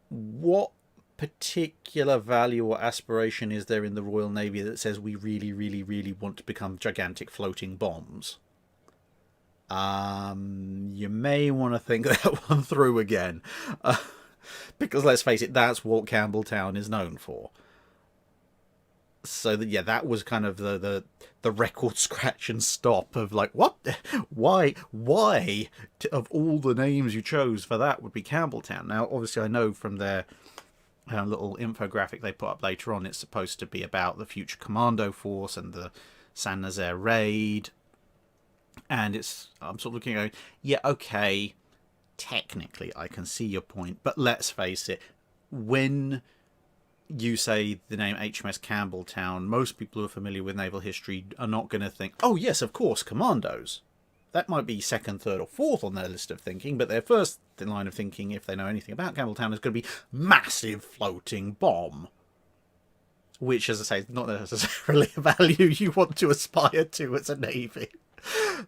what particular value or aspiration is there in the Royal Navy that says we really, really, really want to become gigantic floating bombs? You may want to think that one through again, because let's face it, that's what Campbelltown is known for. So that was kind of the record scratch and stop of like, what, why of all the names you chose for that would be Campbelltown. Now, obviously, I know from their little infographic they put up later on, it's supposed to be about the future commando force and the Saint Nazaire raid, and I'm sort of looking at, yeah, okay, technically I can see your point, but let's face it, when you say the name HMS Campbelltown, most people who are familiar with naval history are not going to think, oh yes, of course, commandos. That might be second, third, or fourth on their list of thinking, but their first line of thinking, if they know anything about Campbelltown, is going to be massive floating bomb. Which, as I say, is not necessarily a value you want to aspire to as a navy.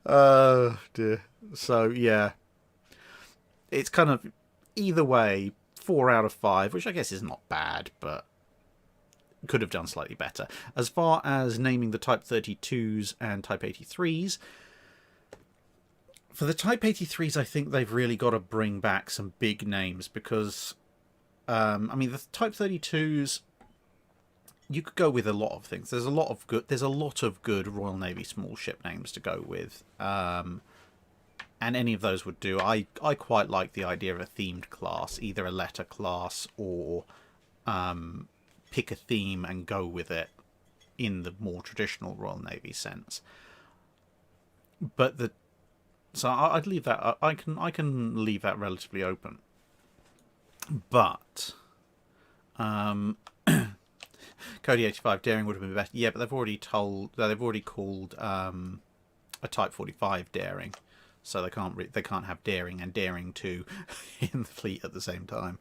Oh, dear. So, yeah. It's kind of, either way, 4 out of 5, which I guess is not bad, but could have done slightly better. As far as naming the Type 32s and Type 83s, for the Type 83s, I think they've really got to bring back some big names, because, the Type 32s, you could go with a lot of things. There's a lot of good Royal Navy small ship names to go with, and any of those would do. I quite like the idea of a themed class, either a letter class or pick a theme and go with it in the more traditional Royal Navy sense. But so I'd leave that. I can leave that relatively open. But Cody 85 daring would have been better. Yeah, but they've already called a Type 45 daring, so they can't have daring and daring 2 in the fleet at the same time.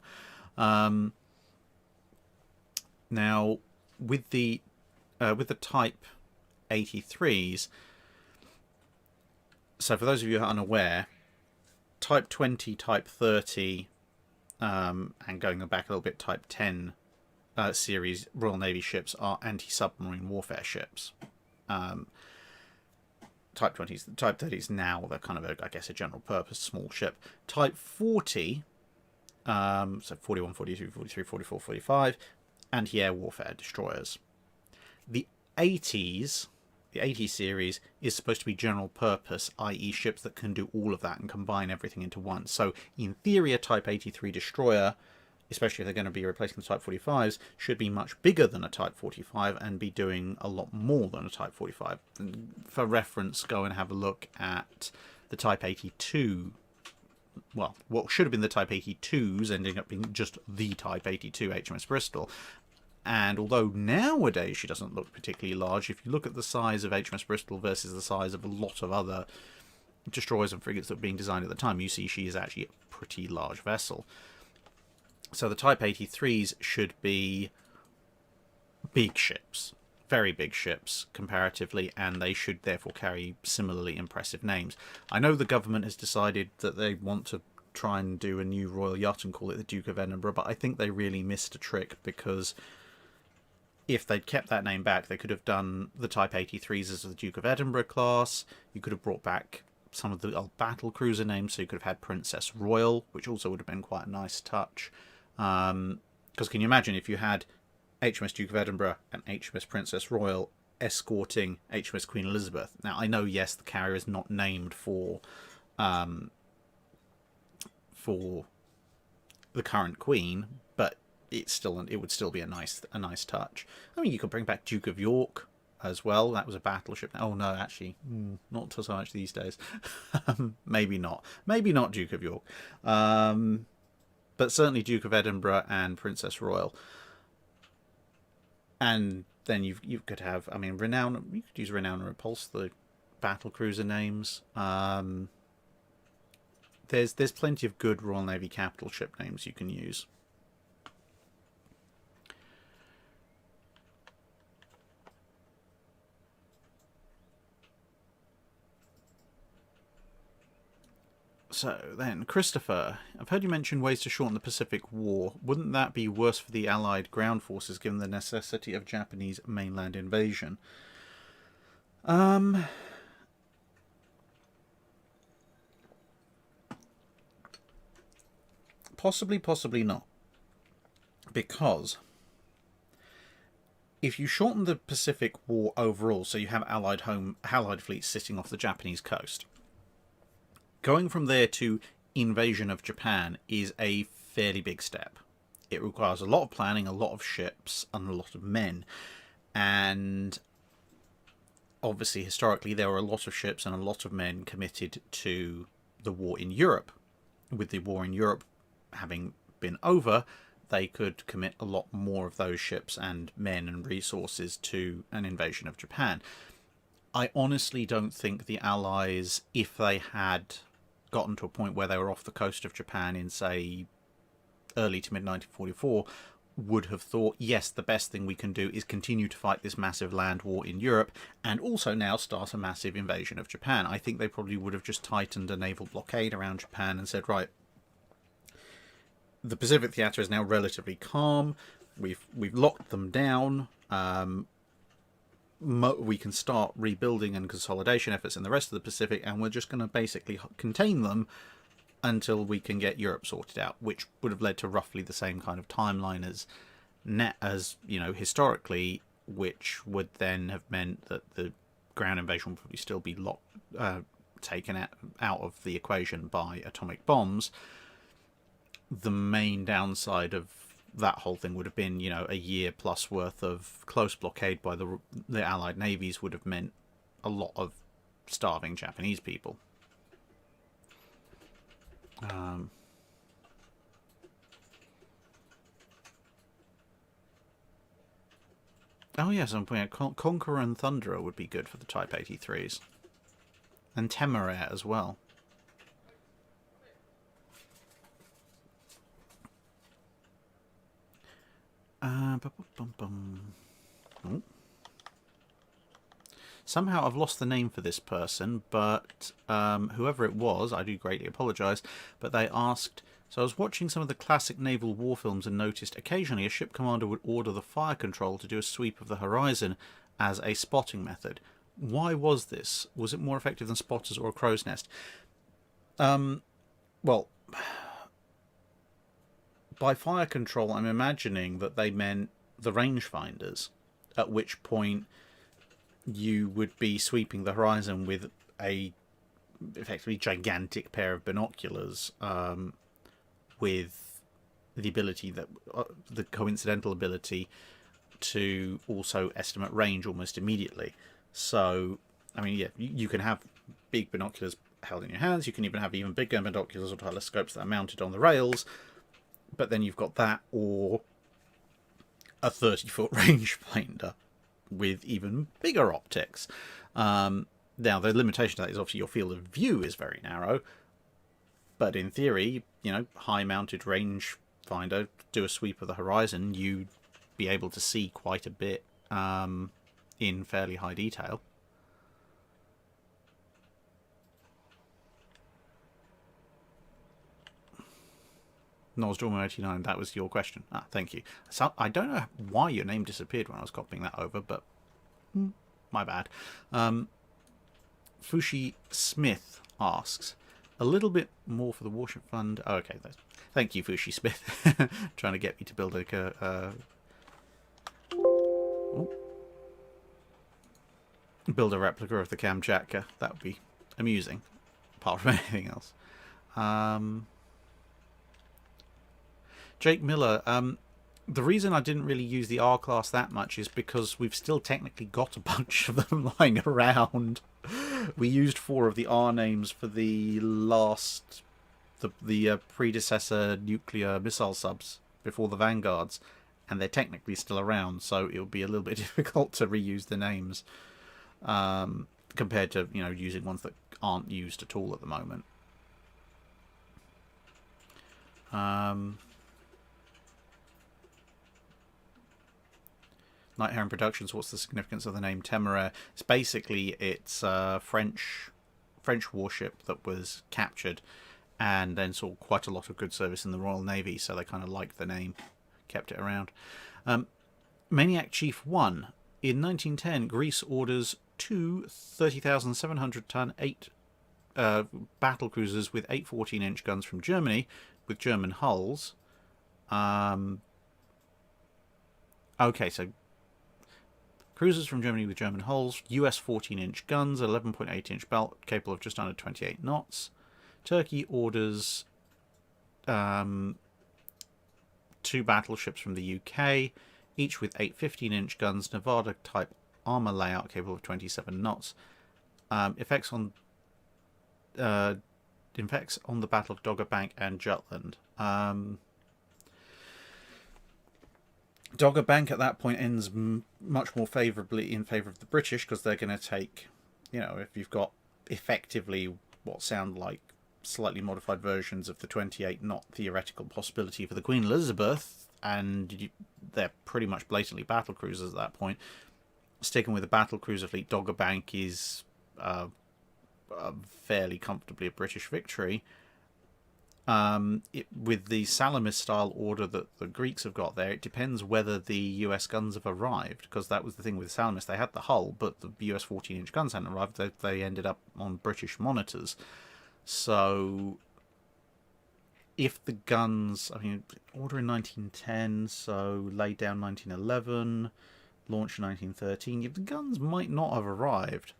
Now with the Type 83s, So for those of you who are unaware, Type 20, Type 30, and going back a little bit, Type 10 series Royal Navy ships are anti-submarine warfare ships. Type 20s, Type 30s now, they're kind of, I guess, a general purpose small ship. Type 40, so 41, 42, 43, 44, 45, anti-air warfare destroyers. The 80s, the 80 series, is supposed to be general purpose, i.e. ships that can do all of that and combine everything into one. So, in theory, a Type 83 destroyer, especially if they're going to be replacing the Type 45s, should be much bigger than a Type 45 and be doing a lot more than a Type 45. And for reference, go and have a look at the Type 82. Well, what should have been the Type 82s ending up being just the Type 82 HMS Bristol. And although nowadays she doesn't look particularly large, if you look at the size of HMS Bristol versus the size of a lot of other destroyers and frigates that were being designed at the time, you see she is actually a pretty large vessel. So the Type 83s should be big ships, very big ships comparatively, and they should therefore carry similarly impressive names. I know the government has decided that they want to try and do a new royal yacht and call it the Duke of Edinburgh, but I think they really missed a trick, because if they'd kept that name back, they could have done the Type 83s as the Duke of Edinburgh class. You could have brought back some of the old battle cruiser names, so you could have had Princess Royal, which also would have been quite a nice touch. Because can you imagine if you had HMS Duke of Edinburgh and HMS Princess Royal escorting HMS Queen Elizabeth? Now, I know, yes, the carrier is not named for the current Queen, but it would still be a nice touch. I mean, you could bring back Duke of York as well. That was a battleship. Oh no, actually, not so much these days. Maybe not Duke of York, but certainly Duke of Edinburgh and Princess Royal. And then you could have, I mean, Renown. You could use Renown and Repulse, the battle cruiser names. There's plenty of good Royal Navy capital ship names you can use. So then, Christopher, I've heard you mention ways to shorten the Pacific War. Wouldn't that be worse for the Allied ground forces given the necessity of Japanese mainland invasion? Possibly, possibly not. Because if you shorten the Pacific War overall, so you have Allied fleets sitting off the Japanese coast, going from there to invasion of Japan is a fairly big step. It requires a lot of planning, a lot of ships, and a lot of men. And obviously, historically, there were a lot of ships and a lot of men committed to the war in Europe. With the war in Europe having been over, they could commit a lot more of those ships and men and resources to an invasion of Japan. I honestly don't think the Allies, if they had gotten to a point where they were off the coast of Japan in, say, early to mid-1944, would have thought, yes, the best thing we can do is continue to fight this massive land war in Europe and also now start a massive invasion of Japan. I think they probably would have just tightened a naval blockade around Japan and said, right, the Pacific theatre is now relatively calm. We've locked them down. We can start rebuilding and consolidation efforts in the rest of the Pacific, and we're just going to basically contain them until we can get Europe sorted out, which would have led to roughly the same kind of timeline as historically, which would then have meant that the ground invasion would probably still be taken out of the equation by atomic bombs. The main downside of that whole thing would have been, a year plus worth of close blockade by the Allied navies would have meant a lot of starving Japanese people. Oh yes, I'm putting Conqueror and Thunderer would be good for the Type 83s. And Temeraire as well. Somehow I've lost the name for this person, but whoever it was, I do greatly apologise, but they asked... So I was watching some of the classic naval war films and noticed occasionally a ship commander would order the fire control to do a sweep of the horizon as a spotting method. Why was this? Was it more effective than spotters or a crow's nest? Well, by fire control, I'm imagining that they meant the rangefinders, at which point you would be sweeping the horizon with a effectively gigantic pair of binoculars, with the ability that the coincidental ability to also estimate range almost immediately. So, I mean, yeah, you can have big binoculars held in your hands. You can even have even bigger binoculars or telescopes that are mounted on the rails. But then you've got that or a 30-foot rangefinder with even bigger optics. Now, the limitation to that is obviously your field of view is very narrow. But in theory, you know, high-mounted rangefinder, do a sweep of the horizon, you'd be able to see quite a bit in fairly high detail. Nosdorm89, that was your question. Ah, thank you. So, I don't know why your name disappeared when I was copying that over, but my bad. Fushi Smith asks, a little bit more for the Warship Fund. Oh, okay, thank you, Fushi Smith. Trying to get me to build build a replica of the Kamchatka. That would be amusing, apart from anything else. Jake Miller, the reason I didn't really use the R class that much is because we've still technically got a bunch of them lying around. We used 4 of the R names for the last, the predecessor nuclear missile subs before the Vanguards, and they're technically still around, so it'll be a little bit difficult to reuse the names compared to, you know, using ones that aren't used at all at the moment. Night Heron Productions, what's the significance of the name Temeraire? It's basically, it's a French warship that was captured and then saw quite a lot of good service in the Royal Navy, so they kind of liked the name, kept it around. Maniac Chief 1. In 1910, Greece orders 2 30,700-ton 8 battle cruisers with 8 14-inch guns from Germany with German hulls. Okay, so cruisers from Germany with German hulls, US 14-inch guns, 11.8-inch belt, capable of just under 28 knots. Turkey orders 2 battleships from the UK, each with 8 15-inch guns, Nevada-type armour layout, capable of 27 knots. Effects on the Battle of Dogger Bank and Jutland. Dogger Bank at that point ends much more favourably in favour of the British, because they're going to take, you know, if you've got effectively what sound like slightly modified versions of the 28 knot theoretical possibility for the Queen Elizabeth, and they're pretty much blatantly battle cruisers at that point. Sticking with the battle cruiser fleet, Dogger Bank is fairly comfortably a British victory. With the Salamis style order that the Greeks have got there, it depends whether the US guns have arrived, because that was the thing with Salamis. They had the hull, but the US 14-inch guns hadn't arrived. They ended up on British monitors. So if the guns, I mean, order in 1910, so laid down 1911, launched in 1913, if the guns might not have arrived.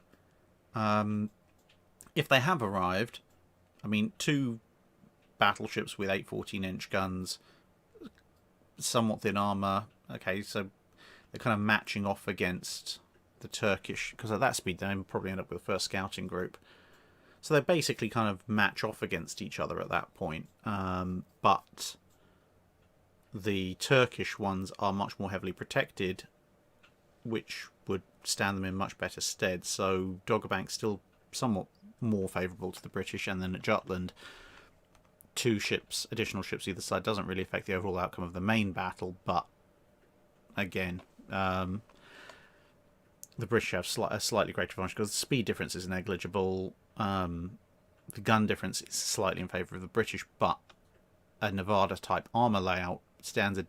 If they have arrived, I mean, 2 battleships with 8 14-inch guns, somewhat thin armour. Okay, so they're kind of matching off against the Turkish, because at that speed they probably end up with the first scouting group. So they basically kind of match off against each other at that point. But the Turkish ones are much more heavily protected, which would stand them in much better stead. So Dogger Bank's still somewhat more favourable to the British, and then at Jutland, 2 ships, additional ships either side, doesn't really affect the overall outcome of the main battle, but again, the British have a slightly greater advantage because the speed difference is negligible. The gun difference is slightly in favour of the British, but a Nevada-type armour layout stands a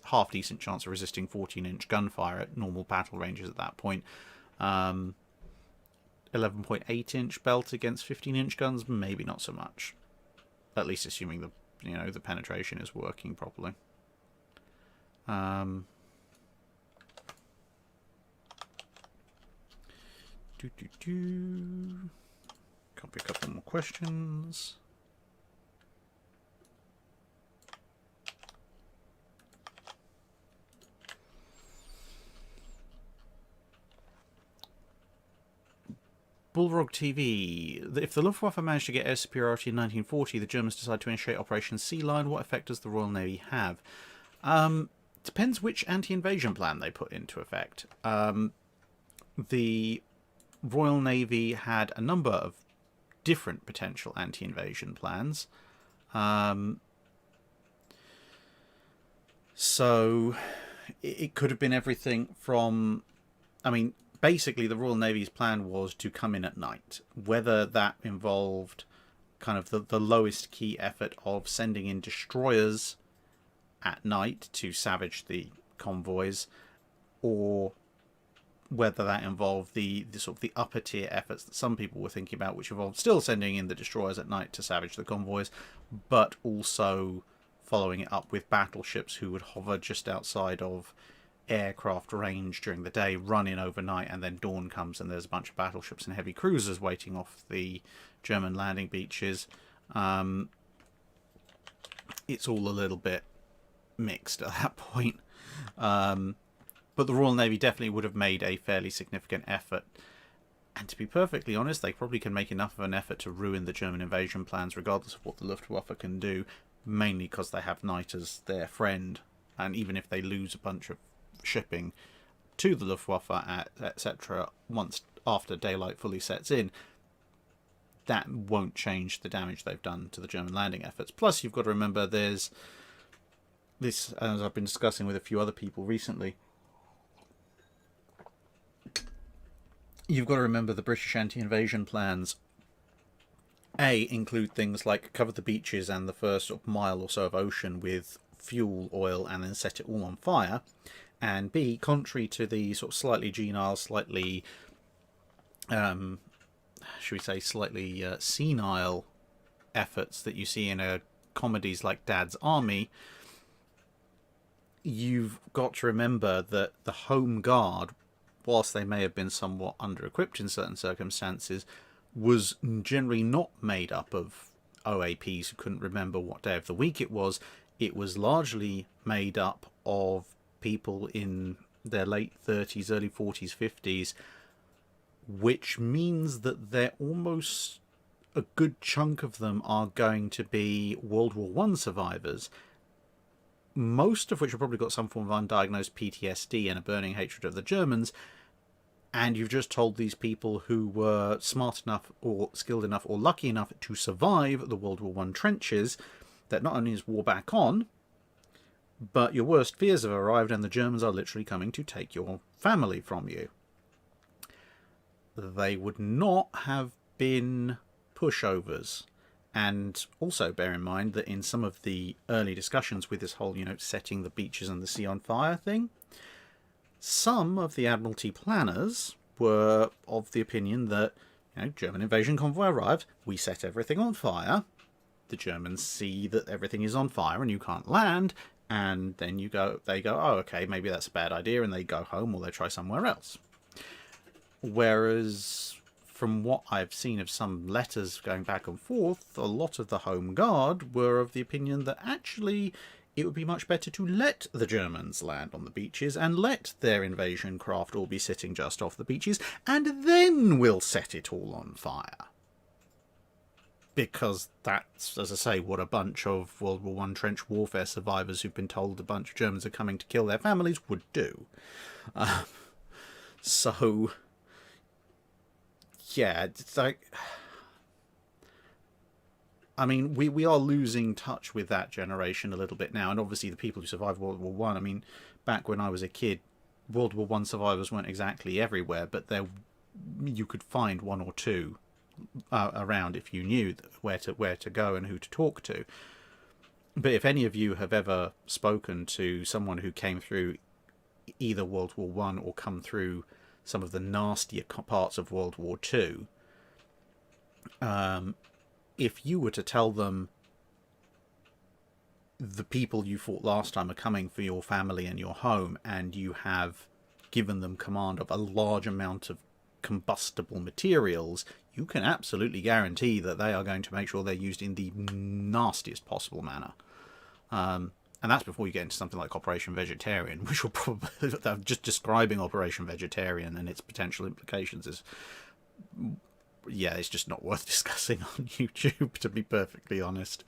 half-decent chance of resisting 14-inch gunfire at normal battle ranges at that point. 11.8-inch belt against 15-inch guns, maybe not so much. At least assuming the penetration is working properly. Copy a couple more questions. Bullrog TV. If the Luftwaffe managed to get air superiority in 1940, the Germans decide to initiate Operation Sea Lion. What effect does the Royal Navy have? Depends which anti-invasion plan they put into effect. The Royal Navy had a number of different potential anti-invasion plans. So it could have been everything from... basically the Royal Navy's plan was to come in at night. Whether that involved kind of the lowest key effort of sending in destroyers at night to savage the convoys, or whether that involved the sort of the upper tier efforts that some people were thinking about, which involved still sending in the destroyers at night to savage the convoys, but also following it up with battleships who would hover just outside of aircraft range during the day, run in overnight, and then dawn comes and there's a bunch of battleships and heavy cruisers waiting off the German landing beaches. It's all a little bit mixed at that point. But the Royal Navy definitely would have made a fairly significant effort. And to be perfectly honest, they probably can make enough of an effort to ruin the German invasion plans, regardless of what the Luftwaffe can do, mainly because they have night as their friend. And even if they lose a bunch of shipping to the Luftwaffe, etc., once after daylight fully sets in, that won't change the damage they've done to the German landing efforts. Plus, you've got to remember there's this, as I've been discussing with a few other people recently, you've got to remember the British anti-invasion plans include things like cover the beaches and the first sort of mile or so of ocean with fuel oil and then set it all on fire, and B, contrary to the sort of slightly genial, slightly should we say slightly senile efforts that you see in comedies like Dad's Army, you've got to remember that the Home Guard, whilst they may have been somewhat under-equipped in certain circumstances, was generally not made up of OAPs who couldn't remember what day of the week it was. It was largely made up of people in their late 30s, early 40s, 50s, which means that they're almost a good chunk of them are going to be World War I survivors, most of which have probably got some form of undiagnosed PTSD and a burning hatred of the Germans. And you've just told these people who were smart enough or skilled enough or lucky enough to survive the World War I trenches that not only is war back on, but your worst fears have arrived and the Germans are literally coming to take your family from you. They would not have been pushovers. And also bear in mind that in some of the early discussions with this whole, setting the beaches and the sea on fire thing, some of the Admiralty planners were of the opinion that, German invasion convoy arrived, we set everything on fire, the Germans see that everything is on fire and you can't land, and then they go, oh, okay, maybe that's a bad idea, and they go home or they try somewhere else. Whereas, from what I've seen of some letters going back and forth, a lot of the Home Guard were of the opinion that actually it would be much better to let the Germans land on the beaches and let their invasion craft all be sitting just off the beaches, and then we'll set it all on fire. Because that's, as I say, what a bunch of World War I trench warfare survivors who've been told a bunch of Germans are coming to kill their families would do. So, yeah, it's like... I mean, we are losing touch with that generation a little bit now, and obviously the people who survived World War I, back when I was a kid, World War One survivors weren't exactly everywhere, but you could find one or two around if you knew where to go and who to talk to. But if any of you have ever spoken to someone who came through either World War One or come through some of the nastier parts of World War Two, if you were to tell them the people you fought last time are coming for your family and your home, and you have given them command of a large amount of combustible materials, you can absolutely guarantee that they are going to make sure they're used in the nastiest possible manner. And that's before you get into something like Operation Vegetarian, which will probably, just describing Operation Vegetarian and its potential implications is, yeah, it's just not worth discussing on YouTube, to be perfectly honest.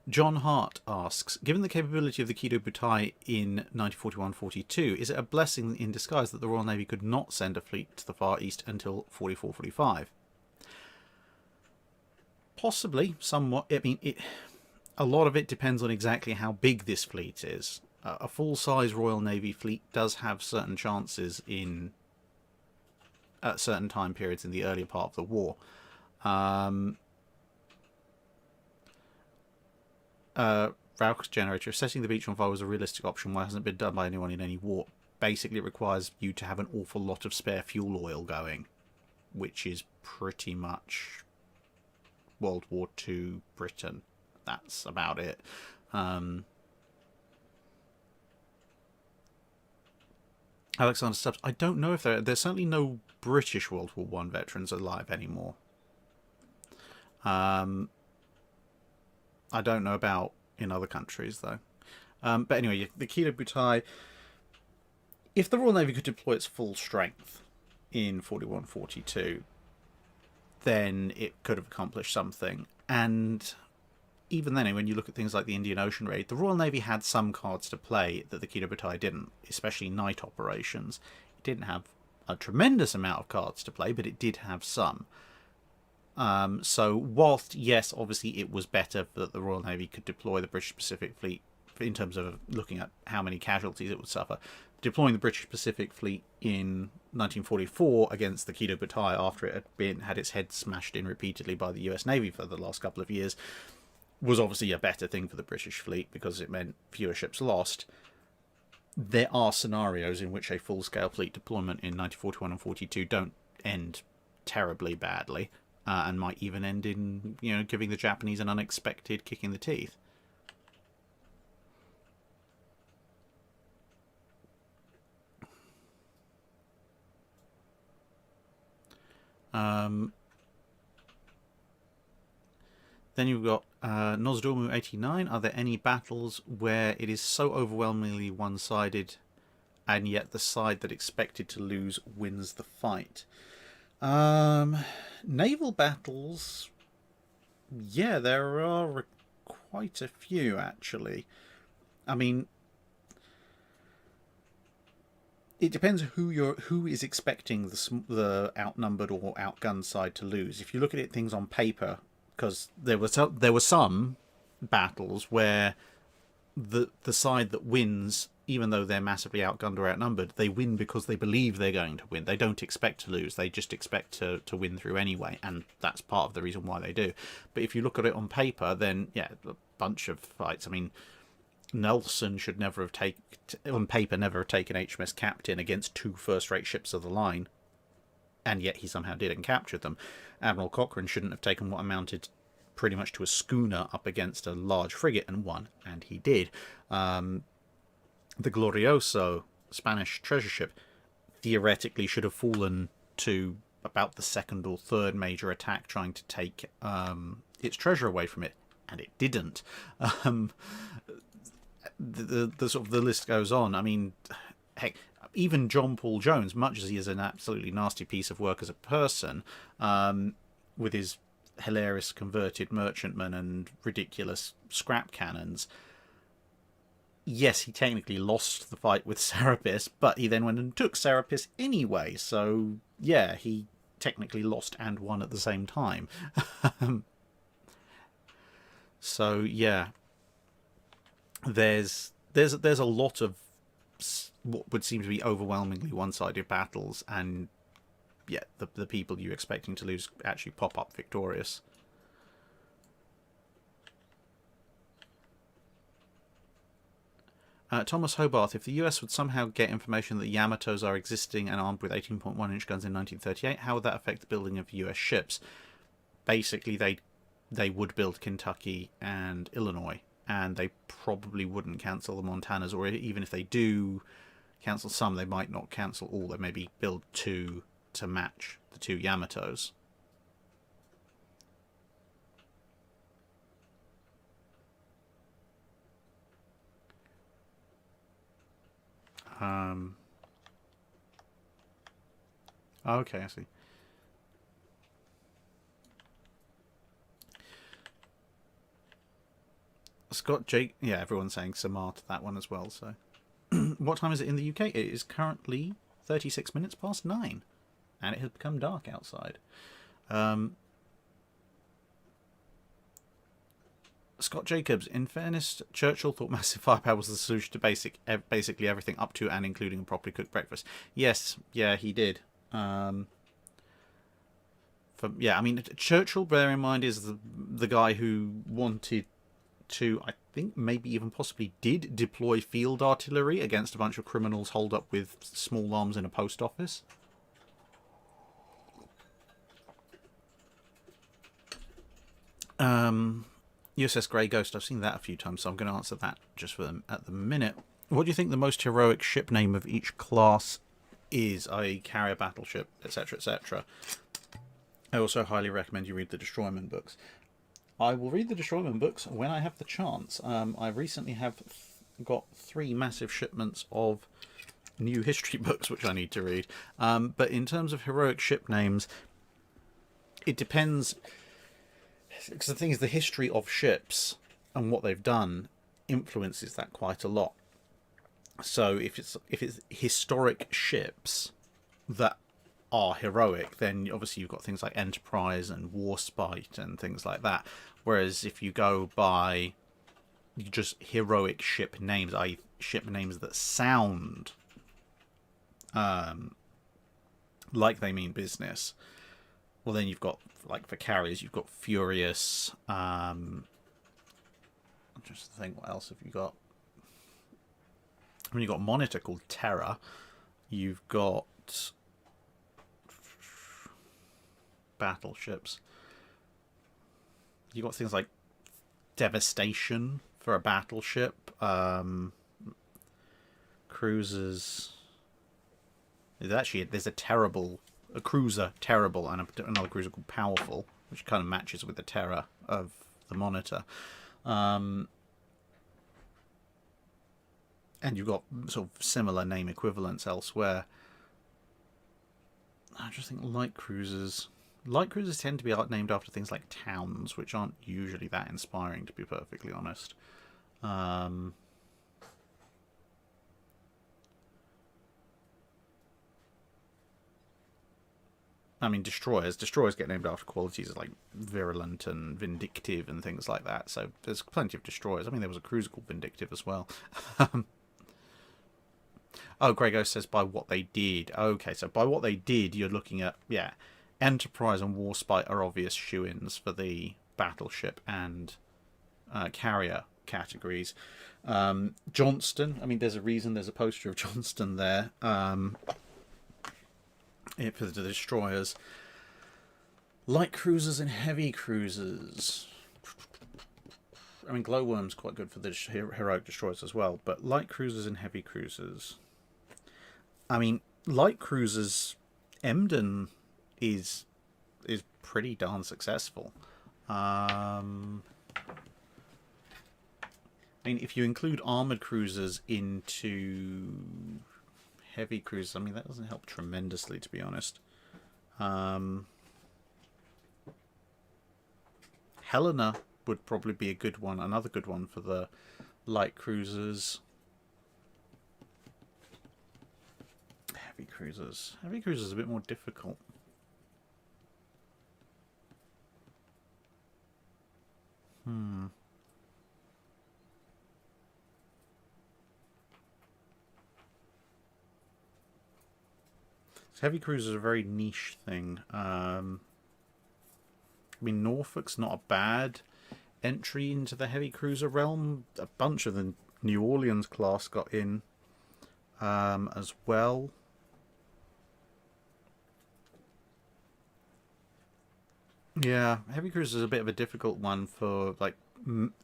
John Hart asks, given the capability of the Kido Butai in 1941-42, is it a blessing in disguise that the Royal Navy could not send a fleet to the Far East until 44-45? Possibly, somewhat. I mean, a lot of it depends on exactly how big this fleet is. A full-size Royal Navy fleet does have certain chances at certain time periods in the earlier part of the war. Rauch's generator, if setting the beach on fire was a realistic option, why hasn't it been done by anyone in any war? Basically, it requires you to have an awful lot of spare fuel oil going, which is pretty much World War II Britain. That's about it. Alexander Stubbs, I don't know if there's certainly no British World War One veterans alive anymore. I don't know about in other countries, though. But anyway, the Kido Butai, if the Royal Navy could deploy its full strength in 41-42, then it could have accomplished something. And even then, when you look at things like the Indian Ocean Raid, the Royal Navy had some cards to play that the Kido Butai didn't, especially night operations. It didn't have a tremendous amount of cards to play, but it did have some. So whilst, yes, obviously it was better that the Royal Navy could deploy the British Pacific Fleet in terms of looking at how many casualties it would suffer, deploying the British Pacific Fleet in 1944 against the Kido Butai after it had its head smashed in repeatedly by the US Navy for the last couple of years was obviously a better thing for the British fleet because it meant fewer ships lost. There are scenarios in which a full-scale fleet deployment in 1941 and 42 don't end terribly badly. And might even end in, giving the Japanese an unexpected kick in the teeth. Then you've got Nozdormu 89. Are there any battles where it is so overwhelmingly one-sided and yet the side that expected to lose wins the fight? Naval battles, yeah, there are quite a few, actually. I mean, it depends who is expecting the outnumbered or outgunned side to lose. If you look at things on paper, because there were some battles where the side that wins, even though they're massively outgunned or outnumbered, they win because they believe they're going to win. They don't expect to lose. They just expect to win through anyway, and that's part of the reason why they do. But if you look at it on paper, then, yeah, a bunch of fights. I mean, Nelson should never have taken HMS Captain against two first-rate ships of the line, and yet he somehow did and captured them. Admiral Cochrane shouldn't have taken what amounted pretty much to a schooner up against a large frigate and won, and he did. The Glorioso, Spanish treasure ship, theoretically should have fallen to about the second or third major attack trying to take its treasure away from it, and it didn't. The sort of the list goes on. I mean, heck, even John Paul Jones, much as he is an absolutely nasty piece of work as a person, with his hilarious converted merchantmen and ridiculous scrap cannons, yes, he technically lost the fight with Serapis, but he then went and took Serapis anyway, so yeah, he technically lost and won at the same time. So yeah, there's a lot of what would seem to be overwhelmingly one-sided battles, and yeah, the people you're expecting to lose actually pop up victorious. Thomas Hobart, if the US would somehow get information that the Yamatos are existing and armed with 18.1-inch guns in 1938, how would that affect the building of US ships? Basically, they would build Kentucky and Illinois, and they probably wouldn't cancel the Montanas, or even if they do cancel some, they might not cancel all. They maybe build 2 to match the 2 Yamatos. Okay, I see. Scott Jake, yeah, everyone's saying Samar to that one as well. So, what time is it in the UK? It is currently 36 minutes past 9, and it has become dark outside. Scott Jacobs, in fairness, Churchill thought massive firepower was the solution to basically everything up to and including a properly cooked breakfast. Yes, yeah, he did. I mean, Churchill, bear in mind, is the guy who wanted to, I think, maybe even possibly did deploy field artillery against a bunch of criminals holed up with small arms in a post office. USS Grey Ghost, I've seen that a few times, so I'm going to answer that just for them at the minute. What do you think the most heroic ship name of each class is, i.e. carrier, battleship, etc., etc.? I also highly recommend you read the Destroyment books. I will read the Destroyment books when I have the chance. I recently have got 3 massive shipments of new history books which I need to read. But in terms of heroic ship names, it depends. Because the thing is, the history of ships and what they've done influences that quite a lot. So if it's historic ships that are heroic, then obviously you've got things like Enterprise and Warspite and things like that. Whereas if you go by just heroic ship names, i.e. ship names that sound like they mean business, well, then you've got, like, for carriers, you've got Furious. I'm just think, what else have you got? I mean, you've got Monitor called Terror. You've got battleships. You've got things like Devastation for a battleship. Cruisers. There's a cruiser Terrible, and another cruiser called Powerful, which kind of matches with the Terror of the Monitor. And you've got sort of similar name equivalents elsewhere. I just think light cruisers tend to be named after things like towns, which aren't usually that inspiring, to be perfectly honest. I mean, destroyers get named after qualities like virulent and vindictive and things like that. So there's plenty of destroyers. I mean, there was a cruiser called Vindictive as well. Oh, Grego says by what they did. Okay, so by what they did, you're looking at, yeah, Enterprise and Warspite are obvious shoo-ins for the battleship and carrier categories. Johnston, I mean, there's a reason there's a poster of Johnston there. For the destroyers. Light cruisers and heavy cruisers. I mean, Glowworm's quite good for the heroic destroyers as well, but light cruisers and heavy cruisers. I mean, light cruisers, Emden is pretty darn successful. I mean, if you include armored cruisers into heavy cruisers, I mean, that doesn't help tremendously, to be honest. Helena would probably be a good one, another good one for the light cruisers. Heavy cruisers are a bit more difficult. Heavy cruisers are a very niche thing. I mean, Norfolk's not a bad entry into the heavy cruiser realm. A bunch of the New Orleans class got in as well. Yeah, heavy cruiser is a bit of a difficult one for like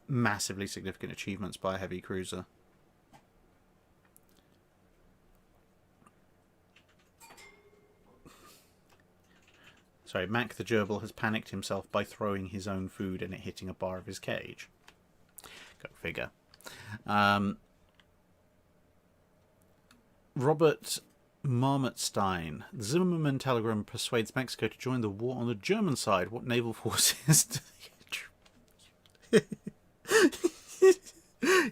massively significant achievements by a heavy cruiser. Sorry, Mac the gerbil has panicked himself by throwing his own food and it hitting a bar of his cage. Go figure. Robert Marmotstein. The Zimmerman telegram persuades Mexico to join the war on the German side. What naval forces do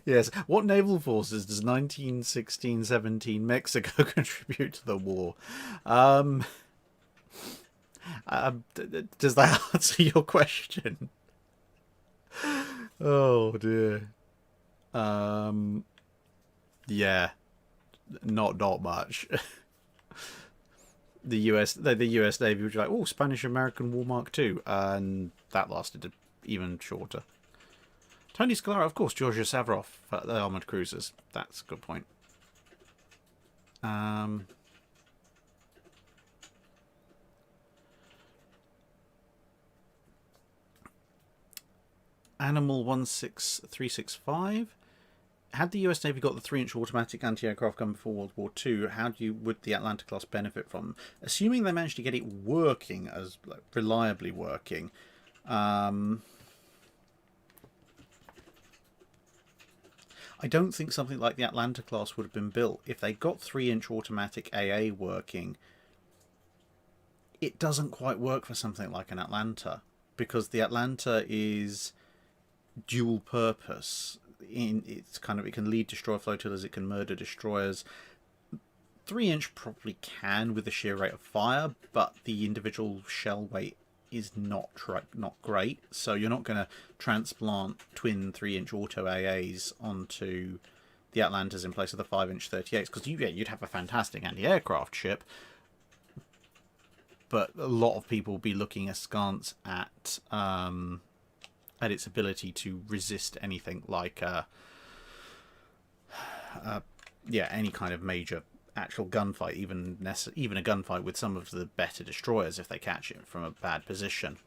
Yes, what naval forces does 1916-17 Mexico contribute to the war? Does that answer your question? Oh dear. Yeah, not much. The US Navy was like, oh, Spanish-American War Mark II, and that lasted even shorter. Tony Scalara, of course, Georgia Savarov, the armoured cruisers. That's a good point. Animal 16365. Had the US Navy got the 3-inch automatic anti-aircraft gun before World War II, would the Atlanta class benefit from them? Assuming they managed to get it working, as like, reliably working. I don't think something like the Atlanta class would have been built. If they got 3-inch automatic AA working, it doesn't quite work for something like an Atlanta, because the Atlanta is dual purpose. It can lead destroyer flotillas, it can murder destroyers. 3-inch probably can with the sheer rate of fire, but the individual shell weight is not great, so you're not going to transplant twin 3-inch auto AAs onto the Atlantas in place of the 5-inch 38s, because you'd have a fantastic anti-aircraft ship, but a lot of people will be looking askance at its ability to resist anything like any kind of major actual gunfight, even a gunfight with some of the better destroyers if they catch it from a bad position.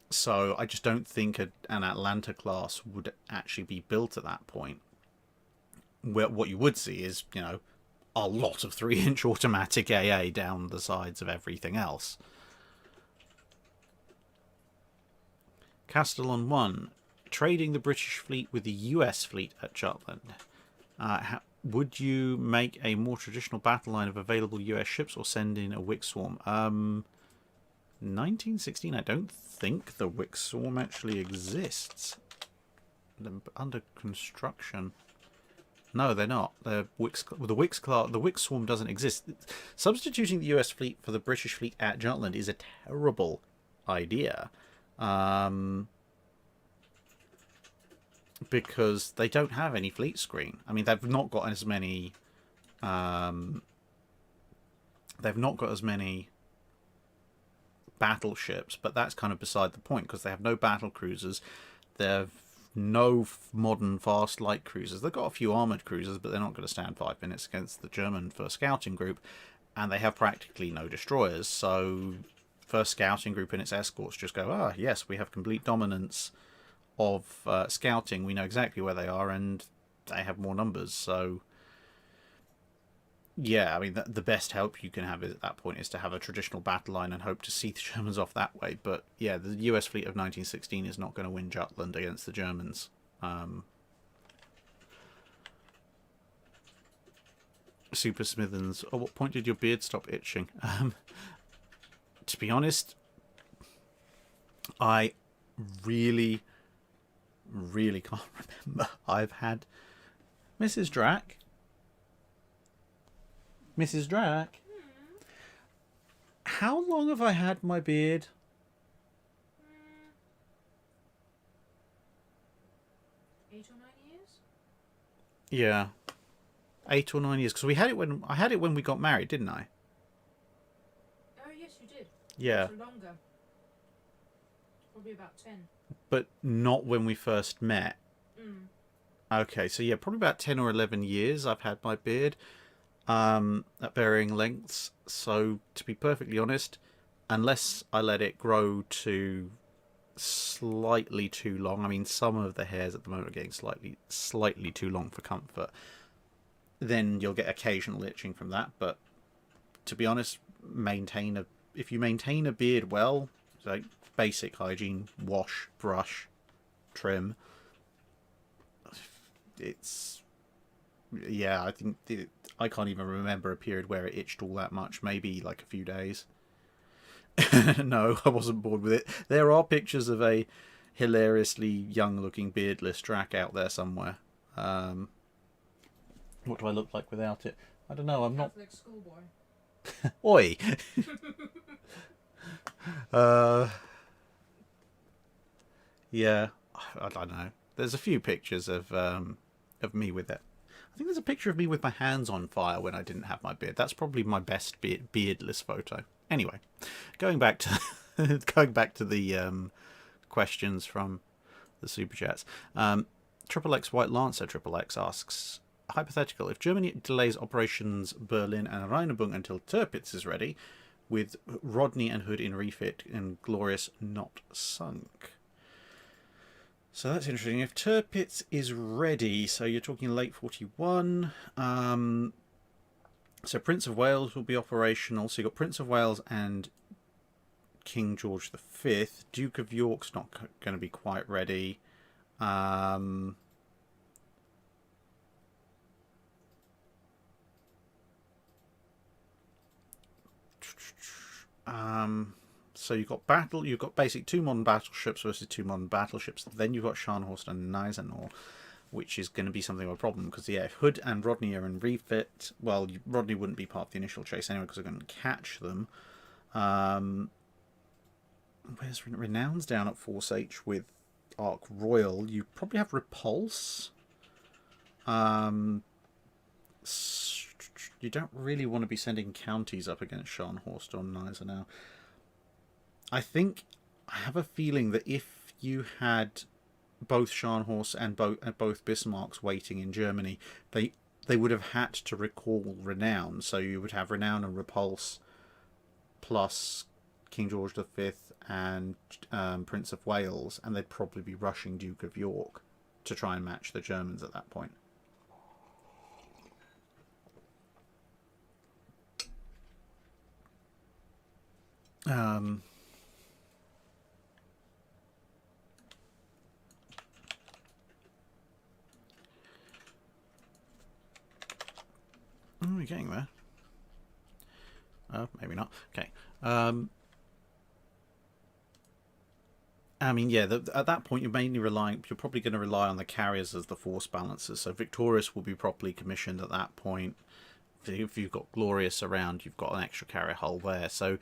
So I just don't think an Atlanta class would actually be built at that point. Where what you would see is, a lot of 3-inch automatic AA down the sides of everything else. Castellon 1. Trading the British fleet with the US fleet at Jutland. Would you make a more traditional battle line of available US ships or send in a Wick Swarm? 1916, I don't think the Wick Swarm actually exists. They're under construction. No, they're not. The Wick Swarm doesn't exist. Substituting the US fleet for the British fleet at Jutland is a terrible idea. Because they don't have any fleet screen. I mean, they've not got as many. They've not got as many battleships, but that's kind of beside the point because they have no battle cruisers. They've no modern fast light cruisers. They've got a few armoured cruisers, but they're not going to stand 5 minutes against the German first scouting group, and they have practically no destroyers. So, first scouting group and its escorts just go, yes, we have complete dominance of scouting. We know exactly where they are, and they have more numbers. So, yeah, I mean, the best help you can have at that point is to have a traditional battle line and hope to see the Germans off that way. But yeah, the US fleet of 1916 is not going to win Jutland against the Germans. Super Smithens, at what point did your beard stop itching? To be honest, I really can't remember. I've had Mrs. Drack. How long have I had my beard? 8 or 9 years? Yeah, 8 or 9 years. Because I had it when we got married, didn't I? Yeah, So longer. Probably about 10. but not when we first met. Mm. Okay, so yeah, probably about 10 or 11 years I've had my beard, at varying lengths. So, to be perfectly honest, unless I let it grow to slightly too long, I mean, some of the hairs at the moment are getting slightly too long for comfort, then you'll get occasional itching from that. But to be honest, if you maintain a beard well, like basic hygiene, wash, brush, trim, it's, yeah, I think I can't even remember a period where it itched all that much. Maybe like a few days. No, I wasn't bored with it. There are pictures of a hilariously young-looking beardless Drac out there somewhere. What do I look like without it? I don't know. I'm not. Catholic schoolboy. Oi. Yeah, I don't know. There's a few pictures of me with it. I think there's a picture of me with my hands on fire when I didn't have my beard. That's probably my best beardless photo. Anyway, going back to the questions from the super chats. Triple X White Lancer Triple X asks, hypothetical: if Germany delays operations Berlin and Rheinebung until Tirpitz is ready, with Rodney and Hood in refit and Glorious not sunk. So that's interesting. If Tirpitz is ready, so you're talking late 41. So Prince of Wales will be operational. So you've got Prince of Wales and King George V. Duke of York's not going to be quite ready. So you've got basic 2 modern battleships versus 2 modern battleships. Then you've got Scharnhorst and Gneisenau, which is going to be something of a problem because, yeah, if Hood and Rodney are in refit, well, Rodney wouldn't be part of the initial chase anyway because they're going to catch them. Where's Renown's down at Force H with Ark Royal? You probably have Repulse. You don't really want to be sending counties up against Scharnhorst or Gneisenau. I have a feeling that if you had both Scharnhorst and both Bismarcks waiting in Germany, they would have had to recall Renown. So you would have Renown and Repulse plus King George V and Prince of Wales, and they'd probably be rushing Duke of York to try and match the Germans at that point. Oh, we're getting there. Maybe not. Okay. I mean, yeah, at that point you're probably going to rely on the carriers as the force balancers. So Victorious will be properly commissioned at that point. If you've got Glorious around, you've got an extra carrier hull there. So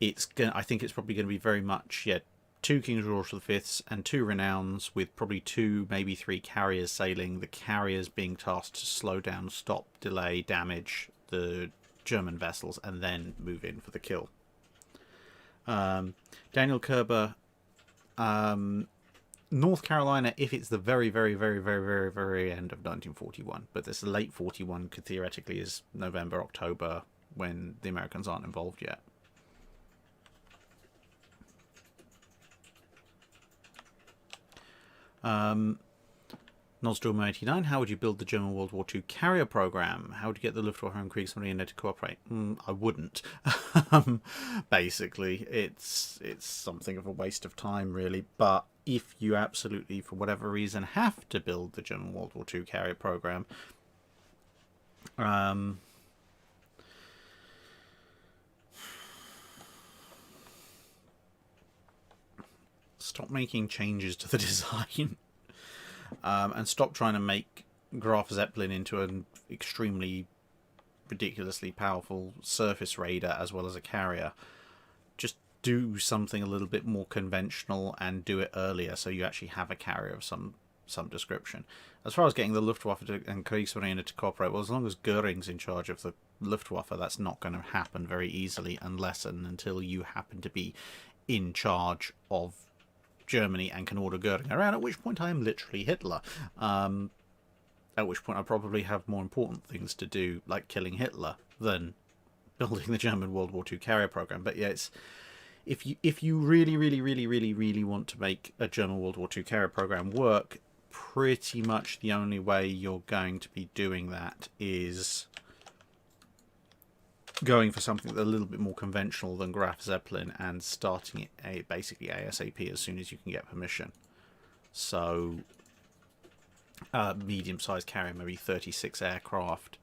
I think it's probably going to be very much, yeah, 2 King George V's and 2 Renowns with probably 2, maybe 3 carriers sailing. The carriers being tasked to slow down, stop, delay, damage the German vessels, and then move in for the kill. Daniel Kerber, North Carolina, if it's the very, very, very, very, very, very end of 1941, but this late 41 could theoretically is November, October, when the Americans aren't involved yet. Nozdorm 89, how would you build the German World War II carrier program? How would you get the Luftwaffe and Kriegsmarine in there to cooperate? I wouldn't. Basically, it's something of a waste of time, really. But if you absolutely, for whatever reason, have to build the German World War II carrier program, stop making changes to the design. And stop trying to make Graf Zeppelin into an extremely ridiculously powerful surface raider as well as a carrier. Just do something a little bit more conventional and do it earlier so you actually have a carrier of some some description. As far as getting the Luftwaffe and Kriegsmarine to cooperate, well, as long as Goering's in charge of the Luftwaffe, that's not going to happen very easily unless and until you happen to be in charge of Germany and can order Goering around, at which point I am literally Hitler. At which point I probably have more important things to do, like killing Hitler, than building the German World War II carrier program. But yeah, it's if you really want to make a German World War II carrier program work, pretty much the only way you're going to be doing that is going for something that's a little bit more conventional than Graf Zeppelin and starting it basically ASAP as soon as you can get permission. So medium-sized carrier, maybe 36 aircraft,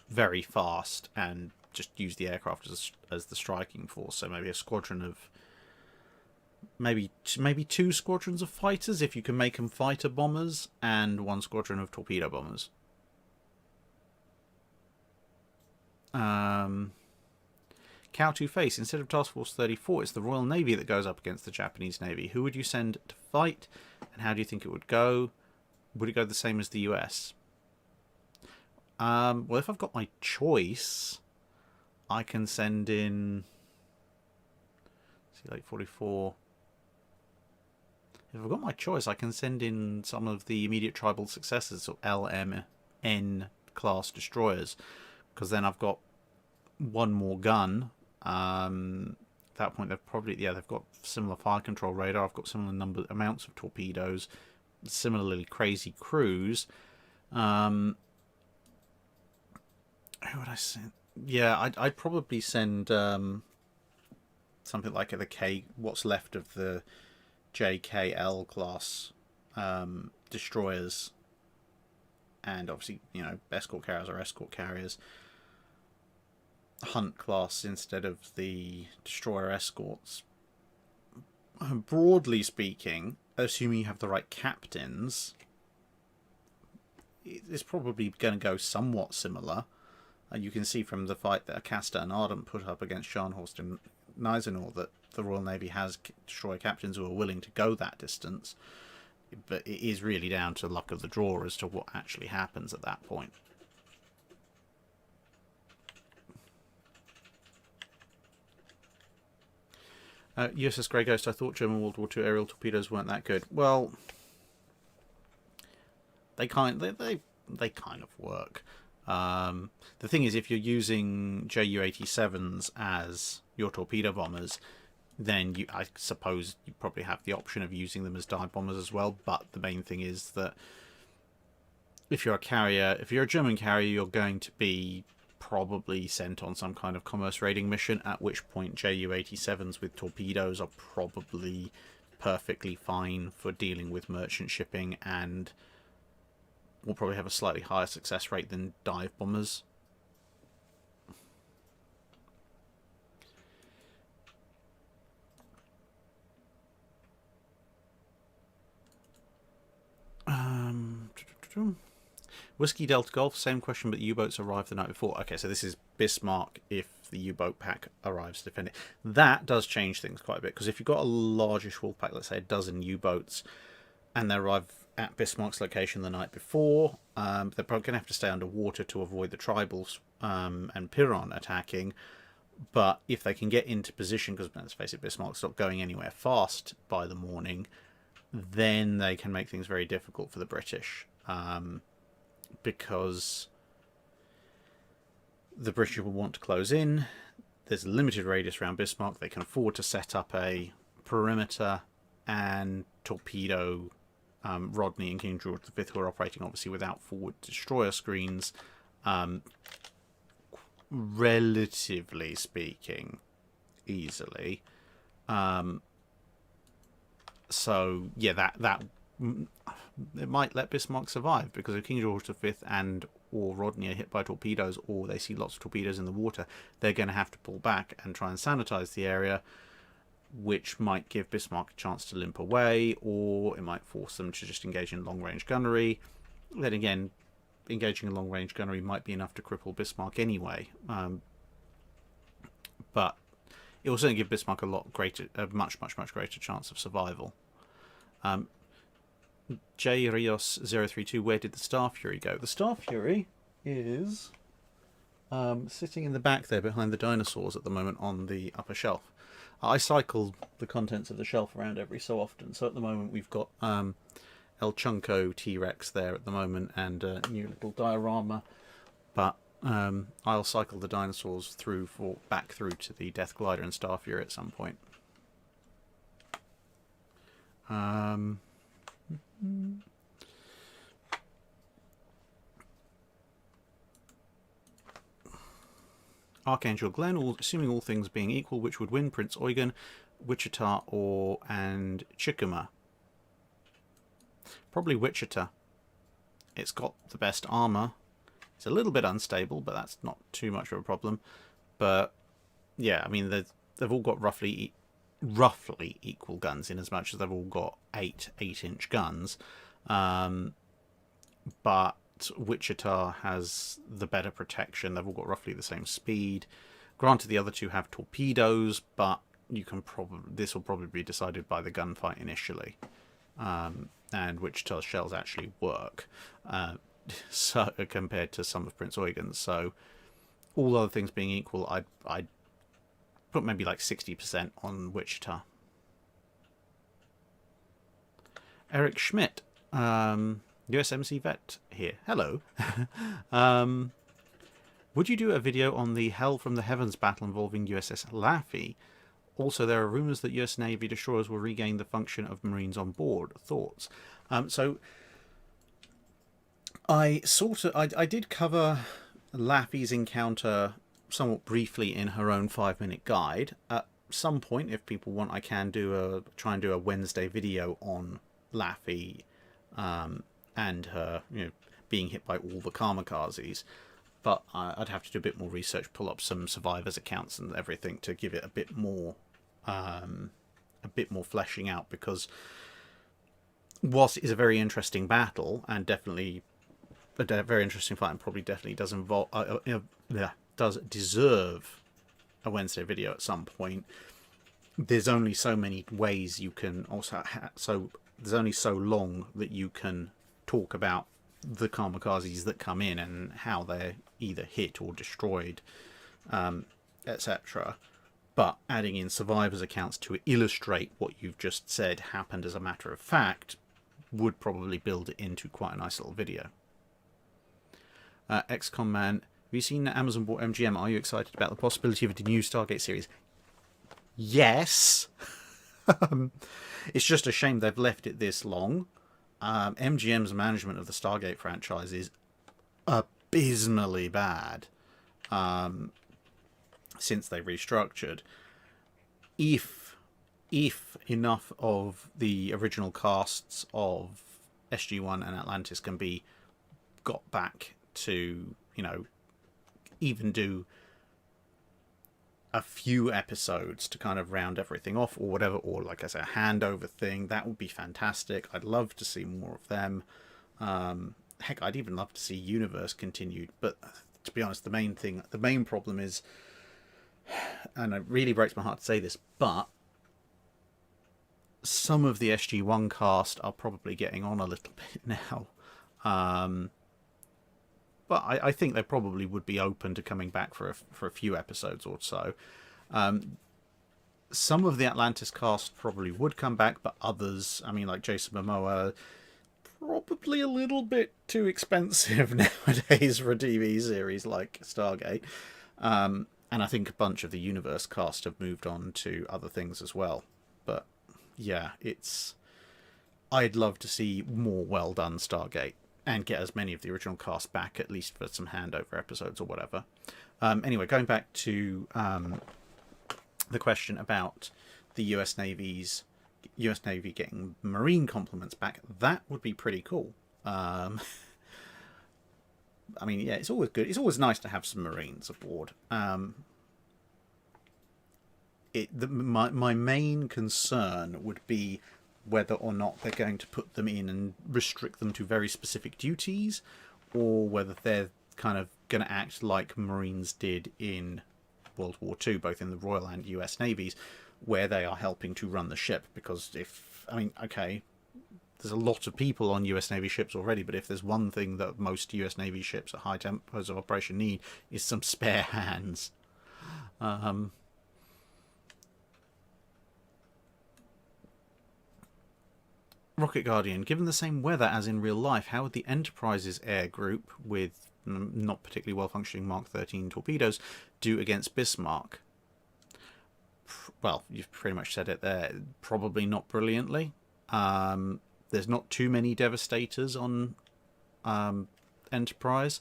very fast, and just use the aircraft as the striking force. So maybe a squadron of maybe two squadrons of fighters if you can make them fighter bombers, and one squadron of torpedo bombers. Cow to face, instead of Task Force 34, it's the Royal Navy that goes up against the Japanese Navy. Who would you send to fight, and how do you think it would go? Would it go the same as the US? Well, if I've got my choice, I can send in... see, like 44... If I've got my choice, I can send in some of the immediate tribal successors, or LMN class destroyers, because then I've got one more gun. At that point, they've got similar fire control radar. I've got similar amounts of torpedoes, similarly crazy crews. Who would I send? Yeah, I'd probably send something like what's left of the JKL class destroyers, and obviously, escort carriers or escort carriers. Hunt class instead of the destroyer escorts. Broadly speaking, assuming you have the right captains, it's probably going to go somewhat similar. You can see from the fight that Acasta and Ardent put up against Scharnhorst and Gneisenau that the Royal Navy has destroyer captains who are willing to go that distance. But it is really down to luck of the draw as to what actually happens at that point. USS Grey Ghost, I thought German World War II aerial torpedoes weren't that good. Well, they kind of work. The thing is, if you're using Ju-87s as your torpedo bombers, then I suppose you probably have the option of using them as dive bombers as well. But the main thing is that if you're a German carrier, you're going to be probably sent on some kind of commerce raiding mission, at which point Ju-87s with torpedoes are probably perfectly fine for dealing with merchant shipping, and will probably have a slightly higher success rate than dive bombers. Whiskey Delta Golf, same question, but the U-boats arrived the night before. Okay, so this is Bismarck if the U-boat pack arrives to defend it. That does change things quite a bit, because if you've got a largish wolf pack, let's say a dozen U-boats, and they arrive at Bismarck's location the night before, they're probably going to have to stay underwater to avoid the tribals and Piranha attacking. But if they can get into position, because let's face it, Bismarck's not going anywhere fast by the morning, then they can make things very difficult for the British. Because the British will want to close in. There's a limited radius around Bismarck. They can afford to set up a perimeter and torpedo Rodney and King George V, who are operating obviously without forward destroyer screens, relatively speaking, easily. So yeah, that it might let Bismarck survive, because if King George V and or Rodney are hit by torpedoes, or they see lots of torpedoes in the water, they're going to have to pull back and try and sanitize the area, which might give Bismarck a chance to limp away, or it might force them to just engage in long-range gunnery. Then again, engaging in long-range gunnery might be enough to cripple Bismarck anyway. But it will certainly give Bismarck a much greater chance of survival. J Rios 032, where did the Star Fury go? The Star Fury is sitting in the back there behind the dinosaurs at the moment on the upper shelf. I cycle the contents of the shelf around every so often, so at the moment we've got El Chunko T-Rex there at the moment and a new little diorama, but I'll cycle the dinosaurs back through to the Death Glider and Star Fury at some point. Archangel Glenn, assuming all things being equal, which would win, Prince Eugen, Wichita, and Chikuma? Probably Wichita. It's got the best armour. It's a little bit unstable, but that's not too much of a problem. But yeah, I mean they've all got roughly equal guns, in as much as they've all got 8-inch guns. But Wichita has the better protection. They've all got roughly the same speed. Granted, the other two have torpedoes, but this will probably be decided by the gunfight initially. And Wichita's shells actually work, so compared to some of Prince Eugen's. So, all other things being equal, I'd put maybe like 60% on Wichita. Eric Schmidt, USMC Vet here. Hello. Would you do a video on the Hell from the Heavens battle involving USS Laffey? Also, there are rumours that US Navy destroyers will regain the function of Marines on board. Thoughts? So, I did cover Laffey's encounter somewhat briefly in her own 5-minute guide. At some point, if people want, I can try and do a Wednesday video on Laffey and her, being hit by all the kamikazes. But I'd have to do a bit more research, pull up some survivors' accounts and everything to give it a bit more fleshing out, because whilst it is a very interesting battle and definitely a very interesting fight, and probably definitely does deserve a Wednesday video at some point, there's only so many ways you can there's only so long that you can talk about the kamikazes that come in and how they're either hit or destroyed, etc. But adding in survivors' accounts to illustrate what you've just said happened as a matter of fact would probably build it into quite a nice little video. XCOM Man, have you seen that Amazon bought MGM? Are you excited about the possibility of a new Stargate series? Yes. It's just a shame they've left it this long. MGM's management of the Stargate franchise is abysmally bad since they restructured. If enough of the original casts of SG-1 and Atlantis can be got back to, even do a few episodes to kind of round everything off or whatever, or like I say, a handover thing, that would be fantastic. I'd love to see more of them. Heck, I'd even love to see Universe continued, but to be honest, the main problem is, and it really breaks my heart to say this, but some of the SG-1 cast are probably getting on a little bit now. But I think they probably would be open to coming back for a few episodes or so. Some of the Atlantis cast probably would come back, but others, like Jason Momoa, probably a little bit too expensive nowadays for a TV series like Stargate. And I think a bunch of the Universe cast have moved on to other things as well. But yeah, I'd love to see more well done Stargate, and get as many of the original cast back, at least for some handover episodes or whatever. Anyway, going back to the question about the US Navy getting Marine complements back, that would be pretty cool. Yeah, it's always good. It's always nice to have some Marines aboard. My main concern would be whether or not they're going to put them in and restrict them to very specific duties, or whether they're kind of going to act like Marines did in World War II, both in the Royal and US Navies, where they are helping to run the ship. Because there's a lot of people on US Navy ships already, but if there's one thing that most US Navy ships at high tempos of operation need, is some spare hands. Rocket Guardian, given the same weather as in real life, how would the Enterprise's air group, with not particularly well-functioning Mark 13 torpedoes, do against Bismarck? Well, you've pretty much said it there. Probably not brilliantly. There's not too many Devastators on Enterprise.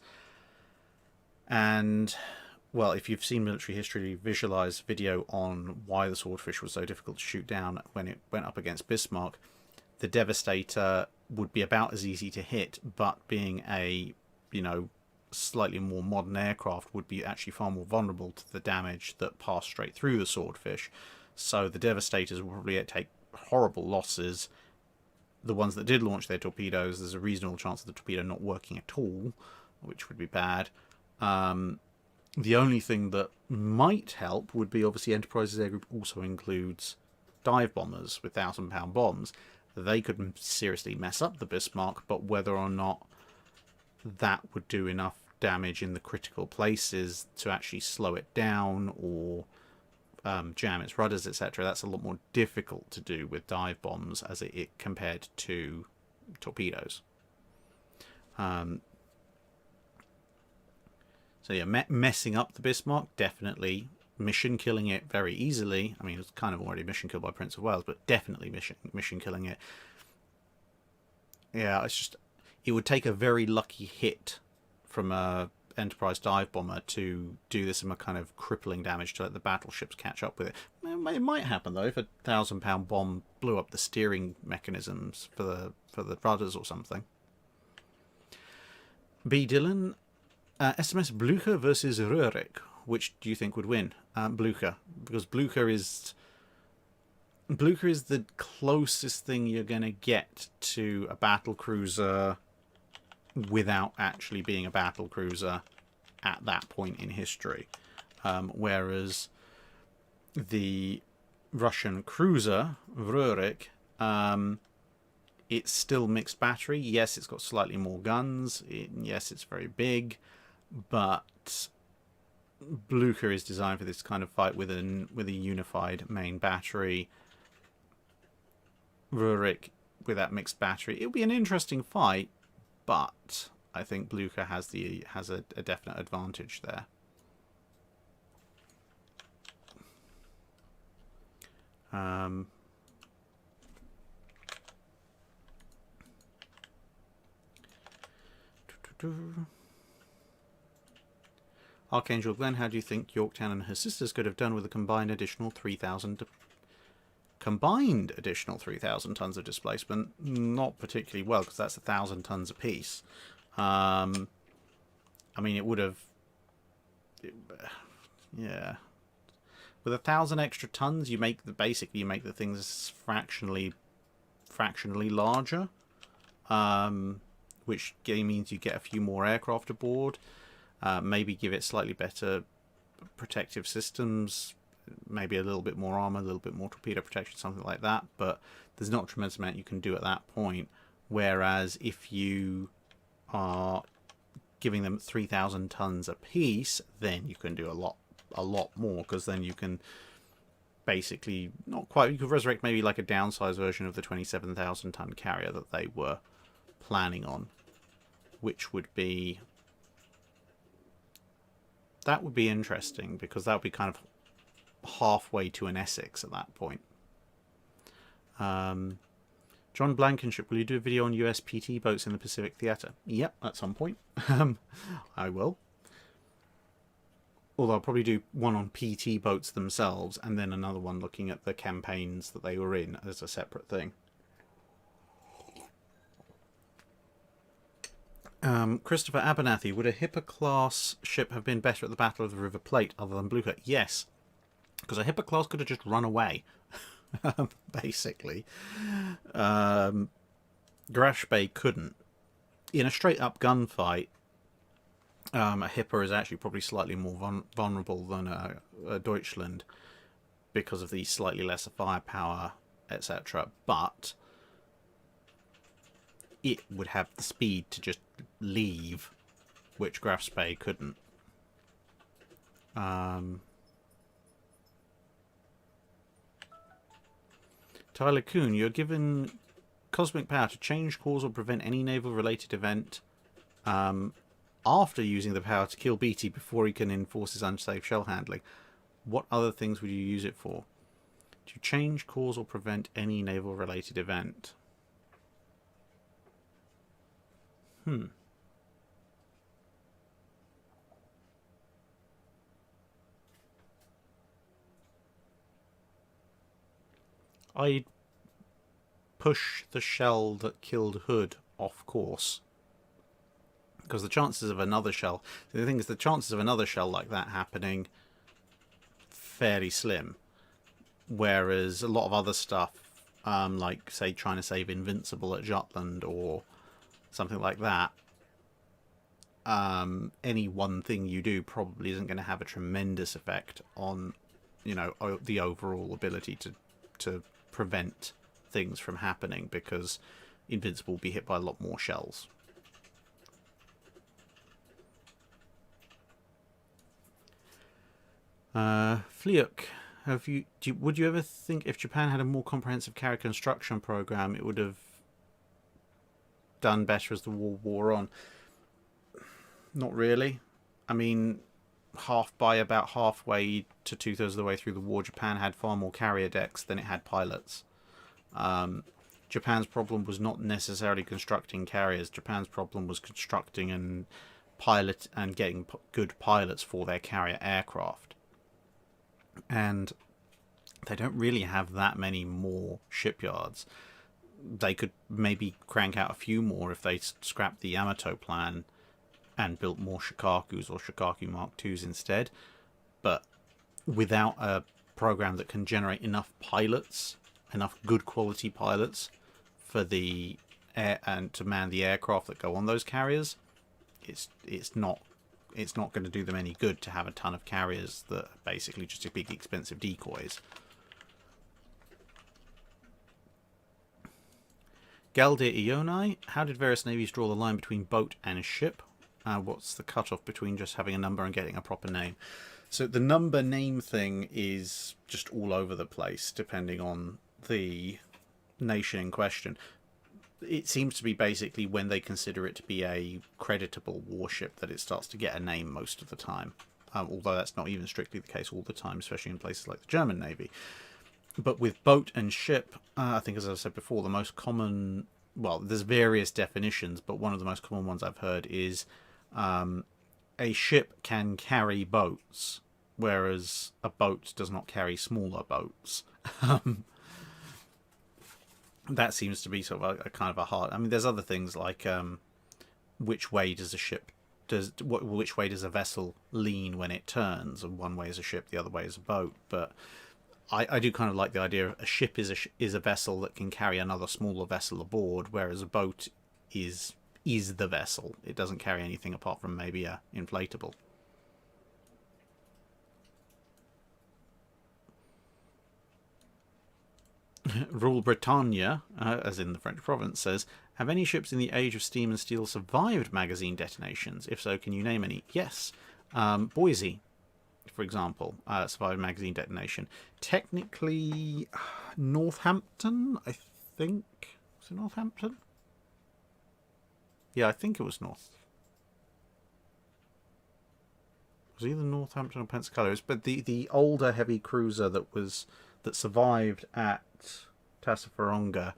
And, well, if you've seen military history, visualise video on why the Swordfish was so difficult to shoot down when it went up against Bismarck. The Devastator would be about as easy to hit, but being a, slightly more modern aircraft would be actually far more vulnerable to the damage that passed straight through the Swordfish. So the Devastators will probably take horrible losses. The ones that did launch their torpedoes, there's a reasonable chance of the torpedo not working at all, which would be bad. The only thing that might help would be, obviously, Enterprise's air group also includes dive bombers with 1,000-pound bombs. They could seriously mess up the Bismarck, but whether or not that would do enough damage in the critical places to actually slow it down or jam its rudders, etc., that's a lot more difficult to do with dive bombs as it compared to torpedoes. So yeah, messing up the Bismarck, definitely. Mission killing it very easily. I mean, it was kind of already mission killed by Prince of Wales, but definitely mission killing it. Yeah, it's just, it would take a very lucky hit from a Enterprise dive bomber to do this in a kind of crippling damage to let the battleships catch up with it. It might happen though if a 1,000-pound bomb blew up the steering mechanisms for the rudders or something. B. Dillon, SMS Blücher versus Röhrig. Which do you think would win? Blücher, because Blücher is the closest thing you're going to get to a battle cruiser without actually being a battle cruiser at that point in history. Whereas the Russian cruiser, Röhrig, it's still mixed battery. Yes, it's got slightly more guns. Yes, it's very big, but Blücher is designed for this kind of fight with a unified main battery. Röhrig with that mixed battery, it'll be an interesting fight, but I think Blücher has a definite advantage there. Archangel Glenn, how do you think Yorktown and her sisters could have done with a combined additional 3,000 tons of displacement? Not particularly well, because that's 1,000 tons apiece. I mean, it would have... yeah. With 1,000 extra tons, you make the things fractionally larger, which means you get a few more aircraft aboard. Maybe give it slightly better protective systems, maybe a little bit more armor, a little bit more torpedo protection, something like that. But there's not a tremendous amount you can do at that point. Whereas if you are giving them 3,000 tons apiece, then you can do a lot more, because then you can basically you could resurrect maybe like a downsized version of the 27,000 ton carrier that they were planning on, which would be... that would be interesting, because that would be kind of halfway to an Essex at that point. John Blankenship, will you do a video on US PT boats in the Pacific Theatre? Yep, at some point. I will. Although I'll probably do one on PT boats themselves, and then another one looking at the campaigns that they were in as a separate thing. Christopher Abernathy, would a Hipper-class ship have been better at the Battle of the River Plate other than Blücher? Yes, because a Hipper-class could have just run away, basically. Grash Bay couldn't. In a straight-up gunfight, a Hipper is actually probably slightly more vulnerable than a Deutschland because of the slightly lesser firepower, etc. But it would have the speed to just leave, which Graf Spee couldn't. Tyler Kuhn, you're given cosmic power to change, cause, or prevent any naval-related event after using the power to kill Beatty before he can enforce his unsafe shell handling. What other things would you use it for? To change, cause, or prevent any naval-related event. I'd push the shell that killed Hood off course. Because the chances of another shell... The thing is, the chances of another shell like that happening... fairly slim. Whereas a lot of other stuff, like, say, trying to save Invincible at Jutland or something like that, any one thing you do probably isn't going to have a tremendous effect on, you know, the overall ability to prevent things from happening, because Invincible will be hit by a lot more shells. Fliuk, would you ever think if Japan had a more comprehensive carrier construction program, it would have done better as the war wore on? Not really. I mean, about halfway to 2/3 of the way through the war, Japan had far more carrier decks than it had pilots. Japan's problem was not necessarily constructing carriers. Japan's problem was constructing and getting good pilots for their carrier aircraft. And they don't really have that many more shipyards. They could maybe crank out a few more if they scrapped the Yamato plan and built more Shikakus or Shikaku Mark IIs instead. But without a program that can generate enough pilots, enough good quality pilots for the air and to man the aircraft that go on those carriers, it's not going to do them any good to have a ton of carriers that are basically just big expensive decoys. Galdir Ionai, how did various navies draw the line between boat and ship? What's the cutoff between just having a number and getting a proper name? So the number name thing is just all over the place, depending on the nation in question. It seems to be basically when they consider it to be a creditable warship that it starts to get a name most of the time. Although that's not even strictly the case all the time, especially in places like the German Navy. But with boat and ship, I think, as I said before, the most common... Well, there's various definitions, but one of the most common ones I've heard is a ship can carry boats, whereas a boat does not carry smaller boats. That seems to be sort of a kind of a hard... I mean, there's other things like which way does which way does a vessel lean when it turns, and one way is a ship, the other way is a boat. But I do kind of like the idea of a ship is a vessel that can carry another smaller vessel aboard, whereas a boat is the vessel. It doesn't carry anything apart from maybe a inflatable. Rule Britannia, as in the French province, says, have any ships in the age of steam and steel survived magazine detonations? If so, can you name any? Yes. Boise, for example, survived magazine detonation. Technically, Northampton, I think. Was it Northampton? Yeah, I think it was North. It was either Northampton or Pensacola. But the older heavy cruiser that survived at Tassafaronga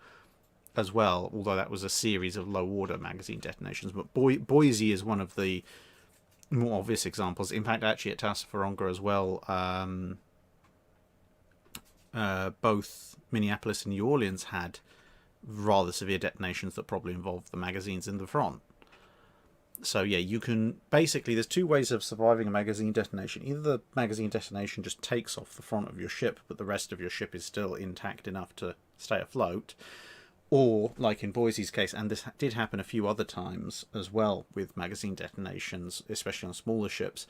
as well, although that was a series of low order magazine detonations. But Boise is one of the more obvious examples. In fact, actually at Tassafaronga as well, both Minneapolis and New Orleans had rather severe detonations that probably involved the magazines in the front. So yeah, you can basically, there's two ways of surviving a magazine detonation. Either the magazine detonation just takes off the front of your ship, but the rest of your ship is still intact enough to stay afloat, or like in Boise's case, and this did happen a few other times as well with magazine detonations, especially on smaller ships,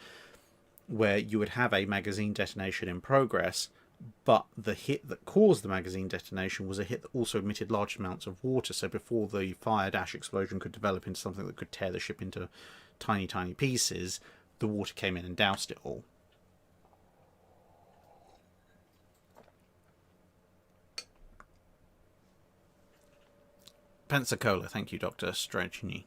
where you would have a magazine detonation in progress, but the hit that caused the magazine detonation was a hit that also emitted large amounts of water. So before the fire dash explosion could develop into something that could tear the ship into tiny, tiny pieces, the water came in and doused it all. Pensacola, thank you, Dr. Strachny.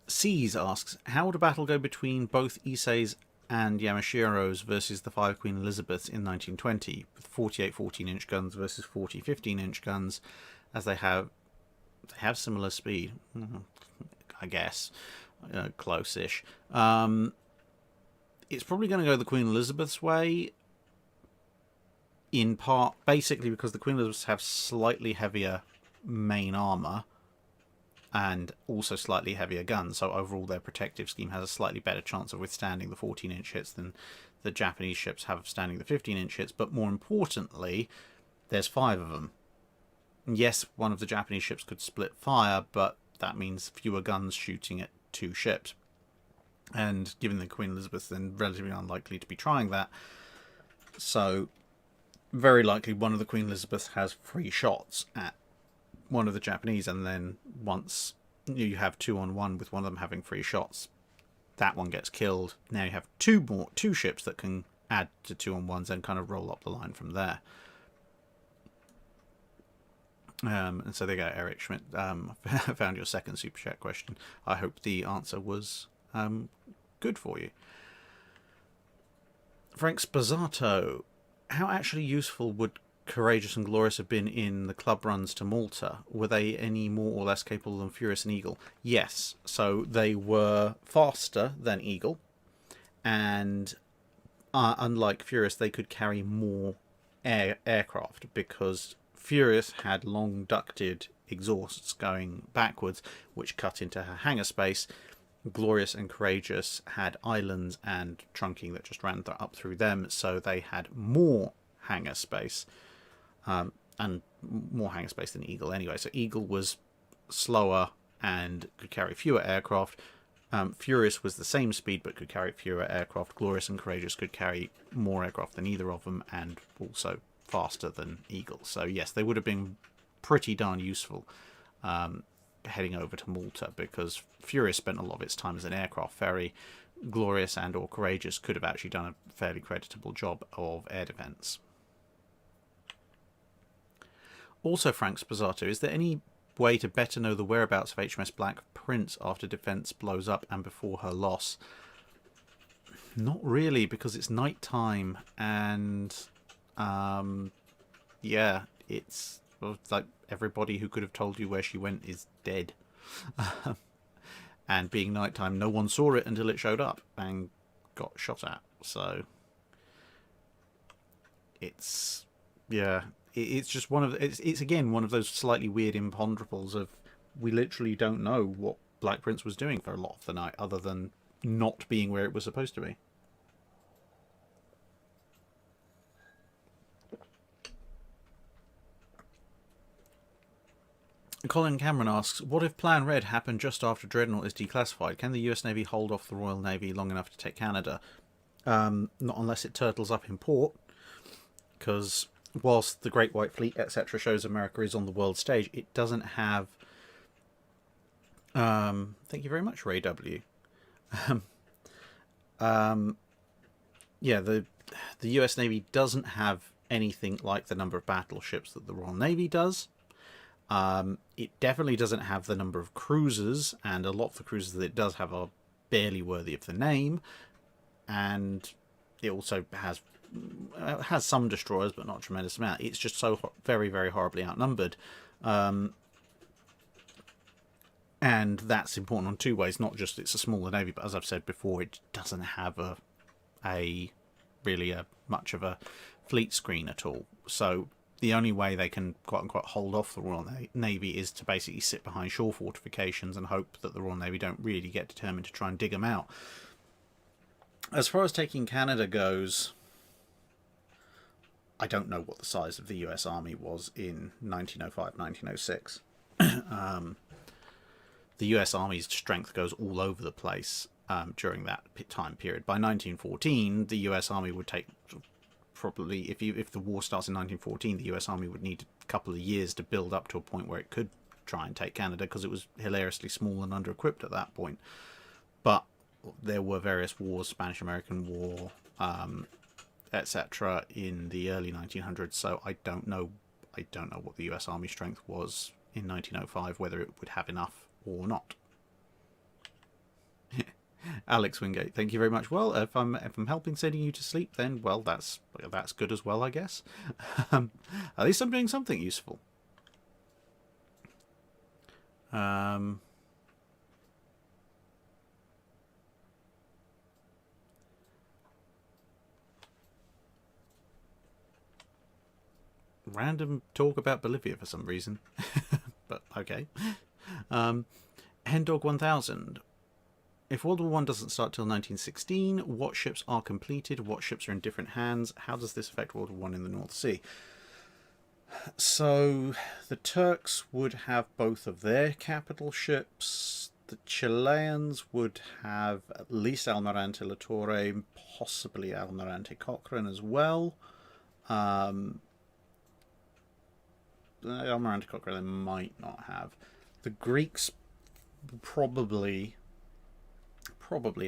Seas asks, how would a battle go between both Issei's and Yamashiro's versus the 5 Queen Elizabeths in 1920, with 48 14-inch guns versus 40 15-inch guns, as they have similar speed, I guess, close-ish. It's probably going to go the Queen Elizabeth's way, in part, basically because the Queen Elizabeths have slightly heavier main armour, and also slightly heavier guns, so overall their protective scheme has a slightly better chance of withstanding the 14-inch hits than the Japanese ships have of standing the 15-inch hits, but more importantly, there's 5 of them. Yes, one of the Japanese ships could split fire, but that means fewer guns shooting at 2 ships. And given the Queen Elizabeth, then relatively unlikely to be trying that, so very likely one of the Queen Elizabeths has 3 shots at one of the Japanese, and then once you have 2-on-1 with one of them having 3 shots, that one gets killed. Now you have 2 ships that can add to 2-on-1s and kind of roll up the line from there. And so there you go, Eric Schmidt. I found your second super chat question. I hope the answer was good for you. Frank Spazzato, how actually useful would Courageous and Glorious have been in the club runs to Malta? Were they any more or less capable than Furious and Eagle? Yes. So they were faster than Eagle, and unlike Furious, they could carry more aircraft, because Furious had long ducted exhausts going backwards, which cut into her hangar space. Glorious and Courageous had islands and trunking that just ran up through them, so they had more hangar space. And more hangar space than Eagle anyway. So Eagle was slower and could carry fewer aircraft. Furious was the same speed but could carry fewer aircraft. Glorious and Courageous could carry more aircraft than either of them, and also faster than Eagle. So yes, they would have been pretty darn useful heading over to Malta, because Furious spent a lot of its time as an aircraft ferry. Glorious and or Courageous could have actually done a fairly creditable job of air defence. Also, Frank Spazzato, is there any way to better know the whereabouts of HMS Black Prince after Defence blows up and before her loss? Not really, because it's night time, and yeah, it's like everybody who could have told you where she went is dead. And being nighttime, no one saw it until it showed up and got shot at. So it's, yeah, it's just one of it's again one of those slightly weird imponderables of, we literally don't know what Black Prince was doing for a lot of the night, other than not being where it was supposed to be. Colin Cameron asks, what if Plan Red happened just after Dreadnought is declassified? Can the US Navy hold off the Royal Navy long enough to take Canada? Not unless it turtles up in port, because whilst the Great White Fleet, etc., shows America is on the world stage, it doesn't have... thank you very much, Ray W. Yeah, the US Navy doesn't have anything like the number of battleships that the Royal Navy does. It definitely doesn't have the number of cruisers, and a lot of the cruisers that it does have are barely worthy of the name. And it also has some destroyers, but not a tremendous amount. It's just so very, very horribly outnumbered. And that's important on two ways. Not just it's a smaller navy, but as I've said before, it doesn't have really much of a fleet screen at all. So the only way they can quote-unquote hold off the Royal Navy is to basically sit behind shore fortifications and hope that the Royal Navy don't really get determined to try and dig them out. As far as taking Canada goes, I don't know what the size of the US Army was in 1905, 1906. The US Army's strength goes all over the place. during that time period. By 1914, the US Army would take probably, if the war starts in 1914, the US Army would need a couple of years to build up to a point where it could try and take Canada, because it was hilariously small and under-equipped at that point. But there were various wars, Spanish-American War, etc., in the early 1900s. So I don't know what the US Army strength was in 1905, whether it would have enough or not. Alex Wingate, thank you very much. Well, if I'm helping sending you to sleep, then well, that's good as well, I guess. At least I'm doing something useful. Random talk about Bolivia for some reason, but okay. Hendog 1000. If World War I doesn't start till 1916, what ships are completed? What ships are in different hands? How does this affect World War I in the North Sea? So the Turks would have both of their capital ships. The Chileans would have at least Almirante La Torre, possibly Almirante Cochrane as well. Almirante Cochrane they might not have. The Greeks probably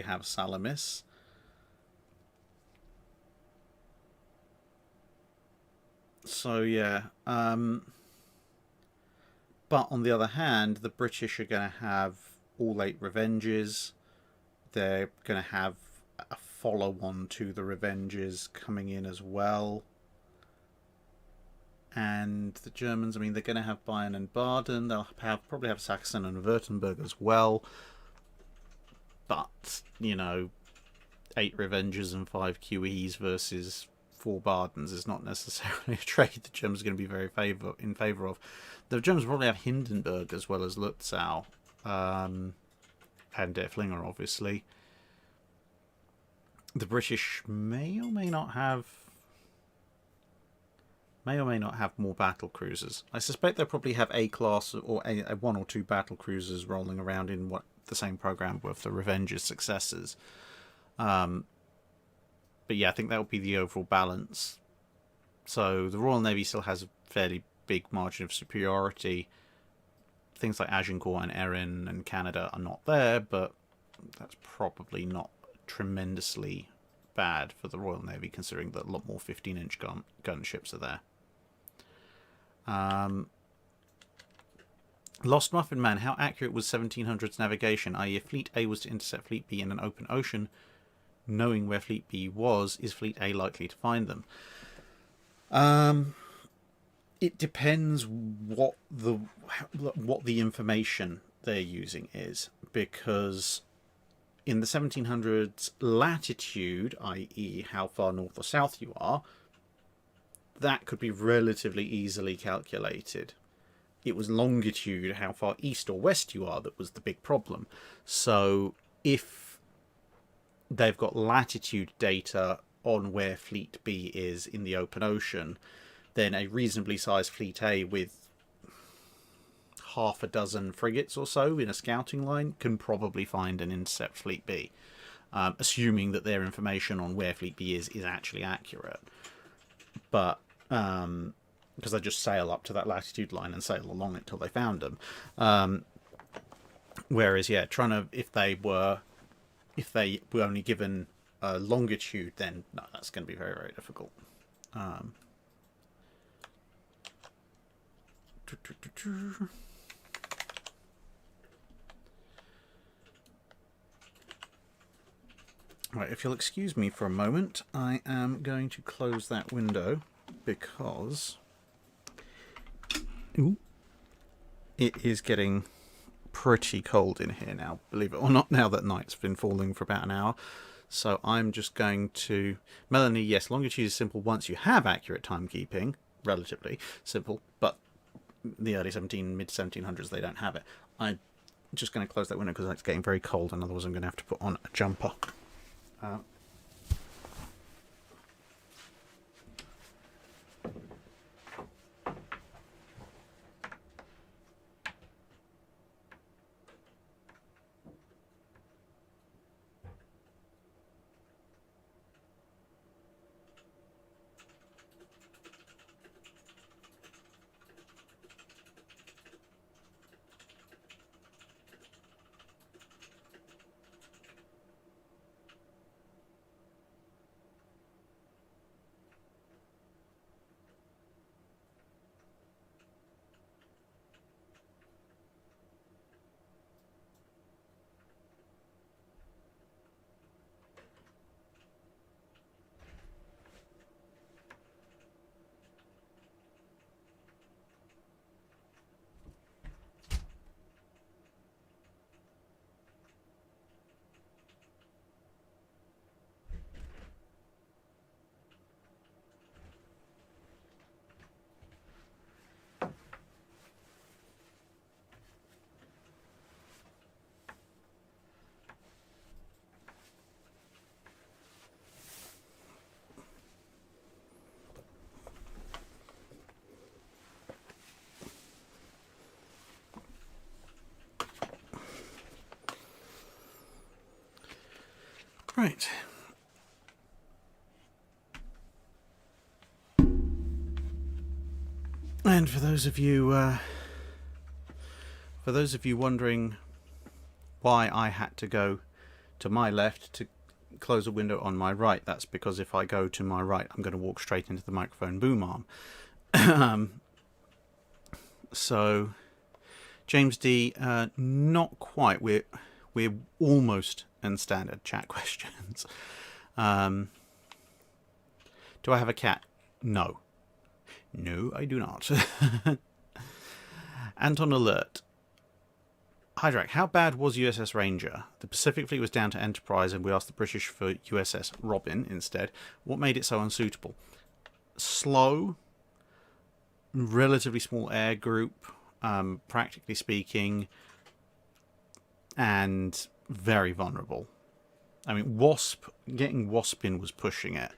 have Salamis. So yeah, but on the other hand, the British are going to have all 8 Revenges. They're going to have a follow-on to the Revenges coming in as well. And the Germans, I mean, they're going to have Bayern and Baden. They'll probably have Sachsen and Württemberg as well. But, you know, 8 Revenges and 5 QEs versus 4 Badens is not necessarily a trade the Germans are going to be very in favour of. The Germans probably have Hindenburg as well as Lutzow. And Der Flinger, obviously. The British may or may not have more battle cruisers. I suspect they'll probably have A-class or a 1 or 2 battle cruisers rolling around in the same program with the Revenge's successors. But yeah, I think that will be the overall balance. So the Royal Navy still has a fairly big margin of superiority. Things like Agincourt and Erin and Canada are not there, but that's probably not tremendously bad for the Royal Navy, considering that a lot more 15-inch gunships are there. Lost Muffin Man, how accurate was 1700s navigation? I.e., if Fleet A was to intercept Fleet B in an open ocean, knowing where Fleet B was, is Fleet A likely to find them? It depends what the information they're using is, because in the 1700s, latitude, i.e. how far north or south you are, that could be relatively easily calculated. It was longitude, how far east or west you are, that was the big problem. So if they've got latitude data on where Fleet B is in the open ocean, then a reasonably sized Fleet A with half a dozen frigates or so in a scouting line can probably find and intercept Fleet B, assuming that their information on where Fleet B is actually accurate. But because they just sail up to that latitude line and sail along it till they found them. Whereas, yeah, if they were only given longitude, then no, that's going to be very, very difficult. Right, if you'll excuse me for a moment, I am going to close that window because it is getting pretty cold in here now, believe it or not, now that night's been falling for about an hour. So I'm just going to... Melanie, yes, longitude is simple once you have accurate timekeeping, relatively simple, but the early mid-1700s, they don't have it. I'm just going to close that window because it's getting very cold, and otherwise I'm going to have to put on a jumper. Right. And for those of you wondering why I had to go to my left to close a window on my right, that's because if I go to my right, I'm going to walk straight into the microphone boom arm. So, James D, not quite. We're almost in standard chat questions. Do I have a cat? No. No, I do not. Anton Alert. Hydrack, how bad was USS Ranger? The Pacific Fleet was down to Enterprise and we asked the British for USS Robin instead. What made it so unsuitable? Slow, relatively small air group, practically speaking, and very vulnerable. I mean, getting Wasp in was pushing it.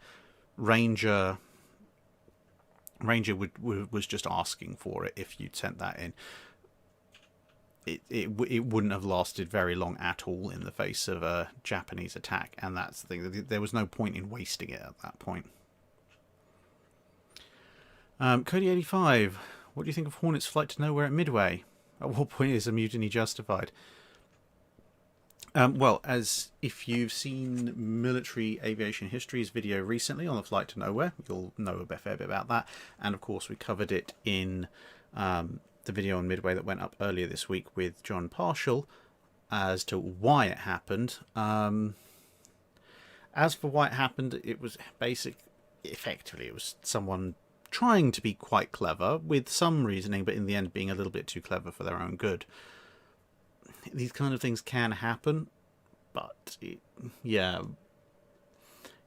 Ranger was just asking for it if you'd sent that in. It wouldn't have lasted very long at all in the face of a Japanese attack, and that's the thing. There was no point in wasting it at that point. Cody 85, what do you think of Hornet's flight to nowhere at Midway? At what point is a mutiny justified? Well, as if you've seen Military Aviation History's video recently on the flight to nowhere, you'll know a fair bit about that. And of course, we covered it in the video on Midway that went up earlier this week with John Partial as to why it happened. As for why it happened, it was effectively, it was someone trying to be quite clever with some reasoning, but in the end being a little bit too clever for their own good. These kind of things can happen, but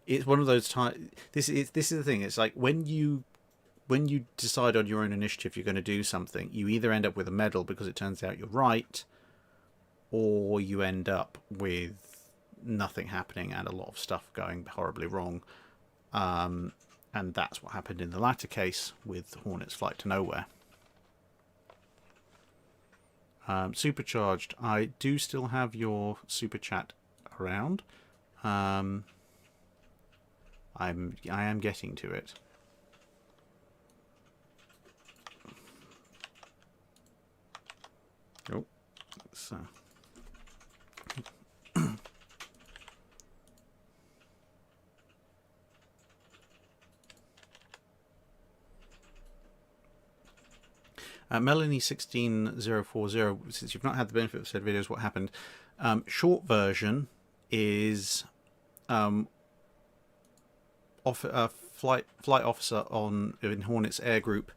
it's one of those times. This is the thing. It's like when you decide on your own initiative you're going to do something, you either end up with a medal because it turns out you're right, or you end up with nothing happening and a lot of stuff going horribly wrong. And that's what happened in the latter case with Hornet's flight to nowhere. Supercharged, I do still have your super chat around. I am getting to it. Oh, so Melanie16040, since you've not had the benefit of said videos, what happened? Short version is a flight officer in Hornet's air group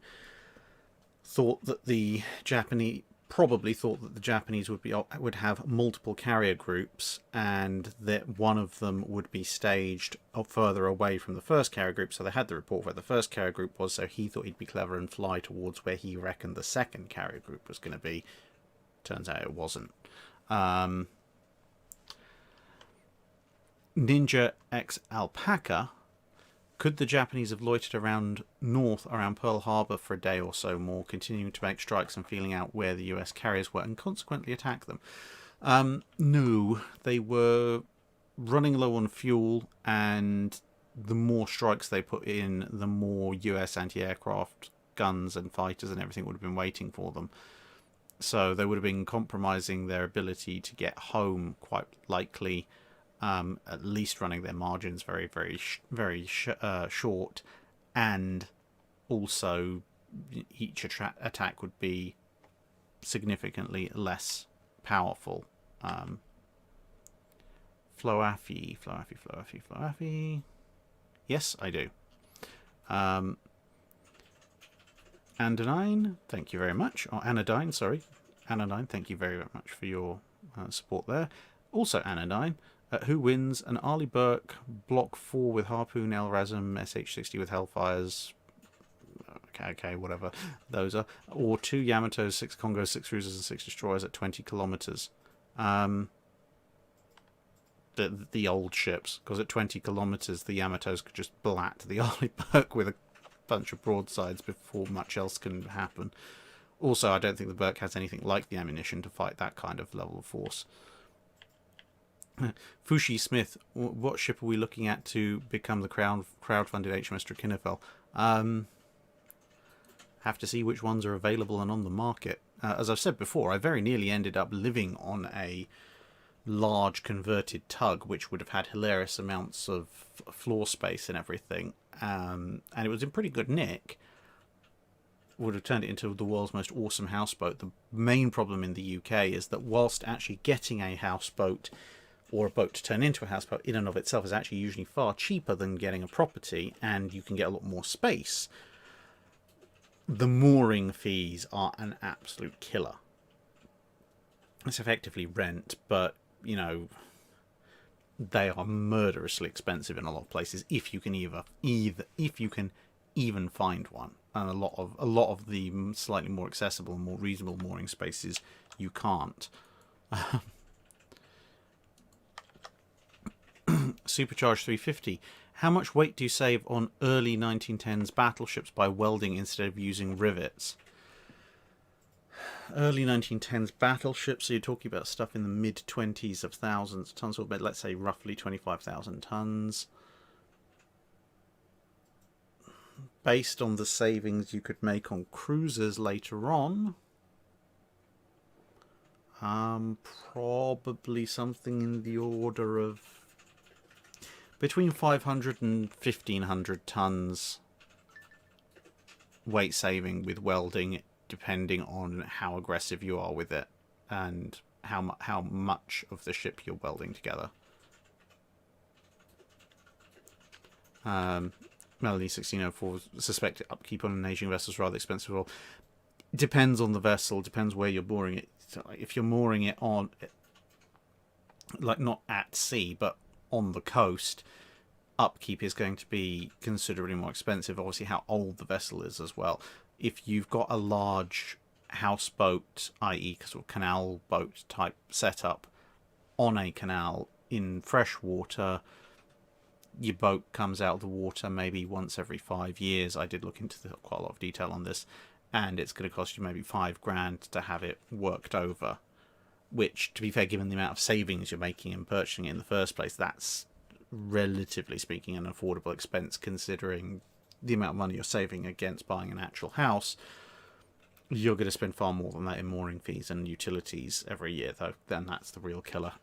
probably thought that the Japanese would have multiple carrier groups, and that one of them would be staged further away from the first carrier group. So they had the report where the first carrier group was, so he thought he'd be clever and fly towards where he reckoned the second carrier group was going to be. Turns out it wasn't. Ninja X Alpaca. Could the Japanese have loitered north around Pearl Harbor for a day or so more, continuing to make strikes and feeling out where the US carriers were, and consequently attack them? No, they were running low on fuel, and the more strikes they put in, the more US anti-aircraft guns and fighters and everything would have been waiting for them. So they would have been compromising their ability to get home, quite likely. At least running their margins very, very, very short, and also each attack would be significantly less powerful. Floaffy. Yes, I do. Anodyne, thank you very much. Or Anodyne, sorry. Anodyne, thank you very much for your support there. Also Anodyne. Who wins? An Arleigh Burke Block 4 with Harpoon, Elrazum, SH-60 with Hellfires. Okay, whatever those are. Or 2 Yamatos, 6 Congos, 6 Cruisers, and 6 Destroyers at 20 kilometers. The old ships, because at 20 kilometers the Yamatos could just blat the Arleigh Burke with a bunch of broadsides before much else can happen. Also, I don't think the Burke has anything like the ammunition to fight that kind of level of force. Fushi Smith, what ship are we looking at to become the crowdfunded HMS Drakenfell? Have to see which ones are available and on the market. As I've said before, I very nearly ended up living on a large converted tug, which would have had hilarious amounts of floor space and everything, and it was in pretty good nick. Would have turned it into the world's most awesome houseboat. The main problem in the UK is that whilst actually getting a houseboat or a boat to turn into a houseboat in and of itself is actually usually far cheaper than getting a property, and you can get a lot more space, the mooring fees are an absolute killer. It's effectively rent, but you know, they are murderously expensive in a lot of places if you can even find one. And a lot of the slightly more accessible and more reasonable mooring spaces you can't. Supercharged 350. How much weight do you save on early 1910s battleships by welding instead of using rivets? Early 1910s battleships, so you're talking about stuff in the mid-20s of thousands of tons, or let's say roughly 25,000 tons. Based on the savings you could make on cruisers later on, probably something in the order of between 500 and 1,500 tons weight saving with welding, depending on how aggressive you are with it and how much of the ship you're welding together. Melanie 1604, suspected upkeep on an Asian vessel is rather expensive. Well, it depends on the vessel, depends where you're mooring it. So if you're mooring it on, like, not at sea, but on the coast, upkeep is going to be considerably more expensive. Obviously, how old the vessel is as well. If you've got a large houseboat, i.e. sort of canal boat type setup on a canal in fresh water, your boat comes out of the water maybe once every 5 years. I did look into quite a lot of detail on this, and it's going to cost you maybe $5,000 to have it worked over, which, to be fair, given the amount of savings you're making in purchasing it in the first place, that's, relatively speaking, an affordable expense considering the amount of money you're saving against buying an actual house. You're going to spend far more than that in mooring fees and utilities every year, though. Then that's the real killer.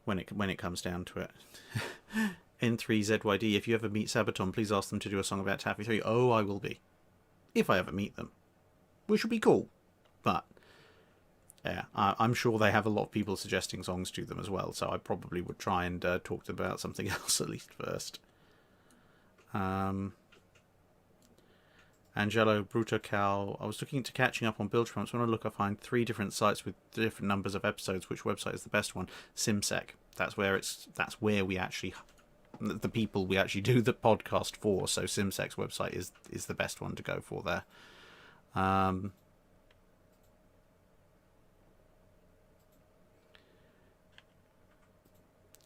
When it comes down to it. N3ZYD, if you ever meet Sabaton, please ask them to do a song about Taffy 3. Oh, I will be. If I ever meet them. Which would be cool. But, yeah, I'm sure they have a lot of people suggesting songs to them as well, so I probably would try and talk to them about something else at least first. Angelo Brutocal, I was looking into catching up on build trumps. When I look, I find 3 different sites with different numbers of episodes. Which website is the best one? Simsec. That's where we actually, the people we actually do the podcast for. So Simsec's website is the best one to go for there.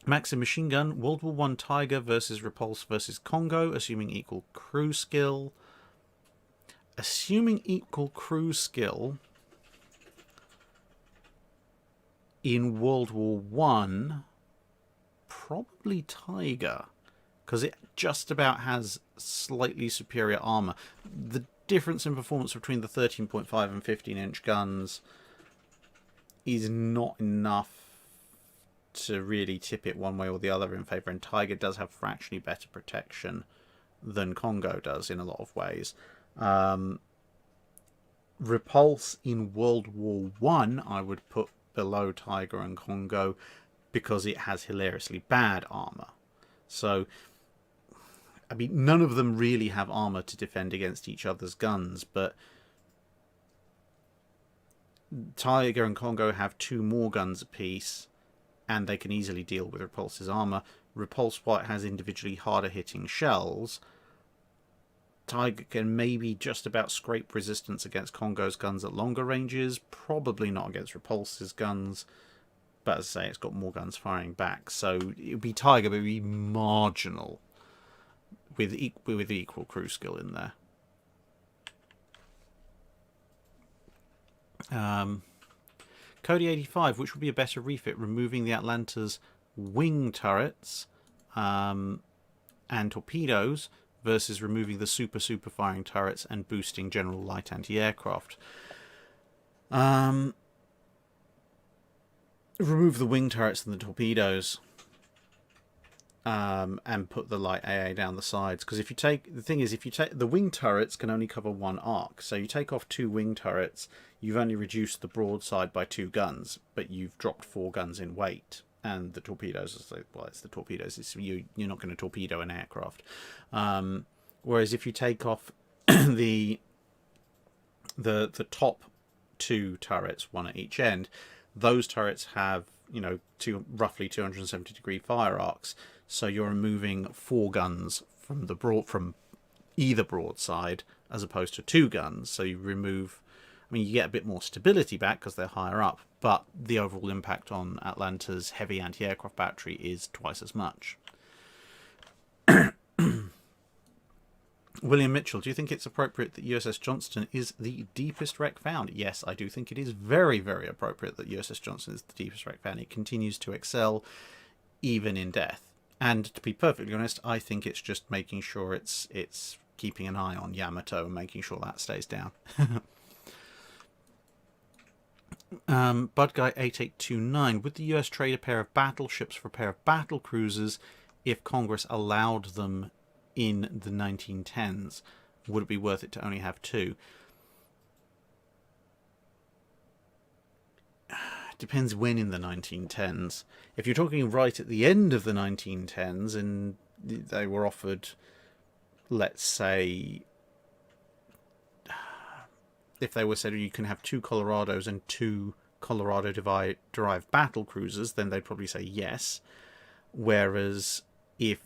Maxim machine gun, World War I Tiger versus Repulse versus Congo, assuming equal crew skill. Assuming equal crew skill in World War One, probably Tiger, because it just about has slightly superior armor. The difference in performance between the 13.5 and 15-inch guns is not enough to really tip it one way or the other in favor, and Tiger does have fractionally better protection than Congo does in a lot of ways. Repulse in World War One, I would put below Tiger and Congo because it has hilariously bad armor. So, I mean, none of them really have armor to defend against each other's guns, but Tiger and Congo have 2 more guns apiece, and they can easily deal with Repulse's armor. Repulse, while it has individually harder hitting shells, Tiger can maybe just about scrape resistance against Congo's guns at longer ranges, probably not against Repulse's guns, but as I say, it's got more guns firing back, so it would be Tiger, but it would be marginal with equal crew skill in there. Cody 85, which would be a better refit, removing the Atlanta's wing turrets and torpedoes versus removing the super firing turrets and boosting general light anti-aircraft. Remove the wing turrets and the torpedoes and put the light AA down the sides, because if you take the wing turrets can only cover one arc, so you take off 2 wing turrets, you've only reduced the broadside by 2 guns, but you've dropped 4 guns in weight. And the torpedoes, well, it's the torpedoes. You're not going to torpedo an aircraft. Whereas if you take off the top 2 turrets, one at each end, those turrets have roughly 270-degree fire arcs. So you're removing 4 guns from either broadside as opposed to 2 guns. So you remove. You get a bit more stability back because they're higher up, but the overall impact on Atlanta's heavy anti-aircraft battery is twice as much. William Mitchell, do you think it's appropriate that USS Johnston is the deepest wreck found? Yes, I do think it is very, very appropriate that USS Johnston is the deepest wreck found. It continues to excel even in death. And to be perfectly honest, I think it's just making sure it's keeping an eye on Yamato and making sure that stays down. Budguy8829, would the US trade a pair of battleships for a pair of battle cruisers if Congress allowed them in the 1910s? Would it be worth it to only have 2? Depends when in the 1910s. If you're talking right at the end of the 1910s and they were offered, let's say, if they were said you can have 2 Colorados and 2 Colorado-derived battle cruisers, then they'd probably say yes. Whereas if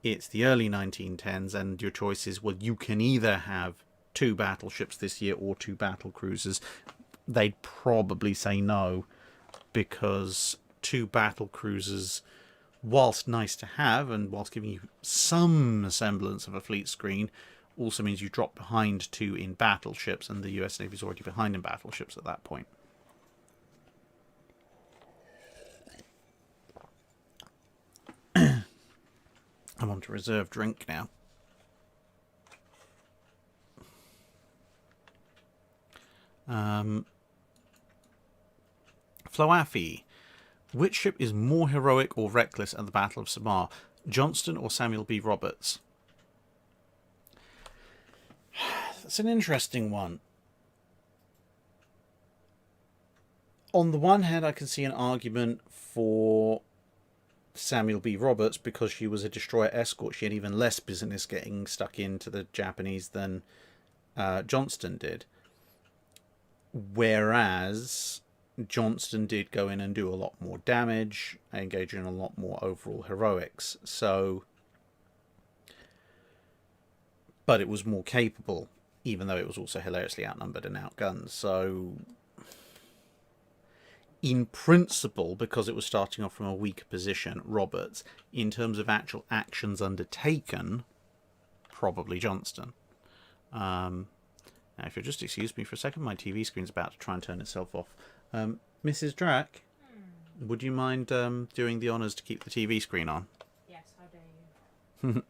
it's the early 1910s and your choice is, well, you can either have 2 battleships this year or 2 battle cruisers, they'd probably say no, because 2 battle cruisers, whilst nice to have and whilst giving you some semblance of a fleet screen, also means you drop behind 2 in battleships, and the US Navy's already behind in battleships at that point. I'm on to reserve drink now. Floafi, which ship is more heroic or reckless at the Battle of Samar, Johnston or Samuel B. Roberts? That's an interesting one. On the one hand, I can see an argument for Samuel B. Roberts because she was a destroyer escort. She had even less business getting stuck into the Japanese than Johnston did. Whereas Johnston did go in and do a lot more damage, engage in a lot more overall heroics. But it was more capable, even though it was also hilariously outnumbered and outgunned. So, in principle, because it was starting off from a weaker position, Roberts, in terms of actual actions undertaken, probably Johnston. Now, if you'll just excuse me for a second, my TV screen's about to try and turn itself off. Mrs. Drack, would you mind doing the honours to keep the TV screen on? Yes, how dare you.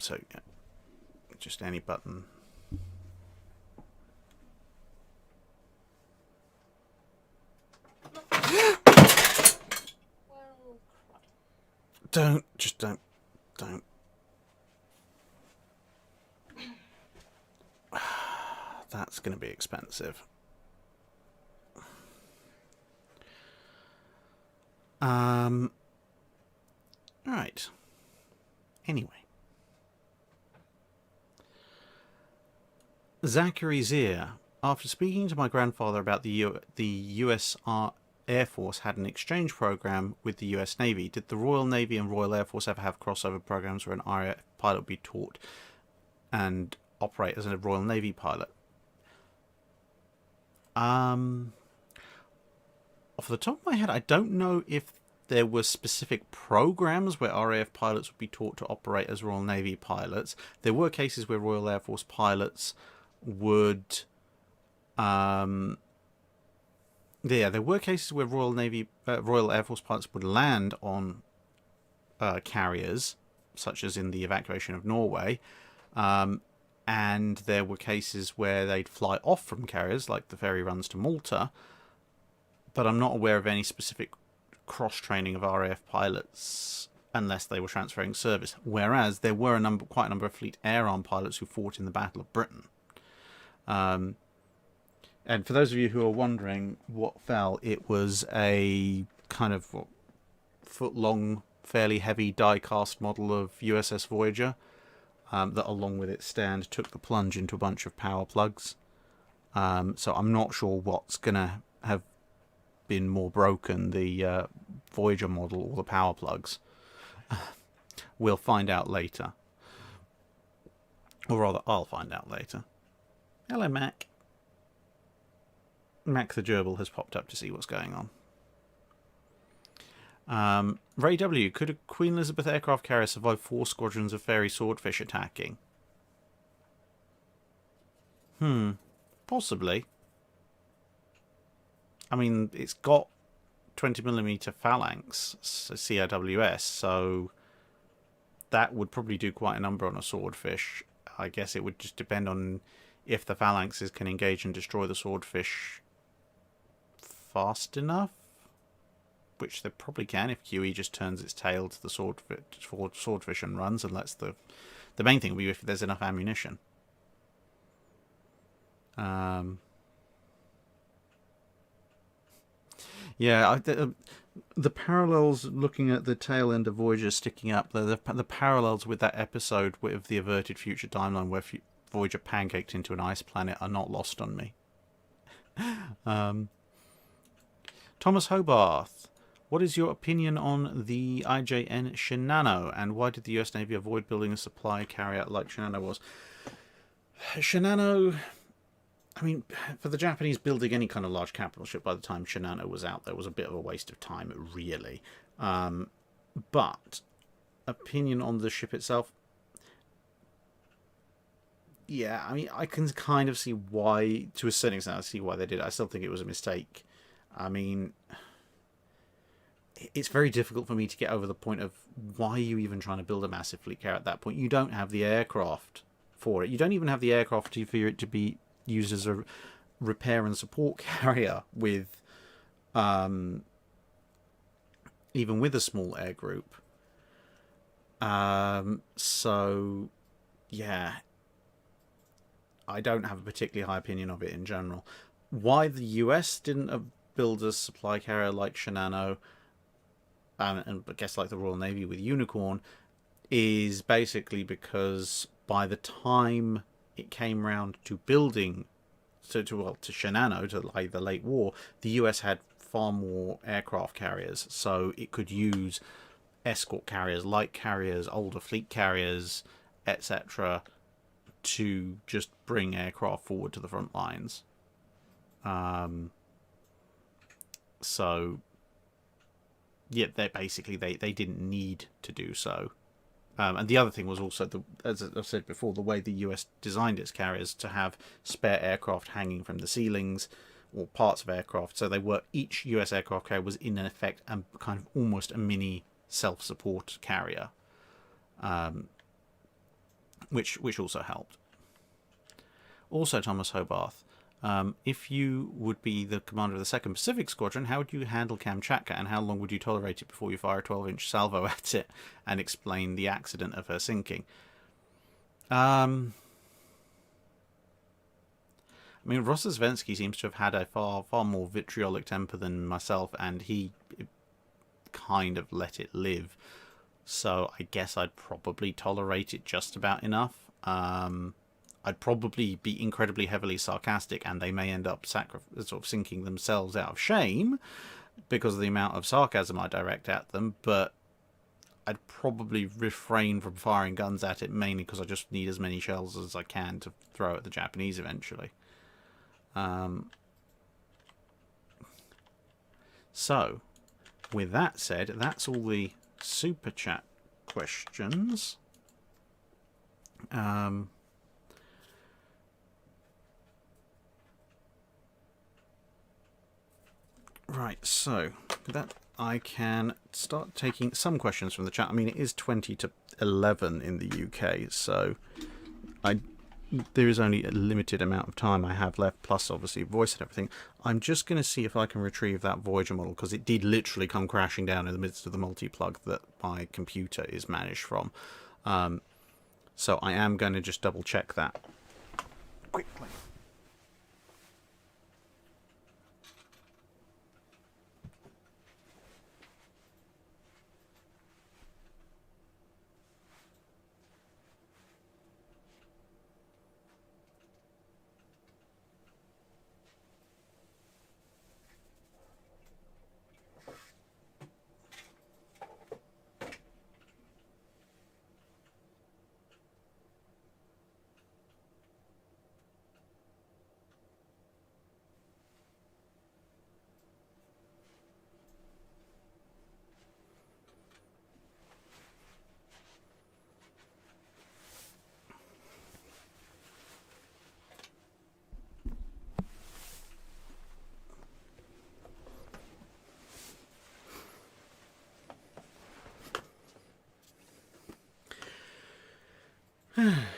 So, yeah, just any button. Well, Don't. That's going to be expensive. Right. Anyway. Zachary Zier. After speaking to my grandfather about the US Air Force had an exchange program with the US Navy, did the Royal Navy and Royal Air Force ever have crossover programs where an RAF pilot would be taught and operate as a Royal Navy pilot? Off the top of my head, I don't know if there were specific programs where RAF pilots would be taught to operate as Royal Navy pilots. There were cases where Royal Air Force pilots would... there were cases where Royal Air Force pilots would land on carriers, such as in the evacuation of Norway, and there were cases where they'd fly off from carriers, like the ferry runs to Malta, but I'm not aware of any specific cross-training of RAF pilots unless they were transferring service, whereas there were quite a number of Fleet Air Arm pilots who fought in the Battle of Britain. And for those of you who are wondering what fell, it was a kind of foot-long, fairly heavy die-cast model of USS Voyager that, along with its stand, took the plunge into a bunch of power plugs. So I'm not sure what's going to have been more broken, the Voyager model or the power plugs. We'll find out later. Or rather, I'll find out later. Hello, Mac. Mac the Gerbil has popped up to see what's going on. Ray W. Could a Queen Elizabeth aircraft carrier survive 4 squadrons of ferry swordfish attacking? Possibly. I mean, it's got 20mm phalanx, so CRWS, so that would probably do quite a number on a swordfish. I guess it would just depend on if the phalanxes can engage and destroy the swordfish fast enough, which they probably can if QE just turns its tail to the swordfish and runs and lets the main thing will be if there's enough ammunition. Yeah, the parallels, looking at the tail end of Voyager sticking up, the parallels with that episode of the Averted Future Timeline where Voyager pancaked into an ice planet are not lost on me. Thomas Hobarth, what is your opinion on the IJN Shinano, and why did the US Navy avoid building a supply carrier like Shinano was? Shinano, I mean, for the Japanese, building any kind of large capital ship by the time Shinano was out there was a bit of a waste of time, really. But opinion on the ship itself? Yeah, I mean, I can kind of see why, to a certain extent, I see why they did it. I still think it was a mistake. I mean, it's very difficult for me to get over the point of why are you even trying to build a massive fleet carrier at that point? You don't have the aircraft for it. You don't even have the aircraft for it to be used as a repair and support carrier with, even with a small air group. So, yeah, I don't have a particularly high opinion of it in general. Why the US didn't build a supply carrier like Shinano, and I guess like the Royal Navy with Unicorn, is basically because by the time it came round to building, to Shinano, to like the late war, the US had far more aircraft carriers, so it could use escort carriers, light carriers, older fleet carriers, etc., to just bring aircraft forward to the front lines. So, yeah, they didn't need to do so. And the other thing was also, as I've said before, the way the US designed its carriers to have spare aircraft hanging from the ceilings, or parts of aircraft. So each US aircraft carrier was in effect kind of almost a mini self-support carrier, which also helped. Also, Thomas Hobarth, if you would be the commander of the 2nd Pacific Squadron, how would you handle Kamchatka, and how long would you tolerate it before you fire a 12-inch salvo at it and explain the accident of her sinking? I mean, Rossosvensky seems to have had a far more vitriolic temper than myself, and he kind of let it live. So I guess I'd probably tolerate it just about enough. I'd probably be incredibly heavily sarcastic, and they may end up sort of sinking themselves out of shame because of the amount of sarcasm I direct at them, but I'd probably refrain from firing guns at it, mainly because I just need as many shells as I can to throw at the Japanese eventually. So, with that said, that's all the super chat questions. Right, so that I can start taking some questions from the chat. I mean, it is 20 to 11 in the UK, so there is only a limited amount of time I have left, plus obviously voice and everything. I'm just going to see if I can retrieve that Voyager model, because it did literally come crashing down in the midst of the multi-plug that my computer is managed from. So I am going to just double check that quickly.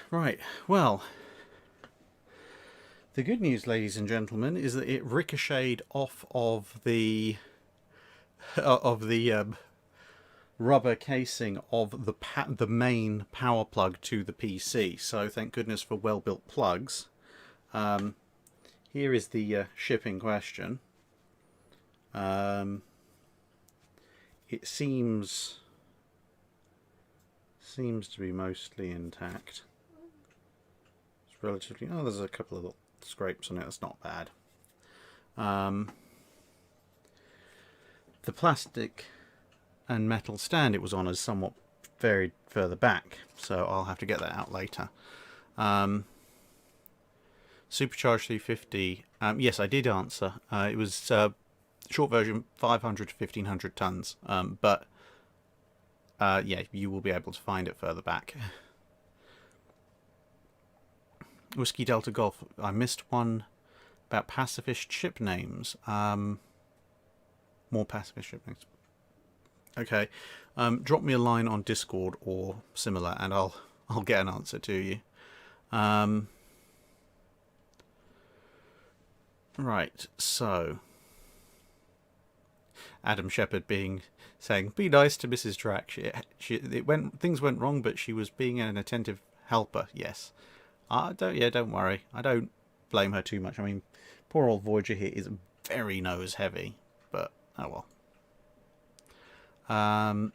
Right, well, the good news, ladies and gentlemen, is that it ricocheted off of the rubber casing of the main power plug to the PC. So thank goodness for well-built plugs. Here is the ship in question. It seems to be mostly intact. It's relatively... Oh, there's a couple of little scrapes on it. That's not bad. The plastic and metal stand it was on is somewhat varied further back, so I'll have to get that out later. Supercharged 350. Yes, I did answer. It was short version 500 to 1500 tons, but yeah, you will be able to find it further back. Whiskey Delta Golf. I missed one about pacifist ship names. More pacifist ship names. Okay, drop me a line on Discord or similar, and I'll get an answer to you. Right, so Adam Shepherd saying, "Be nice to Mrs. Drack. Things went wrong, but she was being an attentive helper." Yes, don't worry. I don't blame her too much. I mean, poor old Voyager here is very nose heavy, but oh well.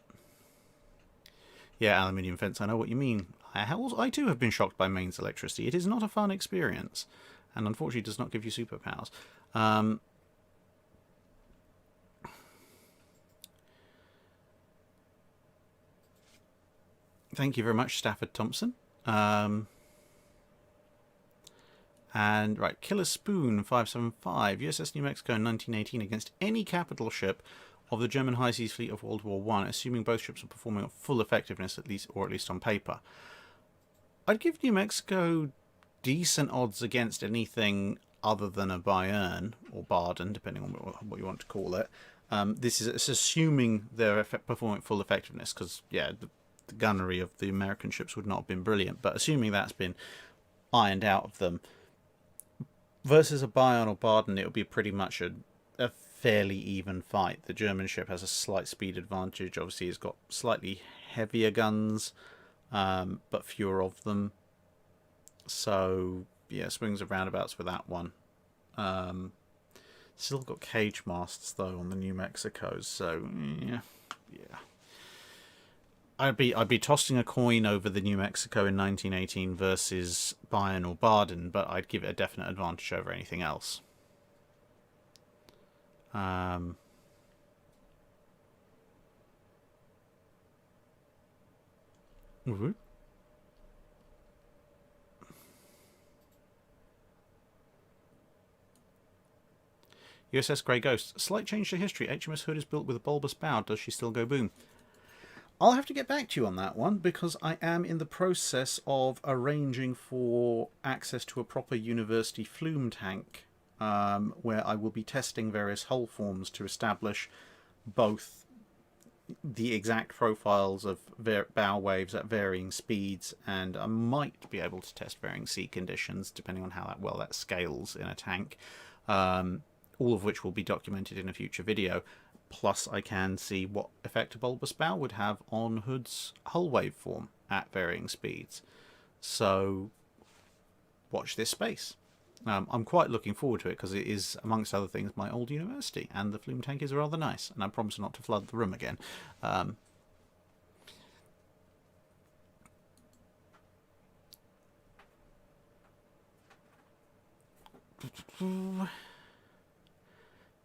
Yeah, aluminium fence. I know what you mean. I too have been shocked by mains electricity. It is not a fun experience, and unfortunately does not give you superpowers. Thank you very much, Stafford Thompson. And right, Killer Spoon 575, USS New Mexico in 1918 against any capital ship of the German High Seas Fleet of World War I, assuming both ships are performing at full effectiveness, at least on paper. I'd give New Mexico decent odds against anything other than a Bayern or Baden, depending on what you want to call it. It's assuming they're performing at full effectiveness, because yeah, the gunnery of the American ships would not have been brilliant, but assuming that's been ironed out of them, versus a Bayern or Baden, it would be pretty much a fairly even fight. The German ship has a slight speed advantage. Obviously, it's got slightly heavier guns, but fewer of them. So yeah, swings and roundabouts for that one. Still got cage masts though on the New Mexico, so yeah. I'd be tossing a coin over the New Mexico in 1918 versus Bayern or Baden, but I'd give it a definite advantage over anything else. USS Grey Ghost. Slight change to history. HMS Hood is built with a bulbous bow. Does she still go boom? I'll have to get back to you on that one, because I am in the process of arranging for access to a proper university flume tank, where I will be testing various hull forms to establish both the exact profiles of bow waves at varying speeds, and I might be able to test varying sea conditions depending on how well that scales in a tank, all of which will be documented in a future video. Plus I can see what effect a bulbous bow would have on Hood's hull waveform at varying speeds. So watch this space. I'm quite looking forward to it, because it is, amongst other things, my old university, and the flume tank is rather nice, and I promise not to flood the room again.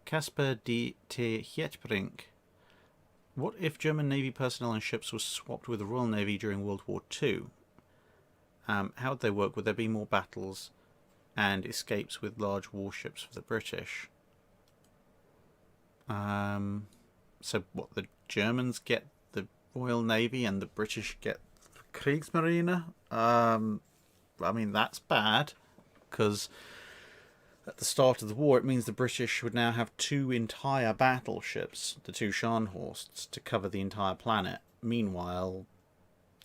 Casper de Tietbrink. What if German Navy personnel and ships were swapped with the Royal Navy during World War II? How would they work? Would there be more battles and escapes with large warships for the British? So what, the Germans get the Royal Navy and the British get the Kriegsmarine? I mean, that's bad, because at the start of the war, it means the British would now have 2 entire battleships, the 2 Scharnhorsts, to cover the entire planet. Meanwhile,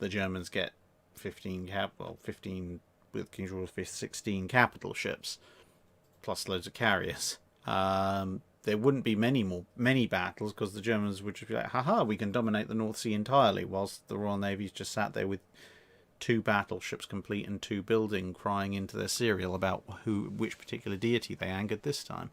the Germans get 15 with King George V, 16 capital ships, plus loads of carriers. There wouldn't be many battles, because the Germans would just be like, haha, we can dominate the North Sea entirely, whilst the Royal Navy's just sat there with 2 battleships complete and 2 building, crying into their cereal about which particular deity they angered this time.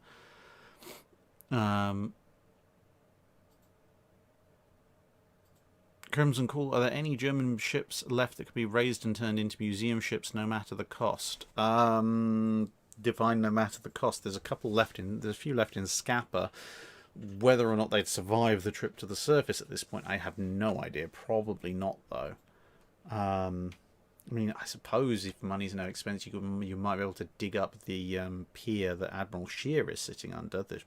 Crimson Call, are there any German ships left that could be raised and turned into museum ships, no matter the cost? Define no matter the cost. There's a few left in Scapa. Whether or not they'd survive the trip to the surface at this point, I have no idea. Probably not, though. I mean, I suppose if money's no expense, you might be able to dig up the pier that Admiral Scheer is sitting under, the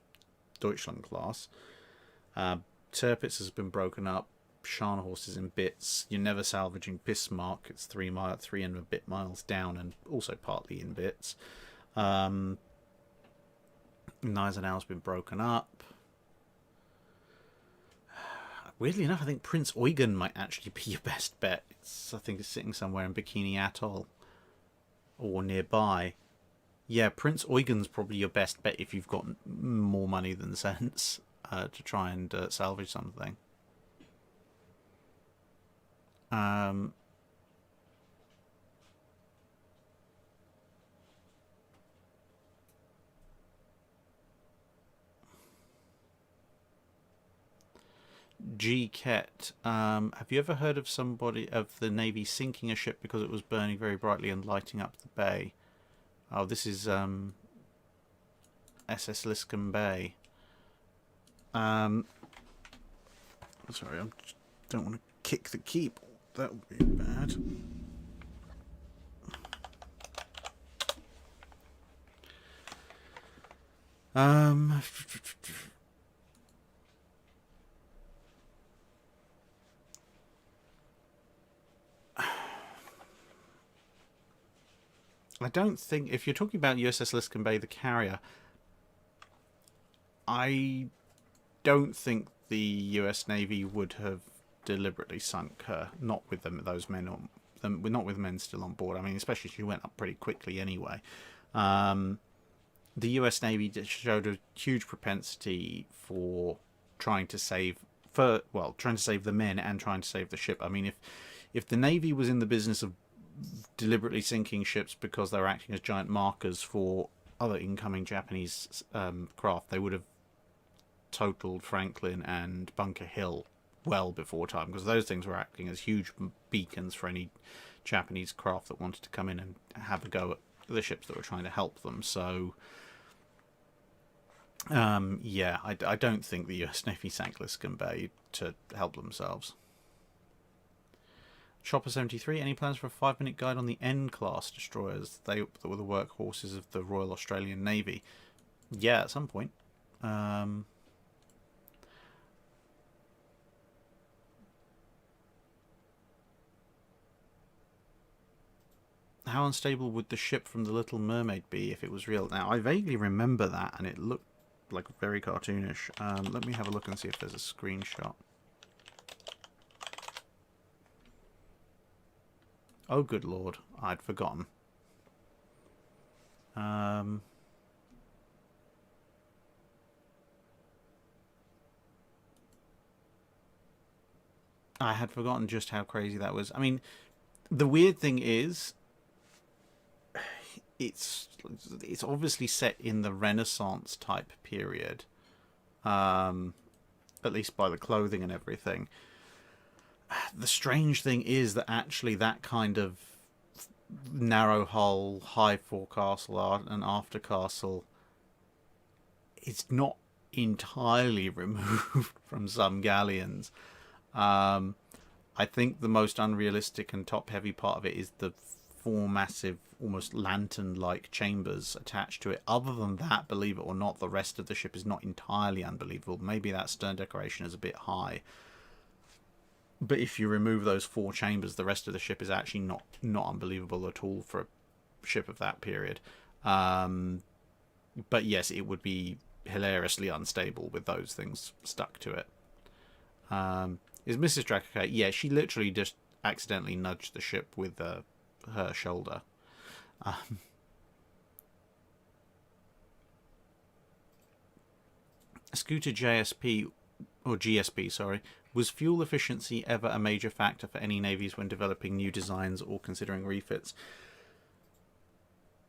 Deutschland class. Tirpitz has been broken up. Scharnhorst is in bits. You're never salvaging Bismarck. It's 3 and a bit miles down, and also partly in bits. Gneisenau's been broken up. Weirdly enough, I think Prince Eugen might actually be your best bet. I think it's sitting somewhere in Bikini Atoll or nearby. Yeah, Prince Eugen's probably your best bet if you've got more money than sense to try and salvage something. G-Ket, have you ever heard of the Navy sinking a ship because it was burning very brightly and lighting up the bay? Oh, this is SS Liscombe Bay. Sorry, I don't want to kick the keep. That would be bad. I don't think, if you're talking about USS Liscombe Bay, the carrier, I don't think the US Navy would have deliberately sunk her, not with those men not with men still on board. I mean, especially she went up pretty quickly anyway. The US Navy showed a huge propensity for trying to save the men and trying to save the ship. I mean, if the Navy was in the business of deliberately sinking ships because they were acting as giant markers for other incoming Japanese craft, they would have totaled Franklin and Bunker Hill well before time, because those things were acting as huge beacons for any Japanese craft that wanted to come in and have a go at the ships that were trying to help them. So yeah, I don't think the US Navy sank Liscombe Bay to help themselves. Chopper 73, any plans for a 5-minute guide on the N-class destroyers? They were the workhorses of the Royal Australian Navy. Yeah, at some point. Um, how unstable would the ship from The Little Mermaid be if it was real? Now, I vaguely remember that, and it looked like very cartoonish. Let me have a look and see if there's a screenshot. Oh, good lord. I'd forgotten. I had forgotten just how crazy that was. I mean, the weird thing is, it's obviously set in the Renaissance type period, at least by the clothing and everything. The strange thing is that actually that kind of narrow hull, high forecastle and after castle is not entirely removed from some galleons. I think the most unrealistic and top-heavy part of it is the four massive, almost lantern-like chambers attached to it. Other than that, believe it or not, the rest of the ship is not entirely unbelievable. Maybe that stern decoration is a bit high. But if you remove those four chambers, the rest of the ship is actually not unbelievable at all for a ship of that period. But yes, it would be hilariously unstable with those things stuck to it. Is Mrs. Drac okay? Yeah, she literally just accidentally nudged the ship with her shoulder. Scooter JSP, or GSP, sorry. Was fuel efficiency ever a major factor for any navies when developing new designs or considering refits?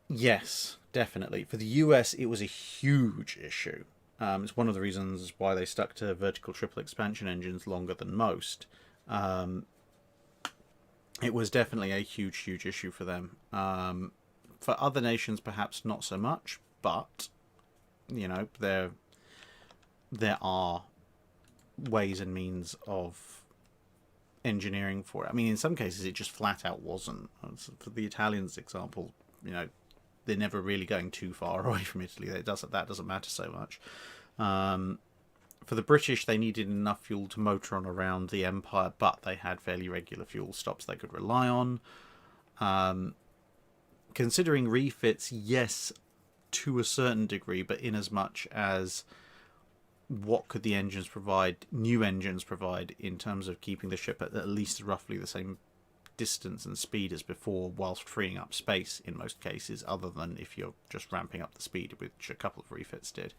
Yes, definitely. For the US, it was a huge issue. It's one of the reasons why they stuck to vertical triple expansion engines longer than most. It was definitely a huge issue for them. For other nations, perhaps not so much, but you know, there are ways and means of engineering for it. I mean, in some cases, it just flat out wasn't. For the Italians' example, you know, they're never really going too far away from Italy. That doesn't matter so much. For the British, they needed enough fuel to motor on around the Empire, but they had fairly regular fuel stops they could rely on. Considering refits, yes, to a certain degree, but in as much as what could the engines provide, new engines provide, in terms of keeping the ship at least roughly the same distance and speed as before, whilst freeing up space in most cases, other than if you're just ramping up the speed, which a couple of refits did.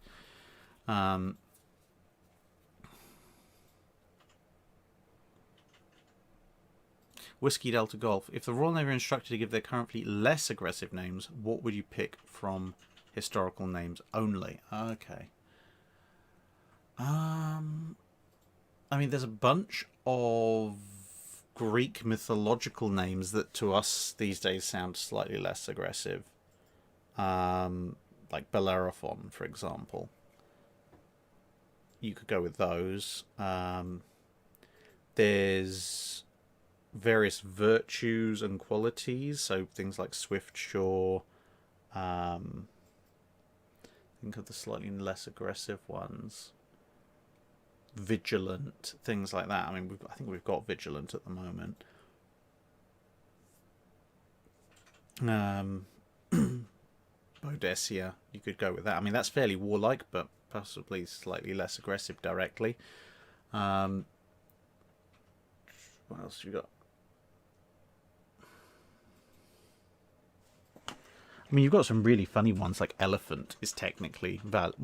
Whiskey Delta Golf. If the Royal Navy are instructed to give their current fleet less aggressive names, what would you pick from historical names only? Okay. I mean, there's a bunch of Greek mythological names that to us these days sound slightly less aggressive. Like Bellerophon, for example. You could go with those. There's various virtues and qualities, so things like swift shore. Think of the slightly less aggressive ones. Vigilant, things like that. I mean, I think we've got Vigilant at the moment. Boadicea, you could go with that. I mean, that's fairly warlike, but possibly slightly less aggressive directly. What else have you got? I mean, you've got some really funny ones, like Elephant is technically valid.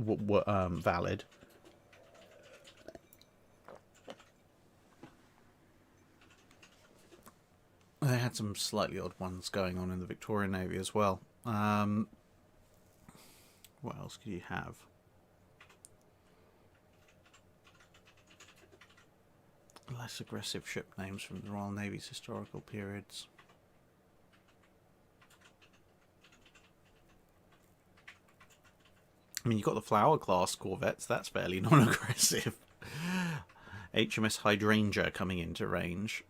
They had some slightly odd ones going on in the Victorian Navy as well. What else could you have? Less aggressive ship names from the Royal Navy's historical periods. I mean, you've got the Flower class corvettes. That's fairly non-aggressive. HMS Hydrangea coming into range.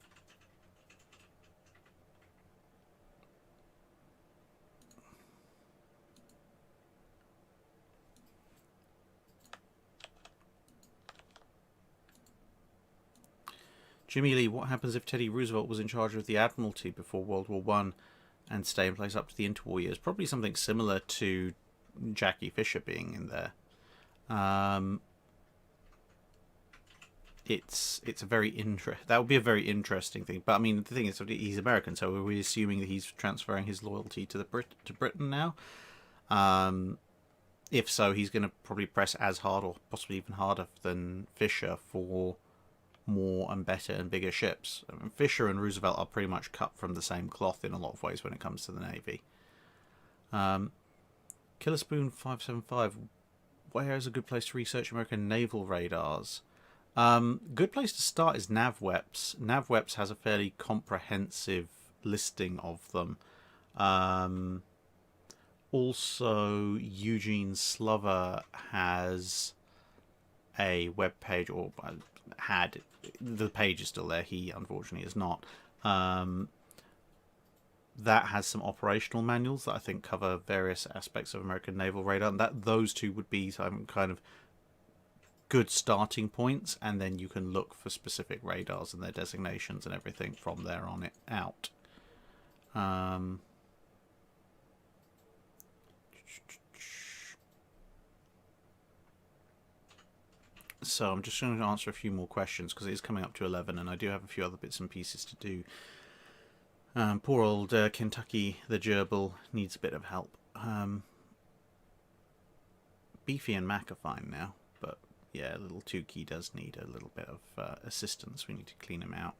Jimmy Lee, what happens if Teddy Roosevelt was in charge of the Admiralty before World War One and stay in place up to the interwar years? Probably something similar to Jackie Fisher being in there. It's a very that would be a very interesting thing. But I mean, the thing is, he's American, so are we assuming that he's transferring his loyalty to Britain now? If so, he's going to probably press as hard, or possibly even harder than Fisher, for more and better and bigger ships. I mean, Fisher and Roosevelt are pretty much cut from the same cloth in a lot of ways when it comes to the Navy. Killer Spoon 575. Where is a good place to research American naval radars? Good place to start is NavWeps. NavWeps has a fairly comprehensive listing of them. Also, Eugene Slover has a web page, or had, the page is still there, he unfortunately is not. That has some operational manuals that I think cover various aspects of American naval radar, and those two would be some kind of good starting points, and then you can look for specific radars and their designations and everything from there on out. So I'm just going to answer a few more questions because it is coming up to 11 and I do have a few other bits and pieces to do. Poor old Kentucky the gerbil needs a bit of help. Beefy and Mac are fine now, but yeah, little Tukey does need a little bit of assistance. We need to clean him out.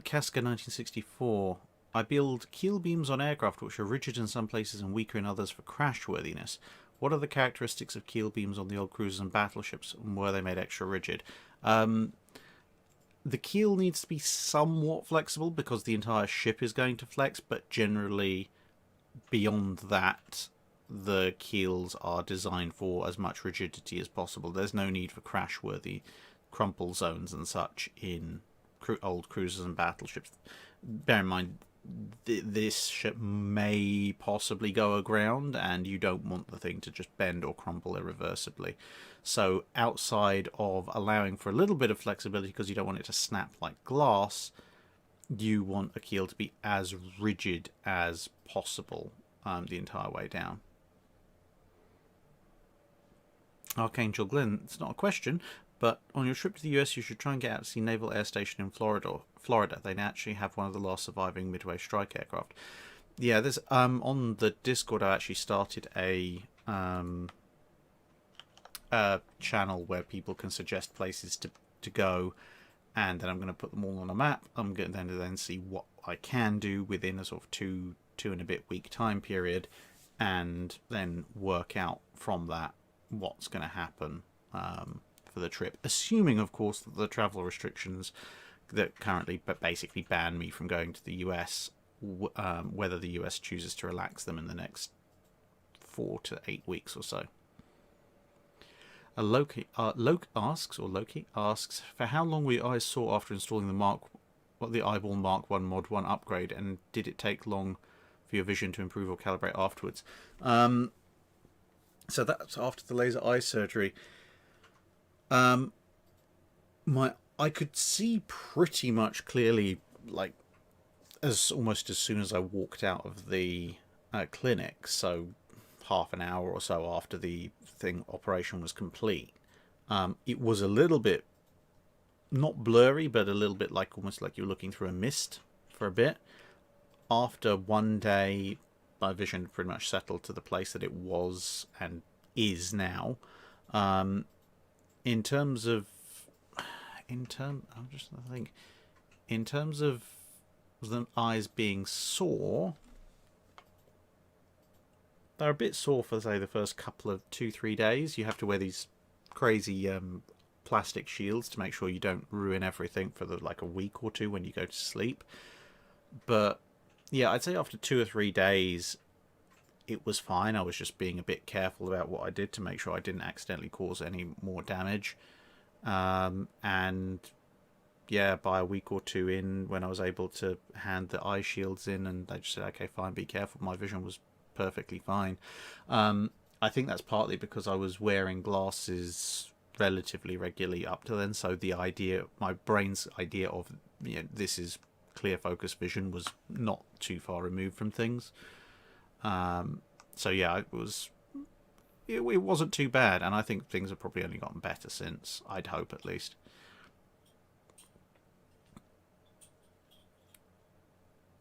Casca 1964. I build keel beams on aircraft which are rigid in some places and weaker in others for crashworthiness. What are the characteristics of keel beams on the old cruisers and battleships, and were they made extra rigid? The keel needs to be somewhat flexible because the entire ship is going to flex, but generally beyond that, the keels are designed for as much rigidity as possible. There's no need for crashworthy crumple zones and such in old cruisers and battleships. Bear in mind, this ship may possibly go aground, and you don't want the thing to just bend or crumple irreversibly. So outside of allowing for a little bit of flexibility because you don't want it to snap like glass, you want a keel to be as rigid as possible the entire way down. Archangel Glenn, it's not a question, but on your trip to the US, you should try and get out to see Naval Air Station in Florida. They actually have one of the last surviving Midway strike aircraft. Yeah, there's on the Discord, I actually started a channel where people can suggest places to go, and then I'm going to put them all on a map. I'm going to then see what I can do within a sort of two and a bit week time period, and then work out from that what's going to happen for the trip, assuming of course that the travel restrictions that currently basically ban me from going to the US, whether the US chooses to relax them in the next 4 to 8 weeks or so. Loki asks, for how long were your eyes sore after installing the Eyeball Mark 1 Mod 1 upgrade, and did it take long for your vision to improve or calibrate afterwards? So that's after the laser eye surgery. I could see pretty much clearly, like, almost as soon as I walked out of the clinic. So half an hour or so after the operation was complete. It was a little bit, not blurry, but a little bit like almost like you're looking through a mist for a bit. After one day, my vision pretty much settled to the place that it was and is now. In terms of the eyes being sore, they're a bit sore for, say, the first couple of 2-3 days. You have to wear these crazy plastic shields to make sure you don't ruin everything for like a week or two when you go to sleep. But yeah, I'd say after 2 or 3 days, it was fine. I was just being a bit careful about what I did to make sure I didn't accidentally cause any more damage. And yeah, by a week or two in, when I was able to hand the eye shields in, and they just said, okay, fine, be careful, my vision was perfectly fine. I think that's partly because I was wearing glasses relatively regularly up to then. So the idea, my brain's idea of, this is clear focus vision was not too far removed from things. So yeah, it wasn't too bad, and I think things have probably only gotten better since. I'd hope, at least.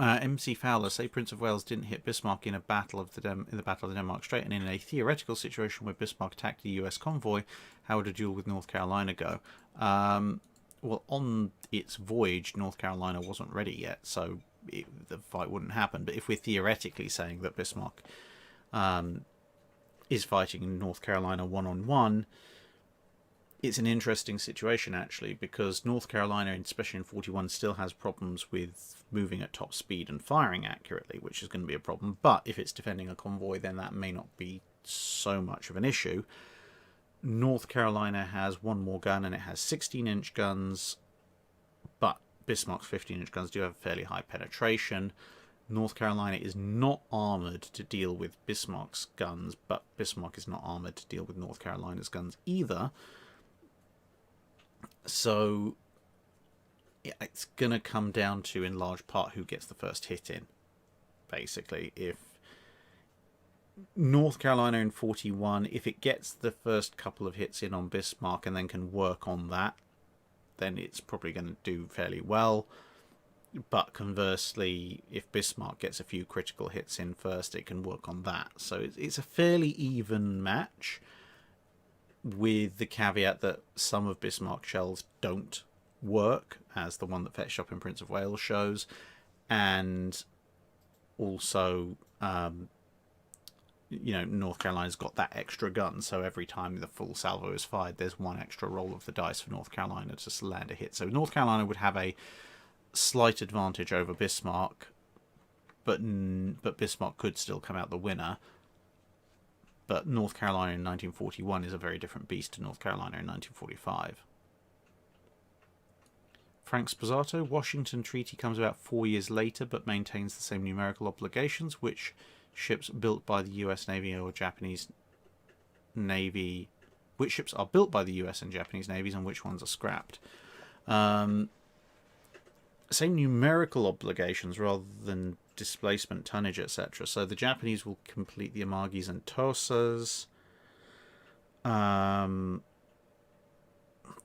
MC Fowler, say Prince of Wales didn't hit Bismarck in the Battle of the Denmark Strait, and in a theoretical situation where Bismarck attacked a US convoy, how would a duel with North Carolina go? Well, on its voyage, North Carolina wasn't ready yet, so the fight wouldn't happen. But if we're theoretically saying that Bismarck is fighting in North Carolina one-on-one, it's an interesting situation, actually, because North Carolina, especially in 41, still has problems with moving at top speed and firing accurately, which is going to be a problem. But if it's defending a convoy, then that may not be so much of an issue. North Carolina has one more gun, and it has 16-inch guns, but Bismarck's 15-inch guns do have fairly high penetration. North Carolina is not armoured to deal with Bismarck's guns, but Bismarck is not armoured to deal with North Carolina's guns either. So it's going to come down to, in large part, who gets the first hit in, basically. If North Carolina in 41, if it gets the first couple of hits in on Bismarck and then can work on that, then it's probably going to do fairly well. But conversely, if Bismarck gets a few critical hits in first, it can work on that. So it's a fairly even match, with the caveat that some of Bismarck shells don't work, as the one that fetched up in Prince of Wales shows, and also North Carolina's got that extra gun, so every time the full salvo is fired, there's one extra roll of the dice for North Carolina to land a hit. So North Carolina would have a slight advantage over Bismarck, but Bismarck could still come out the winner. But North Carolina in 1941 is a very different beast to North Carolina in 1945. Frank Sposato, Washington Treaty comes about 4 years later, but maintains the same numerical obligations. Which ships built by the US Navy or Japanese Navy? Which ships are built by the US and Japanese navies, and which ones are scrapped? Same numerical obligations rather than displacement, tonnage, etc. So the Japanese will complete the Amagis and Tosas.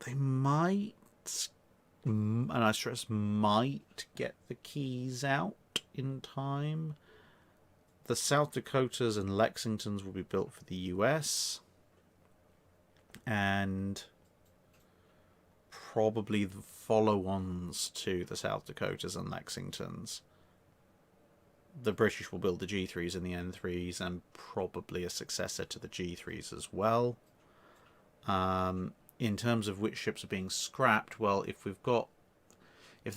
They might, and I stress might, get the keys out in time. The South Dakotas and Lexingtons will be built for the US, and probably the follow-ons to the South Dakotas and Lexingtons. The British will build the G3s and the N3s, and probably a successor to the G3s as well. In terms of which ships are being scrapped, well, if the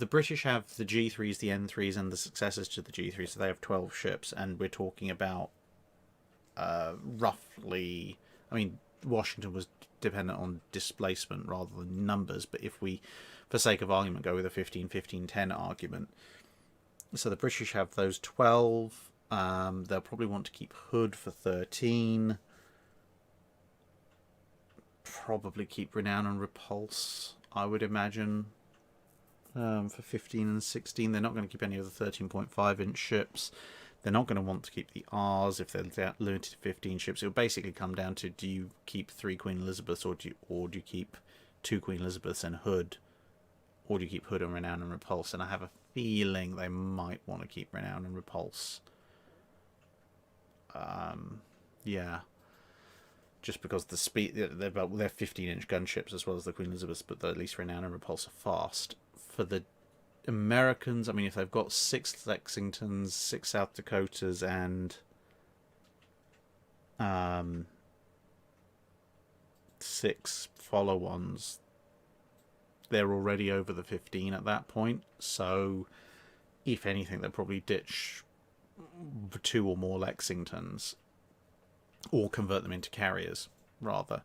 British have the G3s, the N3s, and the successors to the G3s, so they have 12 ships, and we're talking about roughly, I mean, Washington was dependent on displacement rather than numbers, but if we, for sake of argument, go with a 15-15-10 argument, so the British have those 12. They'll probably want to keep Hood for 13. Probably keep Renown and Repulse, I would imagine, for 15 and 16. They're not going to keep any of the 13.5-inch ships. They're not going to want to keep the R's if they're limited to 15 ships. It will basically come down to, do you keep 3 Queen Elizabeths, or do you keep 2 Queen Elizabeths and Hood, or do you keep Hood and Renown and Repulse? And I have a feeling they might want to keep Renown and Repulse. Yeah. Just because the speed, they're 15-inch gunships as well as the Queen Elizabeths, but at least Renown and Repulse are fast. For the Americans, I mean, if they've got 6 Lexingtons, 6 South Dakotas, and 6 follow-ons, they're already over the 15 at that point. So, if anything, they'll probably ditch 2 or more Lexingtons, or convert them into carriers, rather,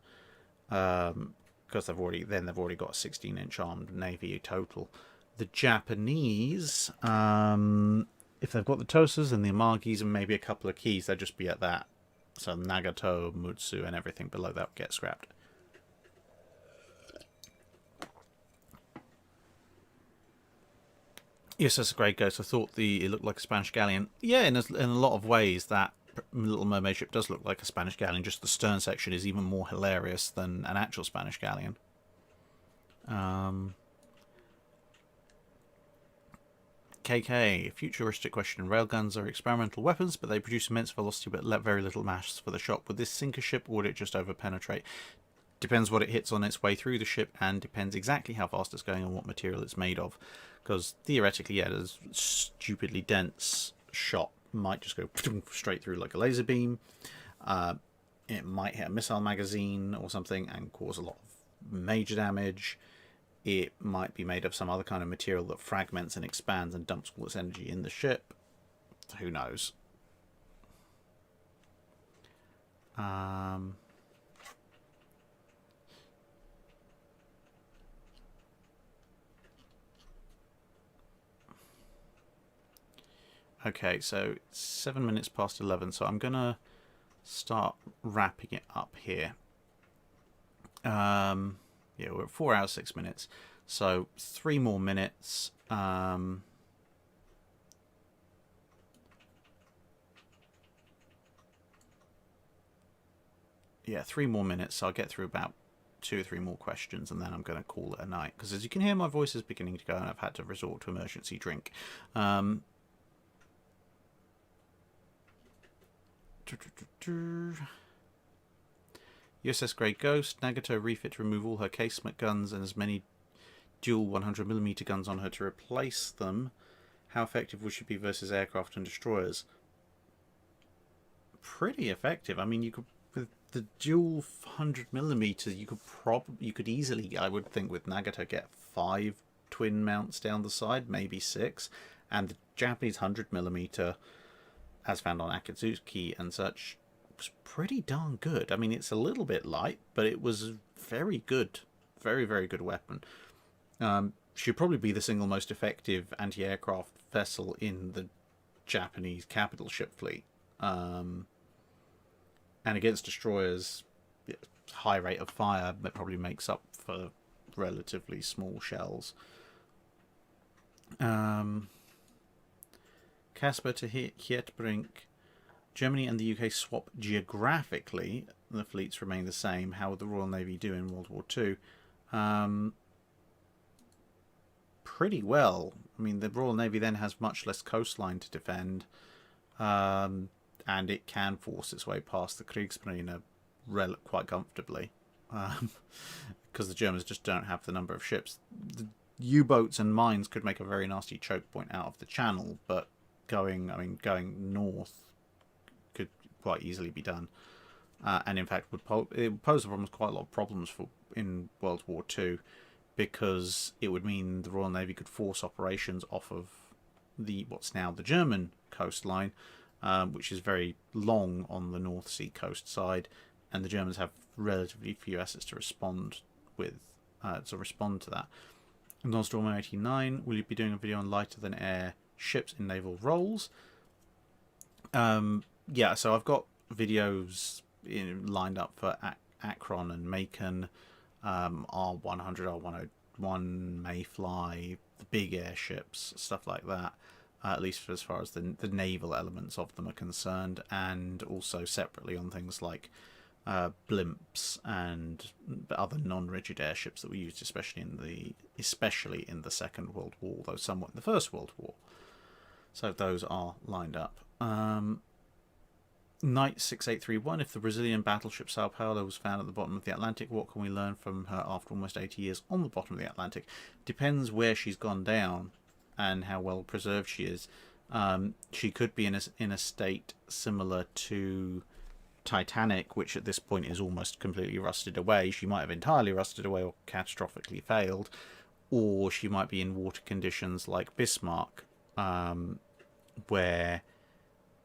because they've already got a 16-inch armed navy total. The Japanese, if they've got the Tosas and the Amagis and maybe a couple of keys, they'll just be at that. So Nagato, Mutsu, and everything below that will get scrapped. Yes, that's a great ghost. I thought it looked like a Spanish galleon. Yeah, in a lot of ways, that Little Mermaid ship does look like a Spanish galleon. Just the stern section is even more hilarious than an actual Spanish galleon. KK, futuristic question. Railguns are experimental weapons, but they produce immense velocity but very little mass for the shock. Would this sink a ship, or would it just overpenetrate? Depends what it hits on its way through the ship, and depends exactly how fast it's going and what material it's made of. Because theoretically, yeah, a stupidly dense shot might just go straight through like a laser beam. It might hit a missile magazine or something and cause a lot of major damage. It might be made of some other kind of material that fragments and expands and dumps all its energy in the ship. Who knows? Okay, so it's 7 minutes past 11, so I'm going to start wrapping it up here. Yeah, we're at 4 hours 6 minutes, so 3 more minutes. Yeah, 3 more minutes, so I'll get through about 2 or 3 more questions, and then I'm going to call it a night. Because as you can hear, my voice is beginning to go, and I've had to resort to emergency drink. USS Grey Ghost, Nagato refit to remove all her casement guns and as many dual 100mm guns on her to replace them. How effective would she be versus aircraft and destroyers? Pretty effective. I mean, you could, with the dual 100mm, you could easily, I would think, with Nagato get 5 twin mounts down the side, maybe 6, and the Japanese 100mm, as found on Akatsuki and such, was pretty darn good. I mean, it's a little bit light, but it was very good. Very, very good weapon. Should probably be the single most effective anti-aircraft vessel in the Japanese capital ship fleet. And against destroyers, high rate of fire that probably makes up for relatively small shells. Casper to Hietbrink. Germany and the UK swap geographically. The fleets remain the same. How would the Royal Navy do in World War II? Pretty well. I mean, the Royal Navy then has much less coastline to defend, and it can force its way past the Kriegsmarine quite comfortably, because the Germans just don't have the number of ships. The U-boats and mines could make a very nasty choke point out of the Channel, but going north could quite easily be done, and in fact it would pose quite a lot of problems in World War II, because it would mean the Royal Navy could force operations off of what's now the German coastline, which is very long on the North Sea coast side, and the Germans have relatively few assets to respond to that. Nostorm 89, will you be doing a video on lighter than air ships in naval roles? Yeah, so I've got videos lined up for Akron and Macon, R100, R101, Mayfly, the big airships, stuff like that, at least as far as the naval elements of them are concerned, and also separately on things like blimps and other non-rigid airships that were used especially in the Second World War, though somewhat in the First World War. So those are lined up. Knight 6831, if the Brazilian battleship Sao Paulo was found at the bottom of the Atlantic, what can we learn from her after almost 80 years on the bottom of the Atlantic? Depends where she's gone down and how well preserved she is. She could be in a state similar to Titanic, which at this point is almost completely rusted away. She might have entirely rusted away or catastrophically failed, or she might be in water conditions like Bismarck, where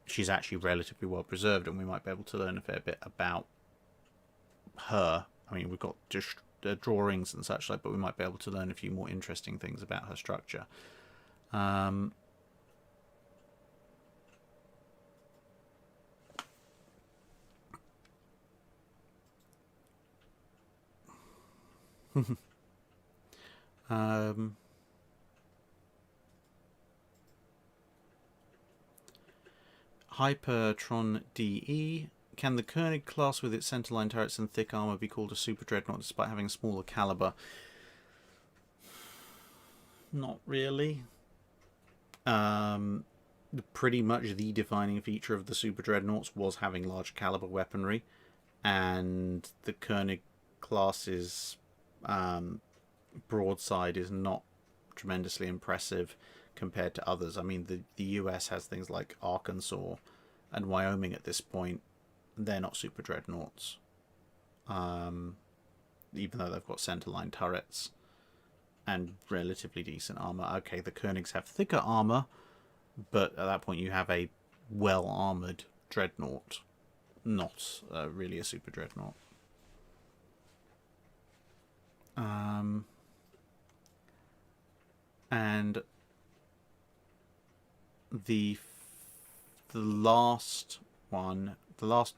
she's actually relatively well preserved, and we might be able to learn a fair bit about her. I mean, we've got just drawings and such like, but we might be able to learn a few more interesting things about her structure. Hypertron DE. Can the Koenig class with its centerline turrets and thick armor be called a super dreadnought despite having a smaller caliber? Not really. Pretty much the defining feature of the super dreadnoughts was having large caliber weaponry, and the Koenig class's broadside is not tremendously impressive compared to others. I mean, the US has things like Arkansas and Wyoming at this point. They're not super dreadnoughts, even though they've got centerline turrets and relatively decent armor. Okay, the Koenigs have thicker armor, but at that point you have a well-armored dreadnought, not really a super dreadnought. And the last one, last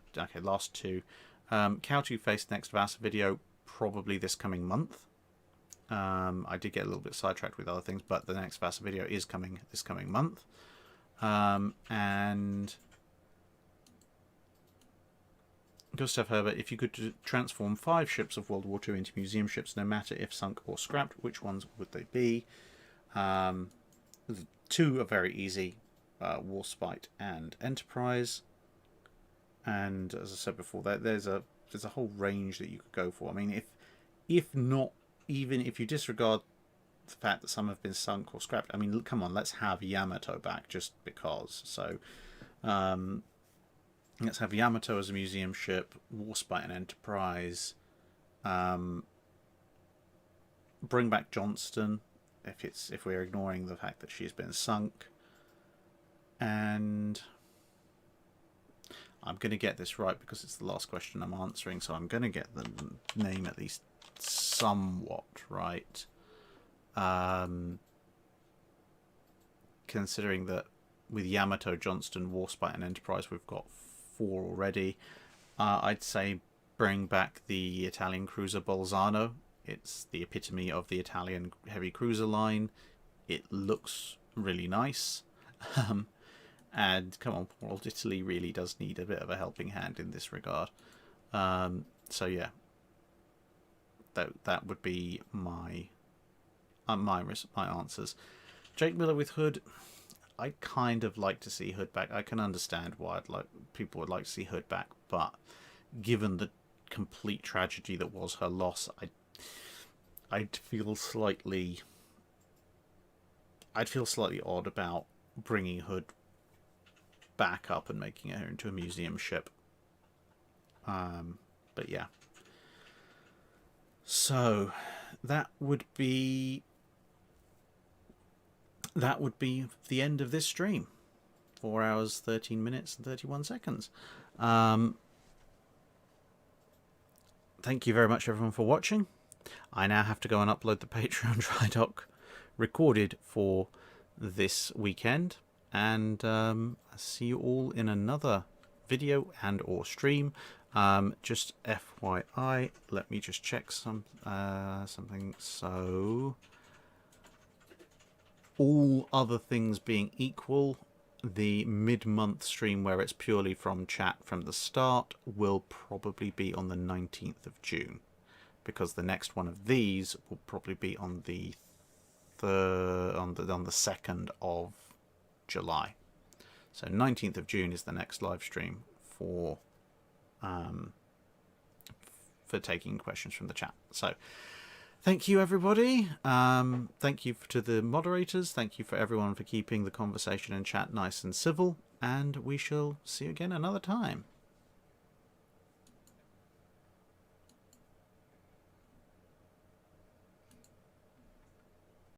two, Cow to Face next VASA video probably this coming month. I did get a little bit sidetracked with other things, but the next VASA video is coming this coming month. And Gustav Herbert, if you could transform 5 ships of World War II into museum ships, no matter if sunk or scrapped, which ones would they be? 2 are very easy, Warspite and Enterprise. And as I said before, there's a whole range that you could go for. I mean, if not, even if you disregard the fact that some have been sunk or scrapped, I mean, come on, let's have Yamato back just because. So let's have Yamato as a museum ship, Warspite and Enterprise. Bring back Johnston if we're ignoring the fact that she's been sunk. And I'm going to get this right because it's the last question I'm answering, so I'm going to get the name at least somewhat right. Considering that with Yamato, Johnston, Warspite and Enterprise we've got 4 already, I'd say bring back the Italian cruiser Bolzano. It's the epitome of the Italian heavy cruiser line. It looks really nice. And come on, poor old Italy really does need a bit of a helping hand in this regard. So yeah, that would be my answers. Jake Miller with Hood. I kind of like to see Hood back. I can understand why people would like to see Hood back, but given the complete tragedy that was her loss, I'd feel slightly odd about bringing Hood back up and making her into a museum ship. But yeah. So that would be the end of this stream. 4 hours, 13 minutes and 31 seconds. Thank you very much everyone for watching. I now have to go and upload the Patreon Drydock recorded for this weekend. And I'll see you all in another video and or stream. Just FYI, let me just check something. So, all other things being equal, the mid-month stream where it's purely from chat from the start will probably be on the 19th of June, because the next one of these will probably be on the 2nd of July. So 19th of June is the next live stream for taking questions from the chat. So thank you everybody. Thank you to the moderators. Thank you for everyone for keeping the conversation and chat nice and civil, and we shall see you again another time.